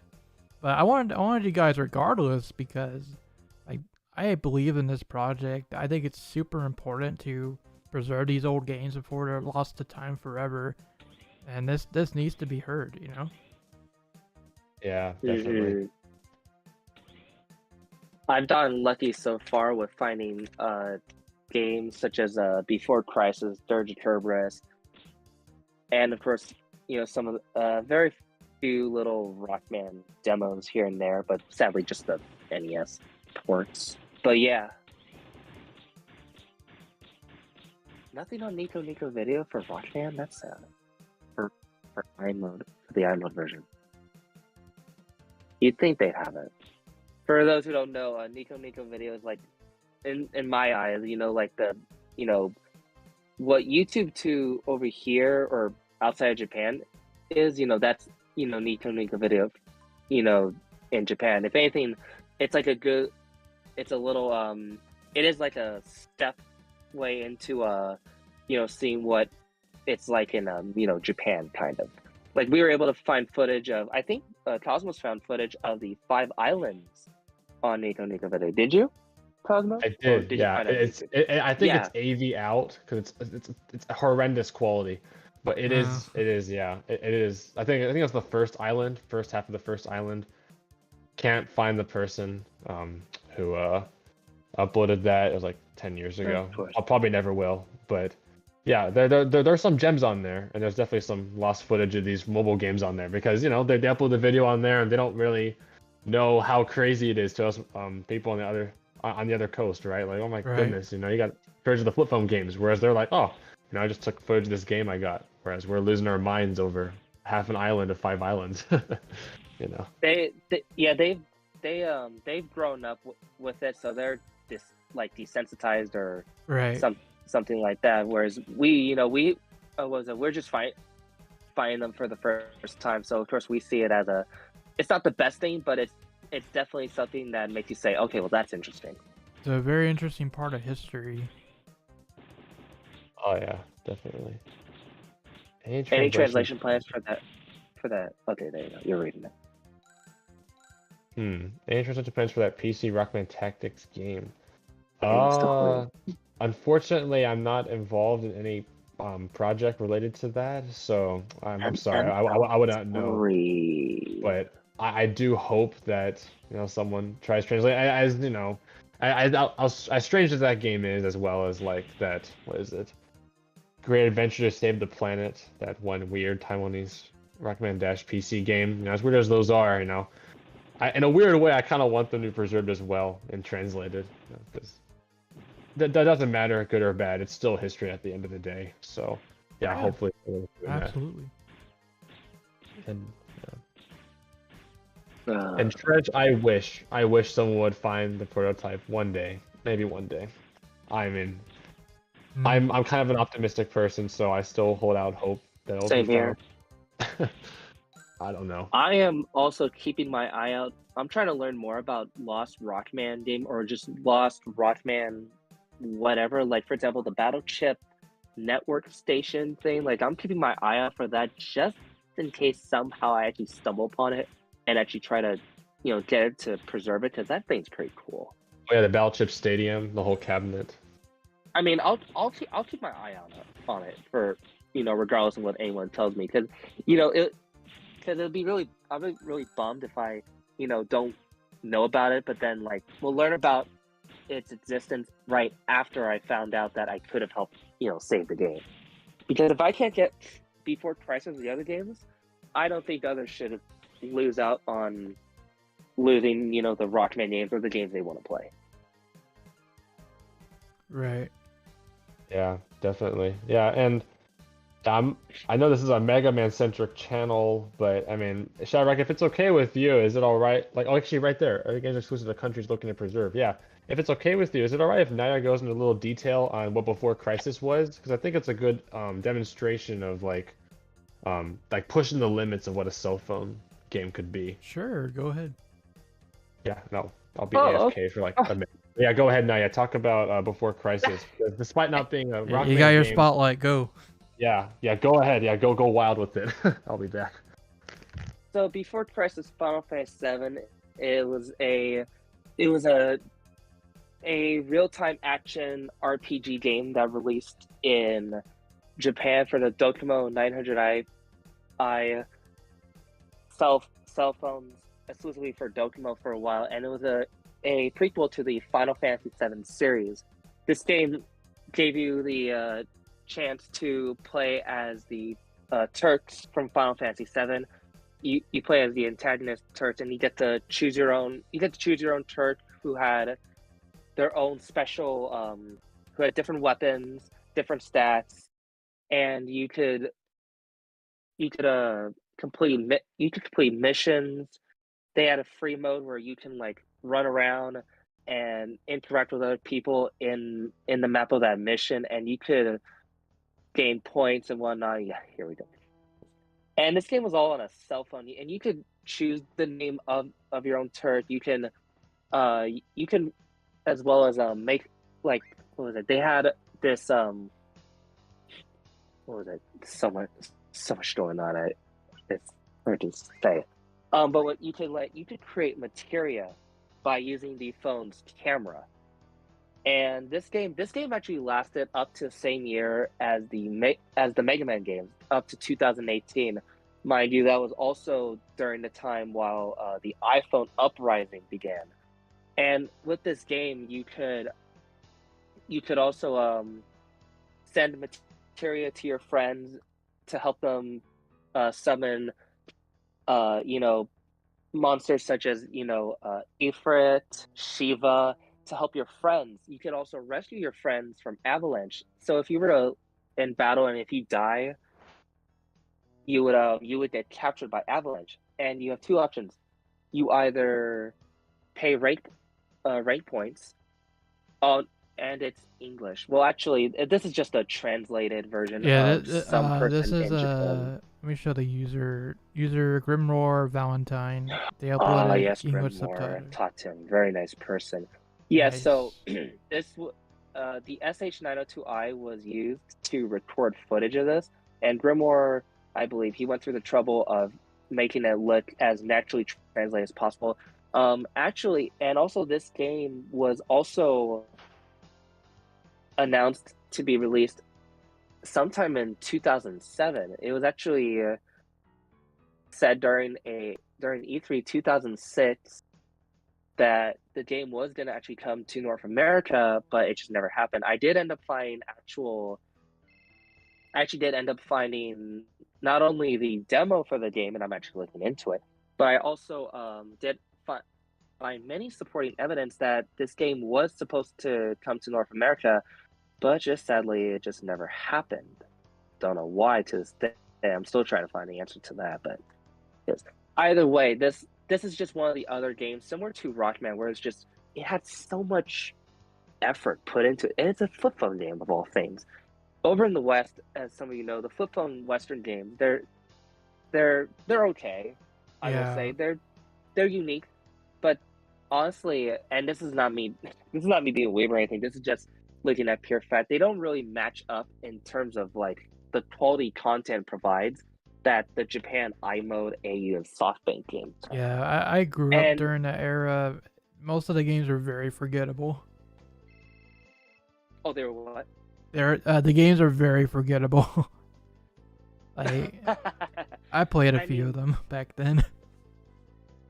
But I wanted you guys regardless, because like I believe in this project. I think it's super important to preserve these old games before they're lost to time forever. And this needs to be heard, Yeah, definitely. I've gotten lucky so far with finding games such as Before Crisis, Dirge of Cerberus, and of course, some of the very few little Rockman demos here and there, but sadly just the NES ports. But yeah, nothing on Nico Video for Rockman. That's sad. For iMode, for the iMode version. You'd think they'd have it. For those who don't know, Nico Video is like, in my eyes, like the, what YouTube 2 over here or outside of Japan is, that's, Nico Video, in Japan. If anything, it's like it's a little, it is like a step way into, seeing what it's like in, Japan, kind of. Like, we were able to find footage of, I think Cosmos found footage of the 5 islands on Nico Video. Did you, Cosmos? I did, yeah. I think it's AV out, because it's a horrendous quality. But it is, yeah. It is. I think it's the first half of the first island. Can't find the person who uploaded that. It was like 10 years ago. I probably never will. But yeah, there's some gems on there, and there's definitely some lost footage of these mobile games on there, because they upload the video on there and they don't really know how crazy it is to us people on the other coast, right? Like, oh my goodness, you got footage of the flip phone games, whereas they're like, oh, I just took footage of this game I got. Whereas we're losing our minds over half an island of 5 islands. They've grown up with it, so they're desensitized or something like that. Whereas we're just finding them for the first time. So of course we see it as it's not the best thing, but it's definitely something that makes you say, okay, well, that's interesting. It's a very interesting part of history. Oh yeah, definitely. Any translation plans for that? Okay, there you go. You're reading it. Any translation plans for that PC Rockman Tactics game? Unfortunately, I'm not involved in any project related to that, so I'm sorry. I would not know. But I do hope that someone tries to translate. As strange as that game is, as well as like that. What is it? Great Adventure to Save the Planet, that one weird Taiwanese Rockman Dash PC game. As weird as those are, in a weird way, I kind of want them to be preserved as well and translated, because that doesn't matter, good or bad. It's still history at the end of the day. So, yeah, hopefully we'll do absolutely. that. And Dredge, I wish someone would find the prototype one day, maybe one day. I mean, I'm kind of an optimistic person, so I still hold out hope that it'll Same be here. found. I don't know. I am also keeping my eye out. I'm trying to learn more about Lost Rockman game, or just Lost Rockman whatever. Like, for example, the Battle Chip network station thing. Like, I'm keeping my eye out for that just in case somehow I actually stumble upon it and actually try to, get it to preserve it, because that thing's pretty cool. Oh yeah, the Battle Chip Stadium, the whole cabinet. I mean, I'll keep my eye on it for, regardless of what anyone tells me, because it'll be really, I'll be really bummed if I don't know about it, but then like we'll learn about its existence right after I found out that I could have helped save the game. Because if I can't get Before Crisis the other games, I don't think others should lose out on losing the Rockman games or the games they want to play. Right. Yeah, definitely. Yeah, and I know this is a Mega Man centric channel, but I mean, ShadowRock, if it's okay with you, is it all right? Like, oh, actually, right there, other games exclusive to countries looking to preserve. Yeah, if it's okay with you, is it all right if Naoya goes into a little detail on what Before Crisis was? Because I think it's a good demonstration of like pushing the limits of what a cell phone game could be. Sure, go ahead. Yeah, no, I'll be AFK for like a minute. Yeah, go ahead, Naoya. Talk about Before Crisis. Despite not being a Rockman you got your game, spotlight. Go. Yeah, go ahead. Yeah, go wild with it. I'll be back. So Before Crisis Final Fantasy VII, it was a real-time action RPG game that released in Japan for the Docomo 900i cell phones, exclusively for Docomo for a while, and it was a prequel to the Final Fantasy VII series. This game gave you the chance to play as the Turks from Final Fantasy VII. You play as the antagonist Turks, and you get to choose your own. You get to choose your own Turk who had their own special, who had different weapons, different stats, and you could complete missions. They had a free mode where you can like run around and interact with other people in the map of that mission, and you could gain points and whatnot. Yeah, here we go. And this game was all on a cell phone, and you could choose the name of your own turret. You can as well as make, like, what was it? They had this what was it? So much going on. It's hard to say. But what you could create materia by using the phone's camera. And this game actually lasted up to the same year as the Mega Man games, up to 2018. Mind you, that was also during the time while the iPhone uprising began. And with this game, you could also send materia to your friends to help them summon, monsters such as Ifrit, Shiva, to help your friends. You could also rescue your friends from avalanche. So if you were in battle and if you die, you would get captured by avalanche, and you have two options. You either pay rank points, and it's English. Well, actually, this is just a translated version of some person this is in Japan. Let me show the user Grimroar Valentine. They uploaded Yes, English Grimroar. subtitles. Talk to him. Very nice person. Yeah. Nice. So this the SH902i was used to record footage of this, and Grimoire, I believe, he went through the trouble of making it look as naturally translated as possible. Actually, and also this game was also announced to be released sometime in 2007. It was actually said during E3 2006 that the game was going to actually come to North America, but it just never happened. I actually did end up finding not only the demo for the game, and I'm actually looking into it, but I also did find many supporting evidence that this game was supposed to come to North America, but just sadly, it just never happened. Don't know why to this day. I'm still trying to find the answer to that, but yes. Either way, this is just one of the other games similar to Rockman, where it had so much effort put into it, and it's a flip phone game of all things. Over in the West, as some of you know, the flip phone Western games, they're okay. I will say they're unique, but honestly, and this is not me being weird or anything. This is just looking at pure fact. They don't really match up in terms of like the quality content provides that the Japan iMode, AU, and SoftBank games. Yeah, I grew up during that era. Most of the games were very forgettable. Oh, they were what? The games are very forgettable. I played a few of them back then.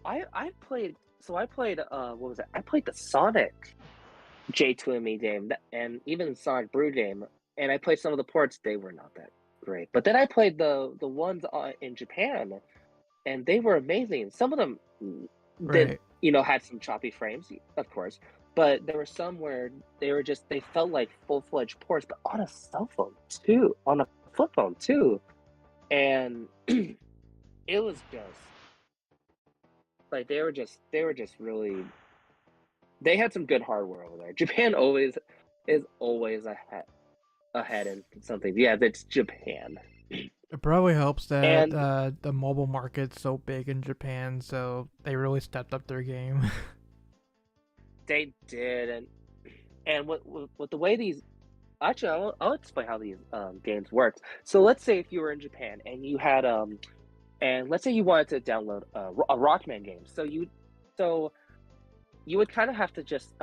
I played what was it? I played the Sonic J2ME game and even the Sonic Brew game, and I played some of the ports. They were not that great, but then I played the ones in Japan, and they were amazing. Some of them did, had some choppy frames, of course, but there were some where they felt like full-fledged ports, but on a cell phone too, on a flip phone too, and it was just like they were just really. They had some good hardware over there. Japan is always ahead in something. Yeah, it's Japan. It probably helps that the mobile market's so big in Japan, so they really stepped up their game. They did, and with the way these, actually, I'll explain how these games work. So let's say if you were in Japan and you had and let's say you wanted to download a Rockman game, so you would kind of have to just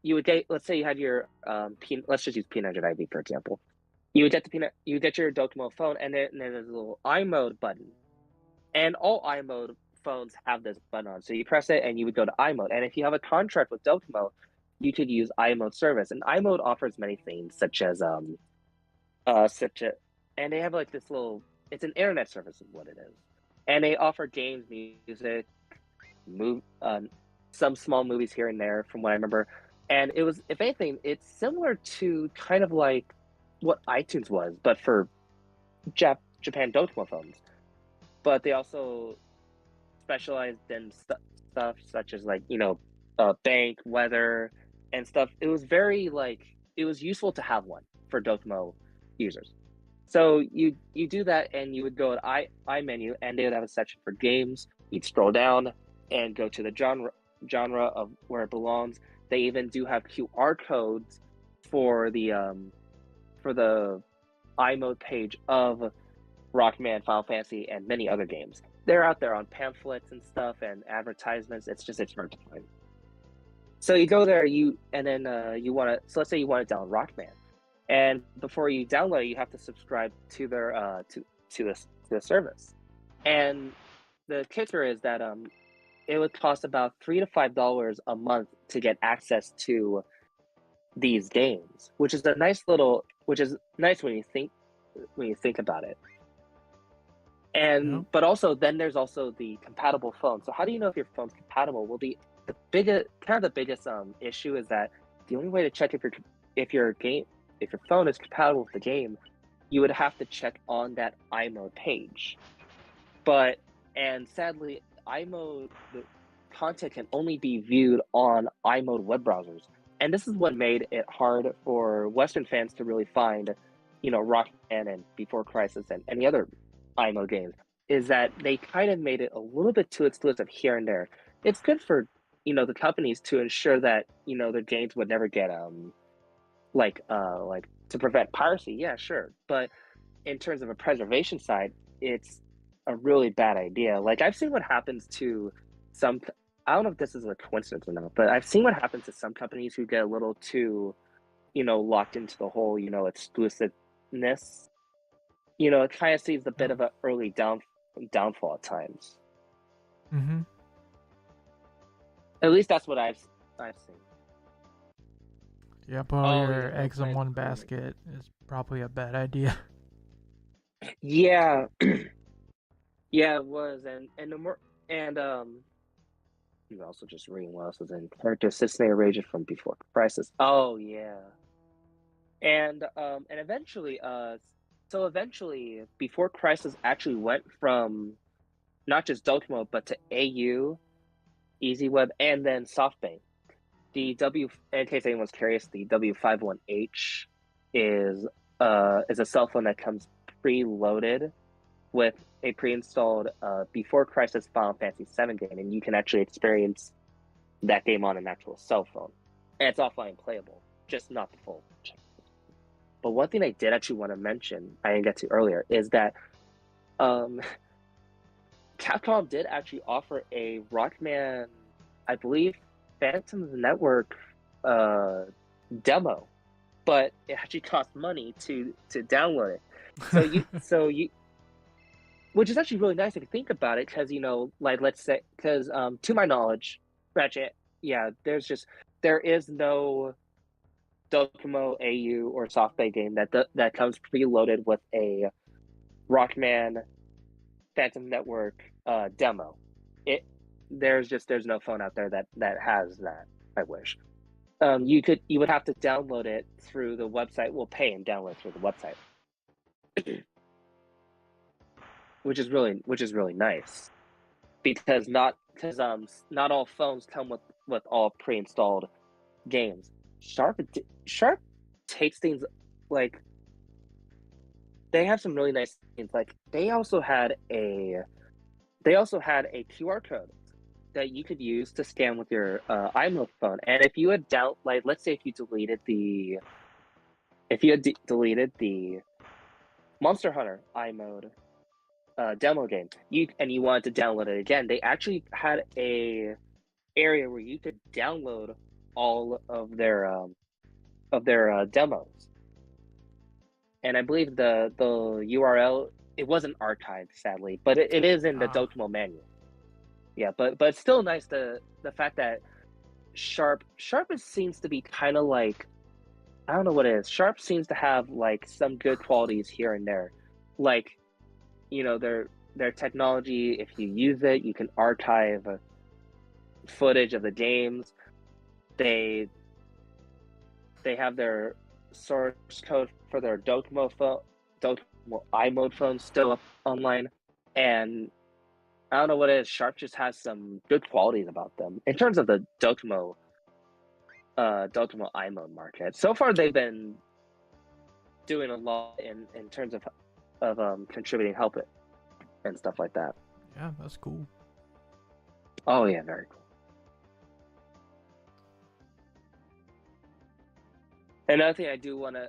you would get, let's say you had your let's just use P900 IV for example. You would get your Docomo phone, and then there's a little iMode button, and all iMode phones have this button on. So you press it, and you would go to iMode. And if you have a contract with Docomo, you could use iMode service. And iMode offers many things, such as and they have like this little. It's an internet service, is what it is, and they offer games, music, some small movies here and there, from what I remember. And it was, if anything, it's similar to kind of like what iTunes was, but for Japan Docomo phones. But they also specialized in stuff such as like bank, weather, and stuff. It was very it was useful to have one for Docomo users. So you do that, and you would go at I menu, and they would have a section for games. You'd scroll down and go to the genre of where it belongs. They even do have QR codes for the iMode page of Rockman, Final Fantasy, and many other games. They're out there on pamphlets and stuff and advertisements. It's hard to find. So you go there, so let's say you want to download Rockman, and before you download it, you have to subscribe to their to the service. And the kicker is that it would cost about $3 to $5 a month to get access to these games, which is nice when you think about it. And but also then there's also the compatible phone. So how do you know if your phone's compatible? Well, the biggest issue is that the only way to check if your phone is compatible with the game, you would have to check on that iMode page. And sadly, iMode, the content can only be viewed on iMode web browsers. And this is what made it hard for Western fans to really find, Rockman and Before Crisis and any other iMode games, is that they kind of made it a little bit too exclusive here and there. It's good for, the companies to ensure that, their games would never get, to prevent piracy. Yeah, sure. But in terms of a preservation side, it's a really bad idea. Like, I've seen what happens to I don't know if this is a coincidence or not, but I've seen what happens to some companies who get a little too, locked into the whole, exclusiveness. It kind of sees a bit of an early downfall at times. Mm-hmm. At least that's what I've seen. Yeah, put all your eggs in one basket is probably a bad idea. Yeah. Yeah, it was, and I'm also just reading what else was in character assistant ranges from Before Crisis. Oh yeah, and eventually Before Crisis actually went from not just Docomo but to AU, EasyWeb, and then SoftBank. The in case anyone's curious, the W51H is a cell phone that comes preloaded with a pre-installed Before Crisis Final Fantasy VII game, and you can actually experience that game on an actual cell phone. And it's offline playable, just not the full. But one thing I did actually want to mention, I didn't get to earlier, is that Capcom did actually offer a Rockman, I believe, Phantom Network demo, but it actually cost money to download it. So you, which is actually really nice if you think about it, because like let's say, because to my knowledge, Ratchet, yeah, there is no Docomo, AU, or SoftBank game that comes preloaded with a Rockman Phantom Network demo. There's no phone out there that has that. I wish. You would have to download it through the website. Well, pay and download it through the website, which is really nice, because not all phones come with all pre-installed games. Sharp takes things like, they have some really nice things. Like they also had a QR code that you could use to scan with your iMode phone. And if you had let's say if you had deleted the Monster Hunter iMode demo game, you wanted to download it again, they actually had a area where you could download all of their demos. And I believe the URL, it wasn't archived, sadly, but it is in the Docomo manual. Yeah, but it's still nice, the fact that Sharp seems to be kind of like, I don't know what it is. Sharp seems to have like some good qualities here and there, like their technology. If you use it, you can archive footage of the games. They have their source code for their Docomo iMode phone still up online, and I don't know what it is. Sharp just has some good qualities about them in terms of the Docomo iMode market. So far, they've been doing a lot in terms of contributing help it and stuff like that. Yeah, that's cool. Oh yeah, very cool. Another thing I do want to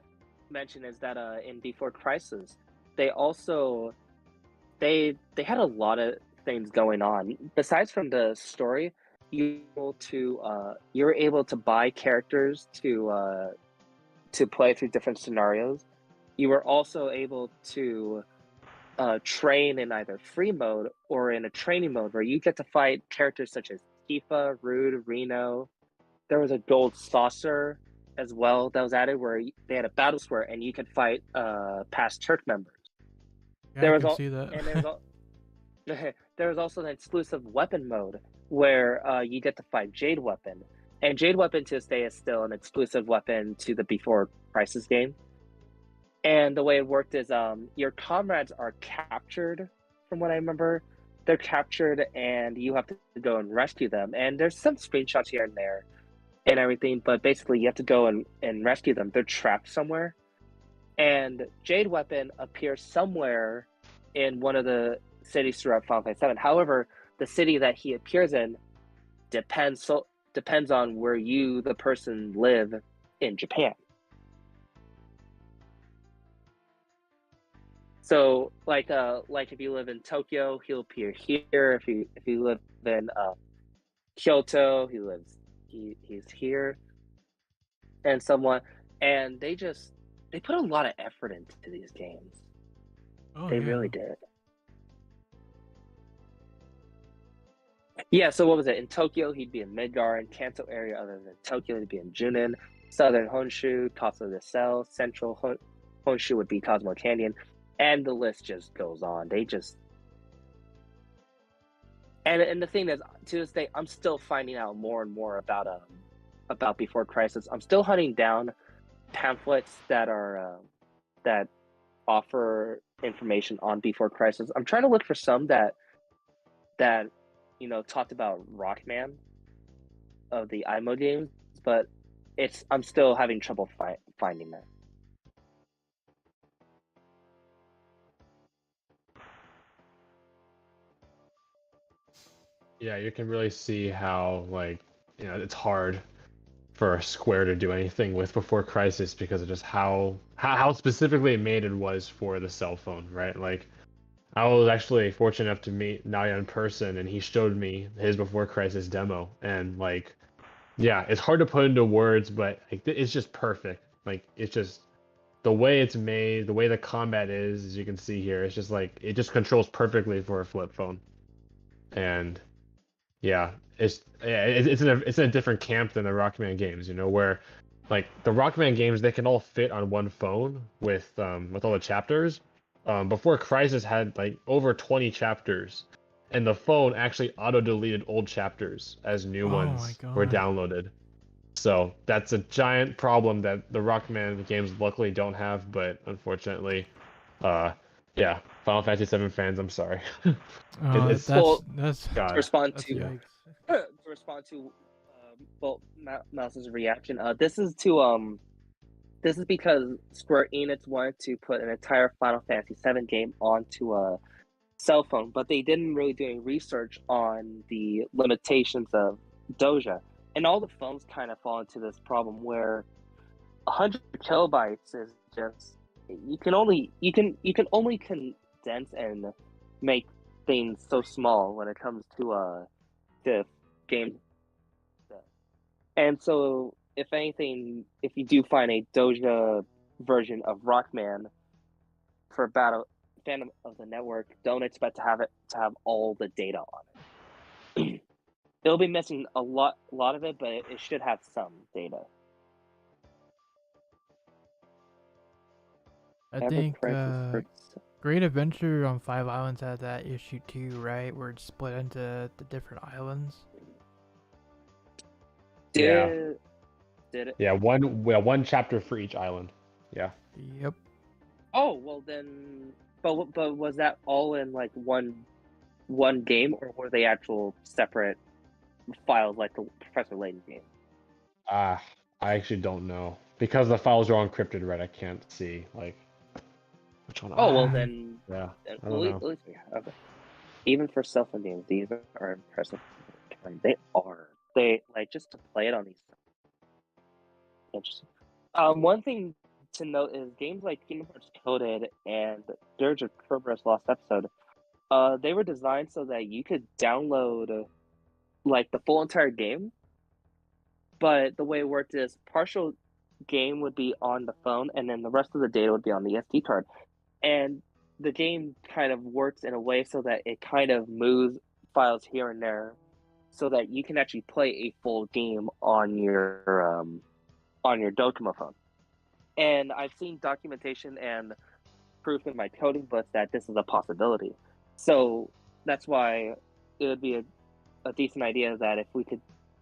mention is that in Before Crisis, they also they had a lot of things going on. Besides from the story, you were able to buy characters to play through different scenarios. You were also able to train in either free mode or in a training mode, where you get to fight characters such as Tifa, Rude, Reno. There was a gold saucer as well that was added, where they had a battle square and you could fight past Turk members. Yeah, I can see that. And there was also an exclusive weapon mode where you get to fight Jade Weapon. And Jade Weapon to this day is still an exclusive weapon to the Before Crisis game. And the way it worked is your comrades are captured, from what I remember. They're captured and you have to go and rescue them. And there's some screenshots here and there and everything, but basically you have to go and rescue them. They're trapped somewhere. And Jade Weapon appears somewhere in one of the cities throughout Final Fantasy VII. However, the city that he appears in depends on where you, the person, live in Japan. So, like if you live in Tokyo, he'll appear here. If you live in Kyoto, he's here, and they put a lot of effort into these games. Oh, They yeah. really did. Yeah, so what was it? In Tokyo, he'd be in Midgar. In Kanto area other than Tokyo, he'd be in Junin. Southern Honshu, Kaso de Cell. Central Honshu would be Cosmo Canyon. And the list just goes on. And the thing is, to this day, I'm still finding out more and more about Before Crisis. I'm still hunting down pamphlets that are that offer information on Before Crisis. I'm trying to look for some that talked about Rockman of the IMO games, but I'm still having trouble finding that. Yeah, you can really see how, like, it's hard for Square to do anything with Before Crisis because of just how specifically made it was for the cell phone, right? Like, I was actually fortunate enough to meet Naoya in person, and he showed me his Before Crisis demo, and like, yeah, it's hard to put into words, but like, it's just perfect. Like, it's just the way it's made, the way the combat is, as you can see here, it's just like it just controls perfectly for a flip phone, and it's in a different camp than the Rockman games, where like the Rockman games they can all fit on one phone with all the chapters. Before Crisis had like over 20 chapters, and the phone actually auto deleted old chapters as new Oh my ones were god. downloaded. So that's a giant problem that the Rockman games luckily don't have, but unfortunately, uh, yeah, Final Fantasy VII fans, I'm sorry. It's That's To God. respond that's to yikes. to respond to Mouse's reaction. This is because Square Enix wanted to put an entire Final Fantasy VII game onto a cell phone, but they didn't really do any research on the limitations of Doja, and all the phones kind of fall into this problem where 100 kilobytes is just you can only condense and make things so small when it comes to game. And so, if anything, if you do find a Doja version of Rockman for Battle Phantom of the Network, don't expect to have all the data on it. It'll be missing a lot of it, but it should have some data. I think Great Adventure on Five Islands had that issue too, right? Where it's split into the different islands. Did it? Yeah, one chapter for each island. Yeah. Yep. Oh well, then. But was that all in like one game, or were they actual separate files like the Professor Layton game? I actually don't know because the files are all encrypted, right? I can't see like which one. Oh well, then. Yeah, Then I don't know. at least we have it. Even for cell phone games, these are impressive. They are. They like just to play it on these. Interesting. One thing to note is games like Kingdom Hearts Coded and Dirge of Cerberus Lost Episode. They were designed so that you could download like the full entire game, but the way it worked is partial game would be on the phone, and then the rest of the data would be on the SD card. And the game kind of works in a way so that it kind of moves files here and there, so that you can actually play a full game on your Docomo phone. And I've seen documentation and proof in my coding books that this is a possibility. So that's why it would be a decent idea that if we could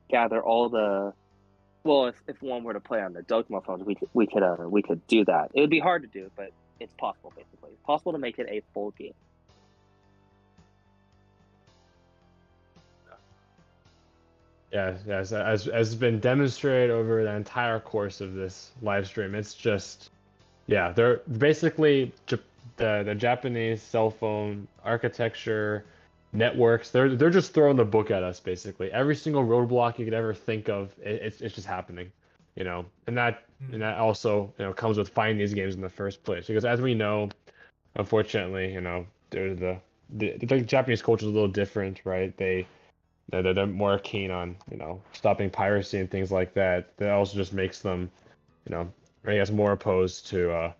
gather all the if one were to play on the Docomo phones, we could do that. It would be hard to do, but it's possible. Basically, it's possible to make it a full game. Yeah, yes, as been demonstrated over the entire course of this live stream, it's just, yeah, they're basically the Japanese cell phone architecture networks. They're just throwing the book at us basically. Every single roadblock you could ever think of, it's just happening, and that also comes with finding these games in the first place because as we know, unfortunately, the Japanese culture is a little different, right? They're more keen on stopping piracy and things like that. That also just makes them, I guess, more opposed to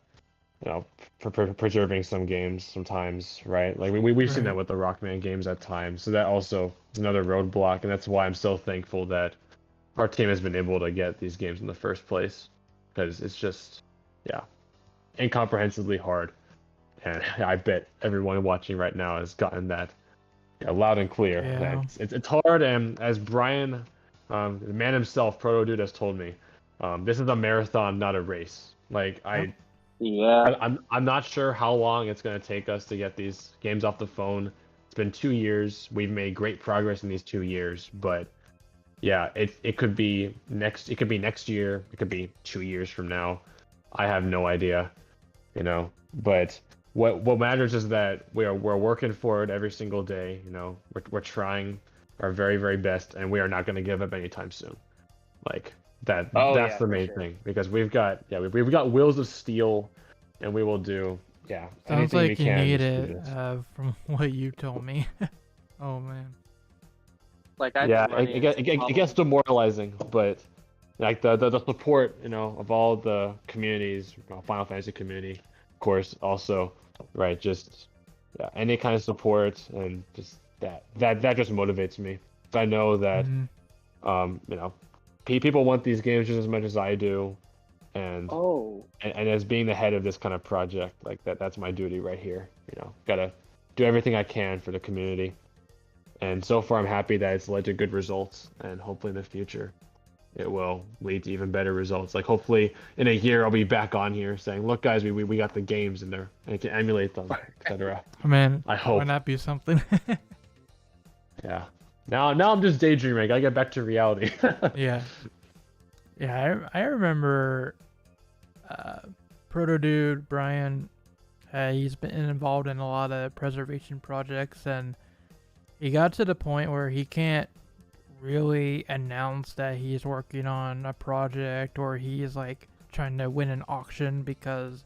preserving some games sometimes, right? Like we've seen that with the Rockman games at times. So that also is another roadblock, and that's why I'm so thankful that our team has been able to get these games in the first place, because it's just, yeah, incomprehensibly hard. And I bet everyone watching right now has gotten that Yeah, loud and clear. Yeah. It's hard, and as Brian, the man himself, Proto Dude, has told me, this is a marathon, not a race. Like Yep. Yeah. I'm not sure how long it's gonna take us to get these games off the phone. It's been 2 years. We've made great progress in these 2 years, but yeah, it could be next. It could be next year. It could be 2 years from now. I have no idea, you know. But what matters is that we're working for it every single day. You know, we're trying our very very best, and we are not going to give up anytime soon. Like Oh that's yeah, the for main sure. thing because we've got wheels of steel, and we will do Sounds anything we like you can need to do it, this. from what you told me. Oh man. Like I Yeah, just run into it gets problems. demoralizing, but like the support, you know, of all the communities, Final Fantasy community, of course, also, right? Just yeah, any kind of support and just that just motivates me. I know that Hmm. you know, people want these games just as much as I do, and Oh, and as being the head of this kind of project, like that's my duty right here. You know, gotta do everything I can for the community. And so far, I'm happy that it's led to good results, and hopefully in the future, it will lead to even better results. Like hopefully in a year, I'll be back on here saying, "Look, guys, we got the games in there, and I can emulate them, etc." Oh man, I wouldn't hope. that be something? Yeah. Now I'm just daydreaming. I gotta get back to reality. Yeah. Yeah, I remember Proto Dude Brian. He's been involved in a lot of preservation projects, and he got to the point where he can't really announce that he's working on a project or he's like trying to win an auction because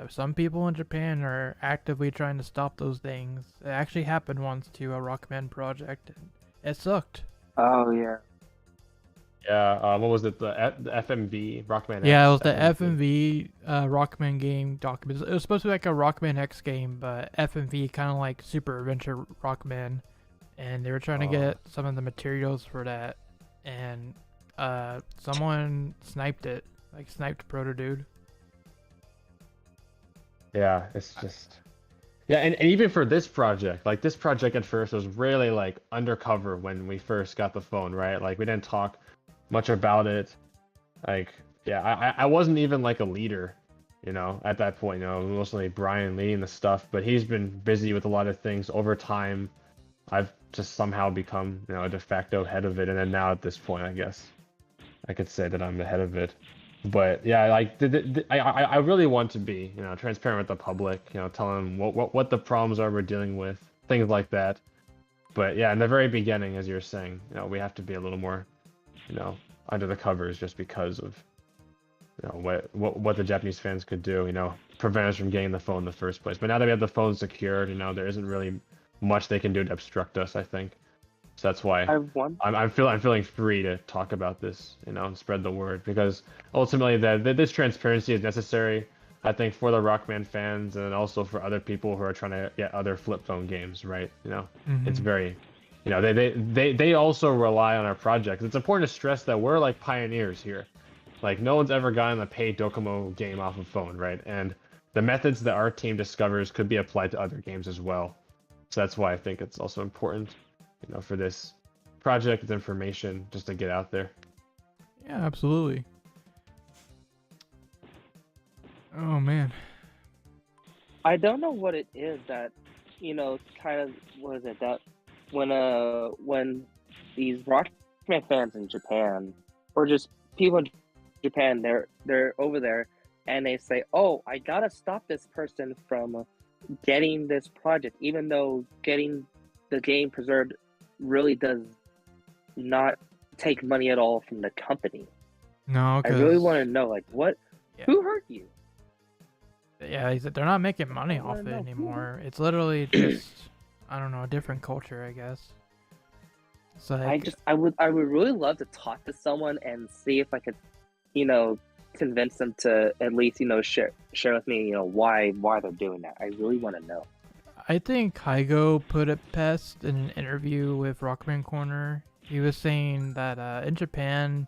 some people in Japan are actively trying to stop those things. It actually happened once to a Rockman project, and it sucked. oh yeah. Yeah. What was it? The FMV Rockman Yeah, it X was the FMV. FMV Rockman game documents. It was supposed to be like a Rockman X game, but FMV kind of like Super Adventure Rockman, and they were trying to Uh, get some of the materials for that, and someone sniped it, like sniped Proto Dude. yeah. It's just. Yeah, and even for this project, like this project at first was really like undercover when we first got the phone, right? Like we didn't talk much about it. Like, yeah, I wasn't even like a leader, you know, at that point. You know, mostly Brian leading the stuff, but he's been busy with a lot of things over time. I've just somehow become, you know, a de facto head of it, and then now at this point, I guess I could say that I'm the head of it. But yeah, like I really want to be, you know, transparent with the public, you know, tell them what the problems are we're dealing with, things like that. But yeah, in the very beginning, as you're saying, you know, we have to be a little more, you know, under the covers just because of, you know, what the Japanese fans could do, you know, prevent us from getting the phone in the first place. But now that we have the phone secured, you know, there isn't really much they can do to obstruct us, I think. So that's why I want. I'm feeling free to talk about this, you know, and spread the word because ultimately that this transparency is necessary, I think, for the Rockman fans and also for other people who are trying to get other flip phone games, right? You know, it's Hmm. very, you know, they also rely on our projects. It's important to stress that we're like pioneers here. Like no one's ever gotten a paid Docomo game off of phone, right? And the methods that our team discovers could be applied to other games as well. So that's why I think it's also important, you know, for this project with information just to get out there. Yeah, absolutely. Oh man. I don't know what it is that, kind of what is it that when these Rockman fans in Japan or just people in Japan, they're over there and they say, "Oh, I gotta stop this person from getting this project," even though getting the game preserved really does not take money at all from the company. No, I really want because to know, like, yeah, who hurt you? yeah, they're not making I money want off to it know who hurt. anymore. It's literally just I don't know, a different culture, I guess. It's like I would really love to talk to someone and see if I could, you know, convince them to at least, share with me, why they're doing that. I really want to know. I think Kygo put it best in an interview with Rockman Corner. He was saying that in Japan,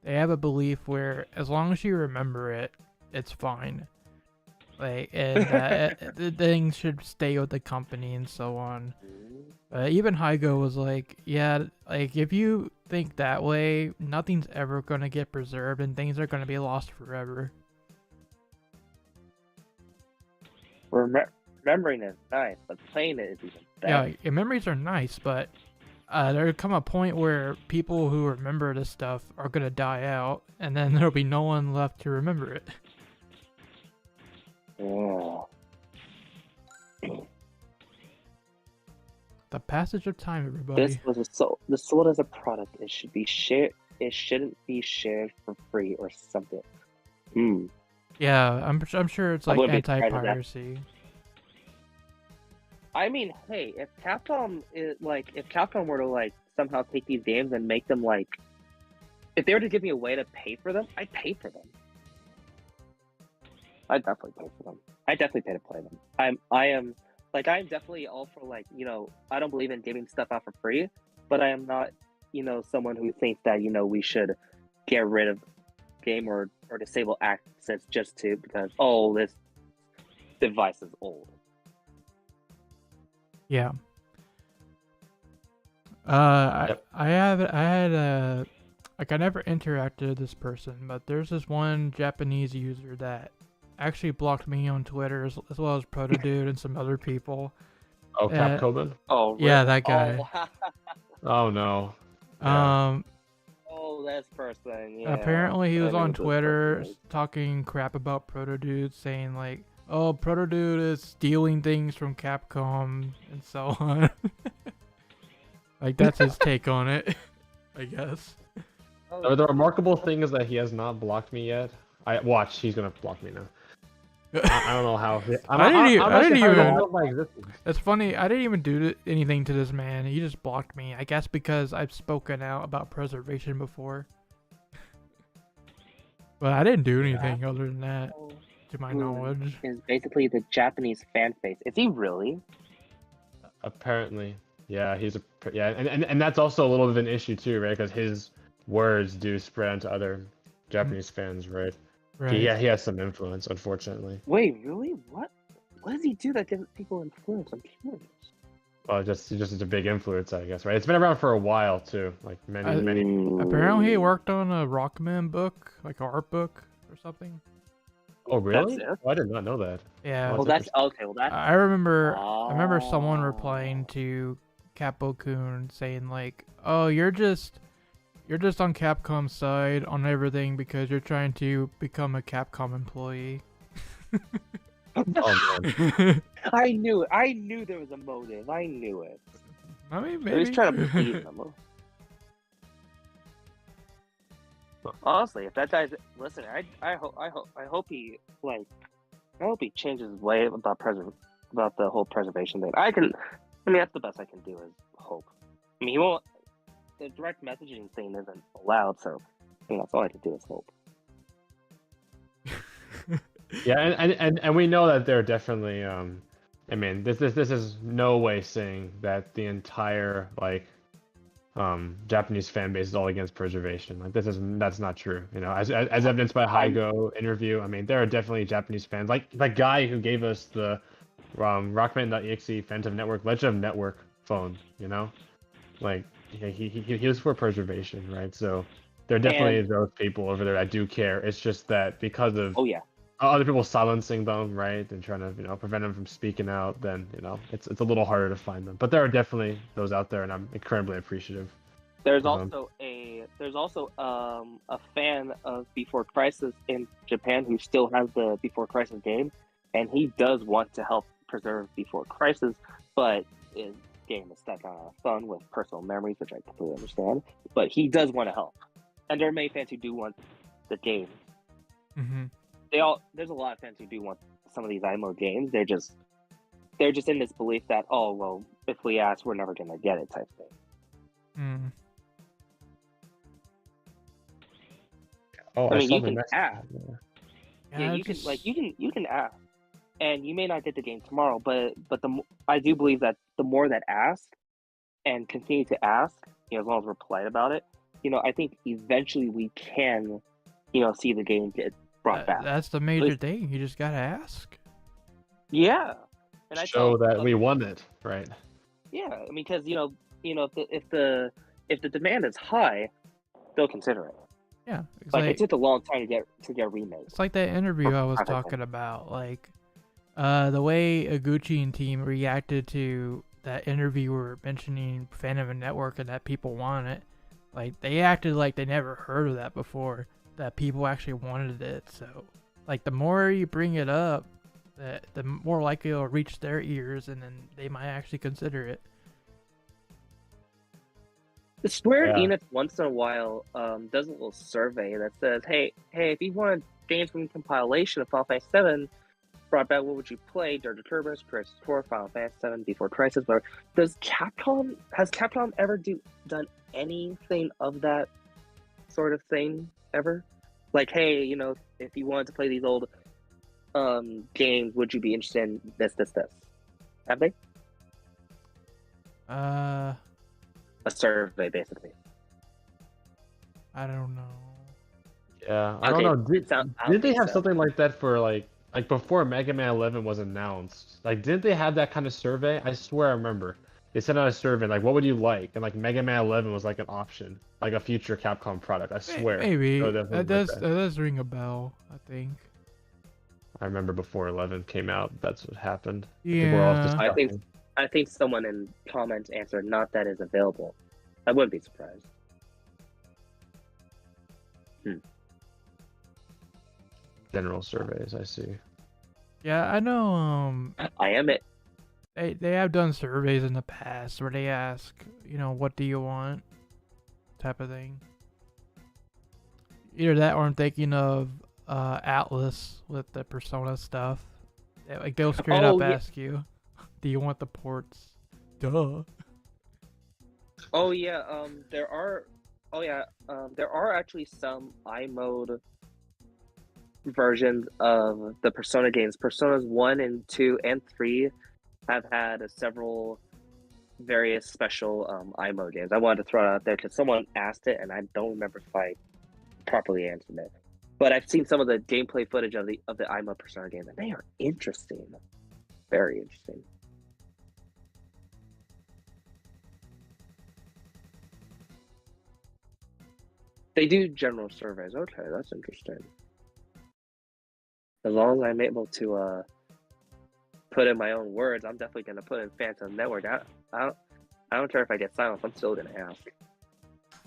they have a belief where as long as you remember it, it's fine. like, and the things should stay with the company and so on. Even Hygo was like, yeah, like if you think that way, nothing's ever gonna get preserved and things are gonna be lost forever. Remembering it is nice, but playing it is even better. Yeah, memories are nice, but there'll come a point where people who remember this stuff are gonna die out, and then there'll be no one left to remember it. Yeah. The passage of time, everybody. This sold as a product. It should be shared. It shouldn't be shared for free or something. Yeah, I'm sure it's like anti-piracy. I mean, hey, if Capcom were to like somehow take these games and make them like, if they were to give me a way to pay for them, I'd pay for them. I'd definitely pay for them. I'd definitely pay to play them. I'm definitely all for, like, you know, I don't believe in giving stuff out for free, but I am not, you know, someone who thinks that, you know, we should get rid of game or disable access just because, oh, this device is old. Yeah. I never interacted with this person, but there's this one Japanese user that actually blocked me on Twitter as well as Protodude and some other people. Oh, Capcoman? Oh, really? Yeah, that guy. Oh no. Oh, this person. Yeah. Apparently, he was on Twitter talking crap about Protodude, saying like, "Oh, Protodude is stealing things from Capcom and so on." Like, that's his take on it, I guess. The remarkable thing is that he has not blocked me yet. He's gonna block me now. I don't know how. I didn't even. It's funny. I didn't even do anything to this man. He just blocked me. I guess because I've spoken out about preservation before. But I didn't do anything other than that, to my knowledge. Is basically the Japanese fan face. Is he really? Apparently, yeah. And that's also a little bit of an issue too, right? Because his words do spread onto other Japanese fans, right? Right. He has some influence, unfortunately. Wait, really? What does he do that gives people influence? I'm curious. Well, just a big influence, I guess, right? It's been around for a while too, like many. Apparently, he worked on a Rockman book, like an art book or something. Oh, really? Oh, I did not know that. Yeah. Well, that's okay. Well, that's. I remember someone replying to Capo-kun saying like, "Oh, you're just on Capcom's side on everything because you're trying to become a Capcom employee." Oh man. I knew it. I knew there was a motive. I knew it. I mean, maybe. He was trying to please them. Honestly, if that guy's listening, I hope he changes his way about the whole preservation thing. I mean, that's the best I can do is hope. I mean, he won't. The direct messaging thing isn't allowed, so I think that's all I can do is hope. Yeah, and we know that they're definitely. I mean, this is no way saying that the entire Japanese fan base is all against preservation. Like that's not true. You know, as evidenced by Hygo interview. I mean, there are definitely Japanese fans, like the guy who gave us the Rockman EXE Phantom Legend of Network phone. You know, like he was for preservation, right? So there definitely is those people over there that do care. It's just that because of other people silencing them, right, and trying to prevent them from speaking out, then it's a little harder to find them. But there are definitely those out there, and I'm incredibly appreciative. There's also a fan of Before Crisis in Japan who still has the Before Crisis game, and he does want to help preserve Before Crisis, but his game is stuck on a phone with personal memories, which I completely understand. But he does want to help, and there are many fans who do want the game. Mm-hmm. There's a lot of fans who do want some of these IMO games. They're just in this belief that, oh well, if we ask, we're never gonna get it type thing. Mm. Oh, I mean, you can ask. Yeah, you can ask, and you may not get the game tomorrow, but I do believe that the more that ask and continue to ask, as long as we're polite about it, I think eventually we can, see the game get brought back. That's the major thing. You just gotta ask. Yeah, and I Show tell that we won it, right? yeah, I mean, because if the demand is high, they'll consider it. Yeah, it's Like it took a long time to get remade. It's like that interview I was Everything. talking about. Like, the way Aguchi and team reacted to that interviewer mentioning Phantom Network and that people want it. Like, they acted like they never heard of that before. That people actually wanted it. So, like, the more you bring it up, the more likely it'll reach their ears, and then they might actually consider it. The Square Enix once in a while does a little survey that says, hey, if you wanted games from compilation of Final Fantasy VII brought back, what would you play? Dirge of Turbos, Crisis Core, Final Fantasy VII, Before Crisis, whatever. Has Capcom ever done anything of that sort of thing ever? Like, hey, if you wanted to play these old games, would you be interested in this? Have they? A survey, basically. I don't know. Yeah, I don't know. Did they have something like that for like before Mega Man 11 was announced? Like, didn't they have that kind of survey? I swear I remember. They sent out a survey like, what would you like? And like Mega Man 11 was like an option, like a future Capcom product. I swear. Maybe So that does ring a bell. I think. I remember before 11 came out, that's what happened. Yeah. I think someone in comments answered, not that is available. I wouldn't be surprised. General surveys, I see. Yeah, I know. I am it. They have done surveys in the past where they ask, what do you want, type of thing. Either that, or I'm thinking of Atlas with the Persona stuff. Like, they'll straight up ask you, do you want the ports? Duh. Oh yeah, there are actually some iMode versions of the Persona games. Personas 1 and 2 and 3 have had several various special iMode games. I wanted to throw it out there because someone asked it and I don't remember if I properly answered it. But I've seen some of the gameplay footage of the iMode Persona games, and they are interesting. Very interesting. They do general surveys. Okay, that's interesting. As long as I'm able to put in my own words, I'm definitely going to put in Phantom Network. I don't care if I get silence. I'm still going to ask.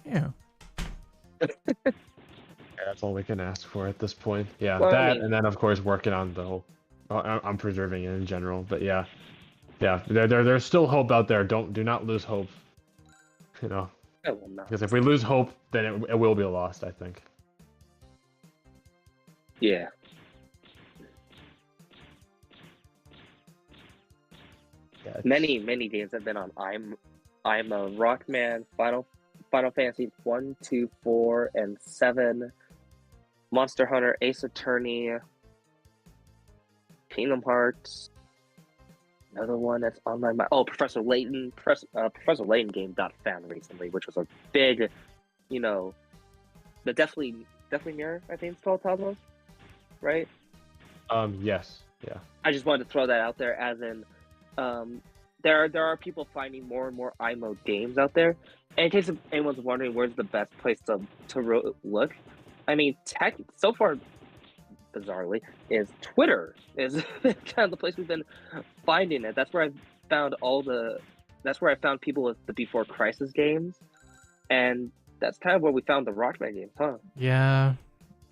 Yeah. Yeah, that's all we can ask for at this point. Yeah, Well, and then of course working on the whole. I'm preserving it in general, but yeah, there's still hope out there. Do not lose hope. I will not. Because if we lose hope, then it will be lost, I think. Yeah. Many games have been on I'm a Rockman, Final Fantasy 1, 2, 4, and 7, Monster Hunter, Ace Attorney, Kingdom Hearts. Another one that's on my mind. Oh, Professor Layton. Professor Layton game got found recently, which was a big, the Deathly Mirror, I think it's called, Cosmos, right? Yes, yeah. I just wanted to throw that out there, as in, there are people finding more and more iMode games out there. And in case anyone's wondering where's the best place to look, I mean, so far, bizarrely, is Twitter is kind of the place we've been finding it. That's where I found people with the Before Crisis games, and that's kind of where we found the Rockman games, huh? Yeah,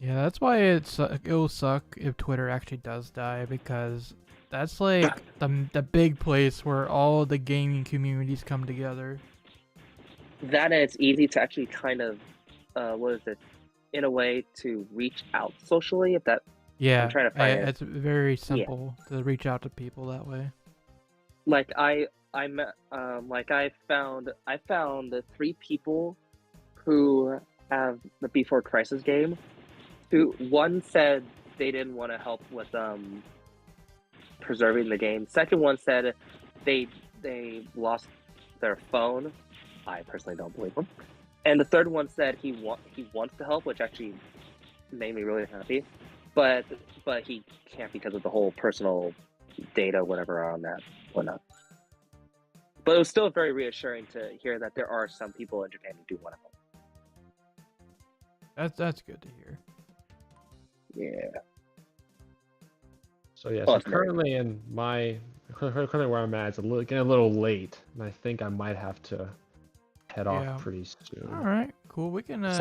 that's why it will suck if Twitter actually does die, because that's like the big place where all the gaming communities come together. That, and it's easy to actually kind of, in a way, to reach out socially, if that. Yeah, I'm trying to find it. It's very simple to reach out to people that way. Like I found 3 people who have the Before Crisis game. One said they didn't want to help with preserving the game. Second one said they lost their phone. I personally don't believe them. And the third one said he wants to help, which actually made me really happy. But he can't because of the whole personal data, whatever on that, whatnot. But it was still very reassuring to hear that there are some people in Japan who do want to help. That's good to hear. Yeah. So yeah, so currently where I'm at, it's getting a little late, and I think I might have to head off pretty soon. All right, cool. We can. This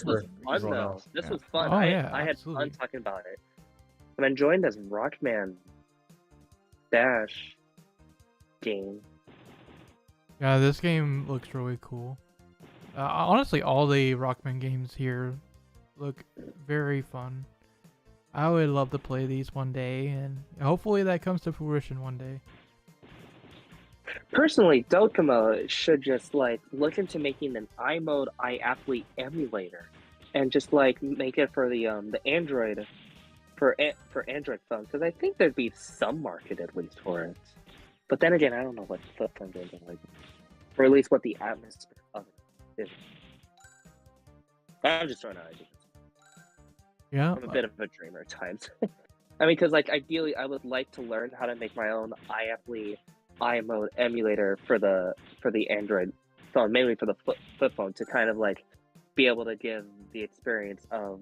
was fun though. This was fun. Oh, I had fun talking about it. I'm enjoying this Rockman Dash game. Yeah, this game looks really cool. Honestly, all the Rockman games here look very fun. I would love to play these one day, and hopefully that comes to fruition one day. Personally, Dokuma should just like look into making an iMode iAthlete emulator, and just like make it for the Android, for Android phones, because I think there'd be some market at least for it. But then again, I don't know what flip phone games are like, or at least what the atmosphere of it is. I'm just throwing out ideas. Yeah, I'm a bit of a dreamer at times. I mean, because like ideally, I would like to learn how to make my own iAthlete iMode emulator for the Android phone, mainly for the flip phone, to kind of like be able to give the experience of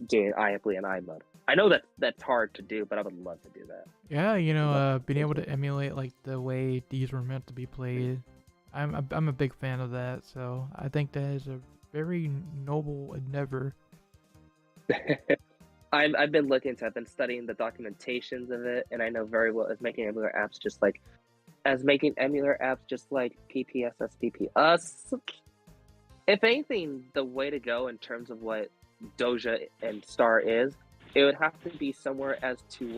doing iAthlete and iMode. I know that that's hard to do, but I would love to do that. Yeah, being able to emulate like the way these were meant to be played, I'm a big fan of that. So I think that is a very noble endeavor. I've been studying the documentations of it, and I know very well as making emular apps just like PPSSPP. If anything, the way to go in terms of what Doja and Star is, it would have to be somewhere as to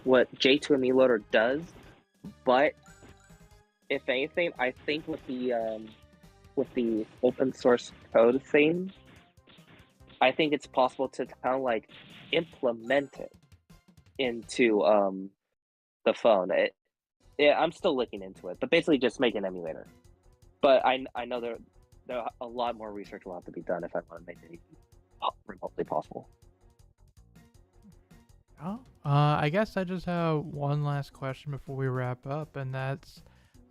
what J2ME Loader does. But if anything, I think with the open source code thing, I think it's possible to kind of like implement it into the phone. I'm still looking into it, but basically just make an emulator. But I know there a lot more research will have to be done if I want to make it remotely possible. Oh, I guess I just have one last question before we wrap up, and that's,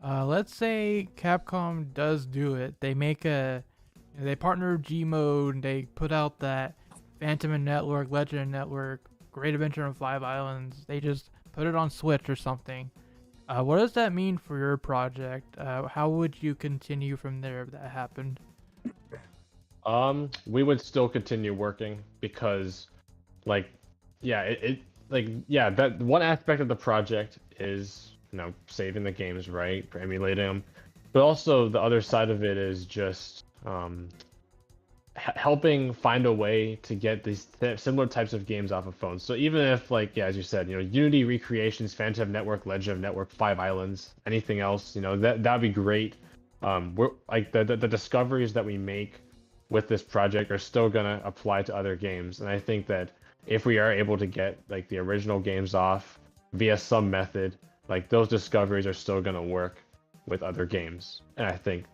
let's say Capcom does do it. They they partner with Gmode, and they put out that Phantom and Network, Legend and Network, Great Adventure on 5 Islands. They just put it on Switch or something. What does that mean for your project? How would you continue from there if that happened? We would still continue working because, that one aspect of the project is, saving the games, right, for emulating them, but also the other side of it is just helping find a way to get these similar types of games off of phones. So even if, as you said, Unity recreations, Phantom Network, Legend of Network, 5 Islands, anything else, that'd be great. We're the discoveries that we make with this project are still gonna apply to other games, and I think that if we are able to get the original games off via some method, those discoveries are still gonna work with other games. And I think,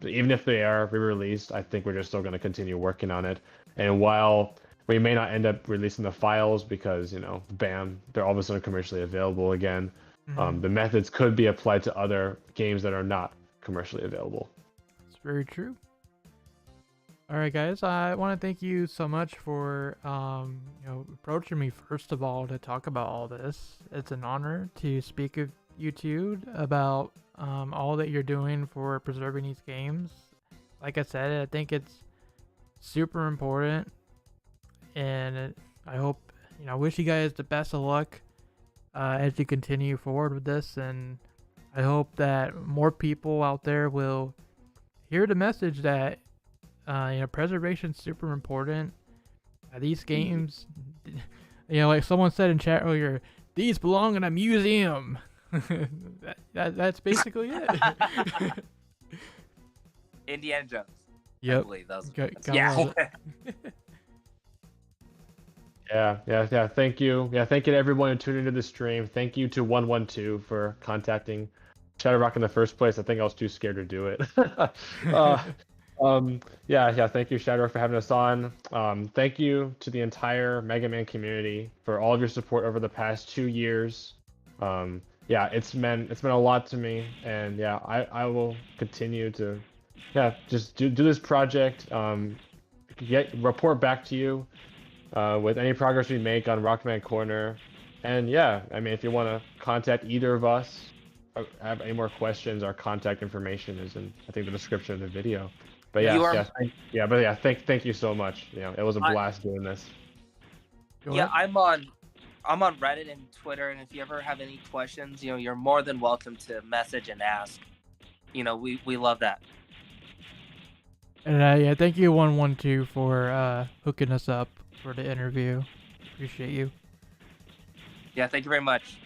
even if they are re-released, I think we're just still going to continue working on it. And while we may not end up releasing the files because, bam, they're all of a sudden commercially available again, the methods could be applied to other games that are not commercially available. It's very true. All right, guys, I want to thank you so much for approaching me, first of all, to talk about all this. It's an honor to speak with you two about all that you're doing for preserving these games. Like I said, I think it's super important, and I hope, I wish you guys the best of luck as you continue forward with this, and I hope that more people out there will hear the message that preservation is super important. These games, like someone said in chat earlier, these belong in a museum. That's basically it. Indiana Jones. Yep. I believe that was Yeah. Yeah. Thank you. Yeah, thank you to everyone who tuned into the stream. Thank you to 112 for contacting ShadowRock in the first place. I think I was too scared to do it. Yeah. Thank you, ShadowRock, for having us on. Thank you to the entire Mega Man community for all of your support over the past 2 years. Yeah, it's meant a lot to me, and yeah, I will continue to, yeah, just do this project. Report back to you with any progress we make on Rockman Corner, and yeah, I mean, if you want to contact either of us, or have any more questions, our contact information is in, I think, the description of the video. But You yeah, are- thank you so much. You know, it was a blast doing this. Yeah, I'm on Reddit and Twitter, and if you ever have any questions, you're more than welcome to message and ask. We love that. And yeah, thank you 112 for hooking us up for the interview. Appreciate you. Yeah, thank you very much.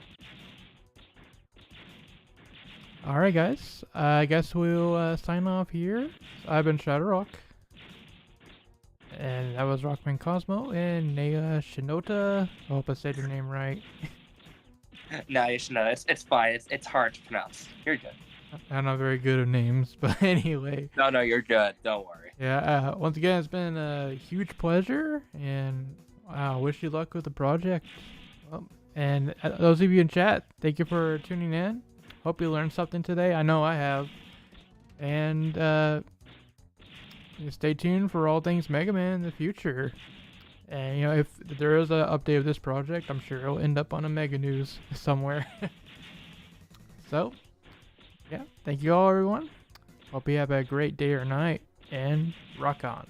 All right, guys. I guess we'll sign off here. I've been ShadowRock. And that was RockmanCosmo and Naoya Shinota. I hope I said your name right. Naoya Shinota. It's fine. It's hard to pronounce. You're good. I'm not very good at names, but anyway. No, you're good. Don't worry. Yeah, once again, it's been a huge pleasure, and I wish you luck with the project. And those of you in chat, thank you for tuning in. Hope you learned something today. I know I have. And stay tuned for all things Mega Man in the future. And if there is an update of this project, I'm sure it'll end up on a Mega News somewhere. So, yeah, thank you all, everyone. Hope you have a great day or night, and rock on.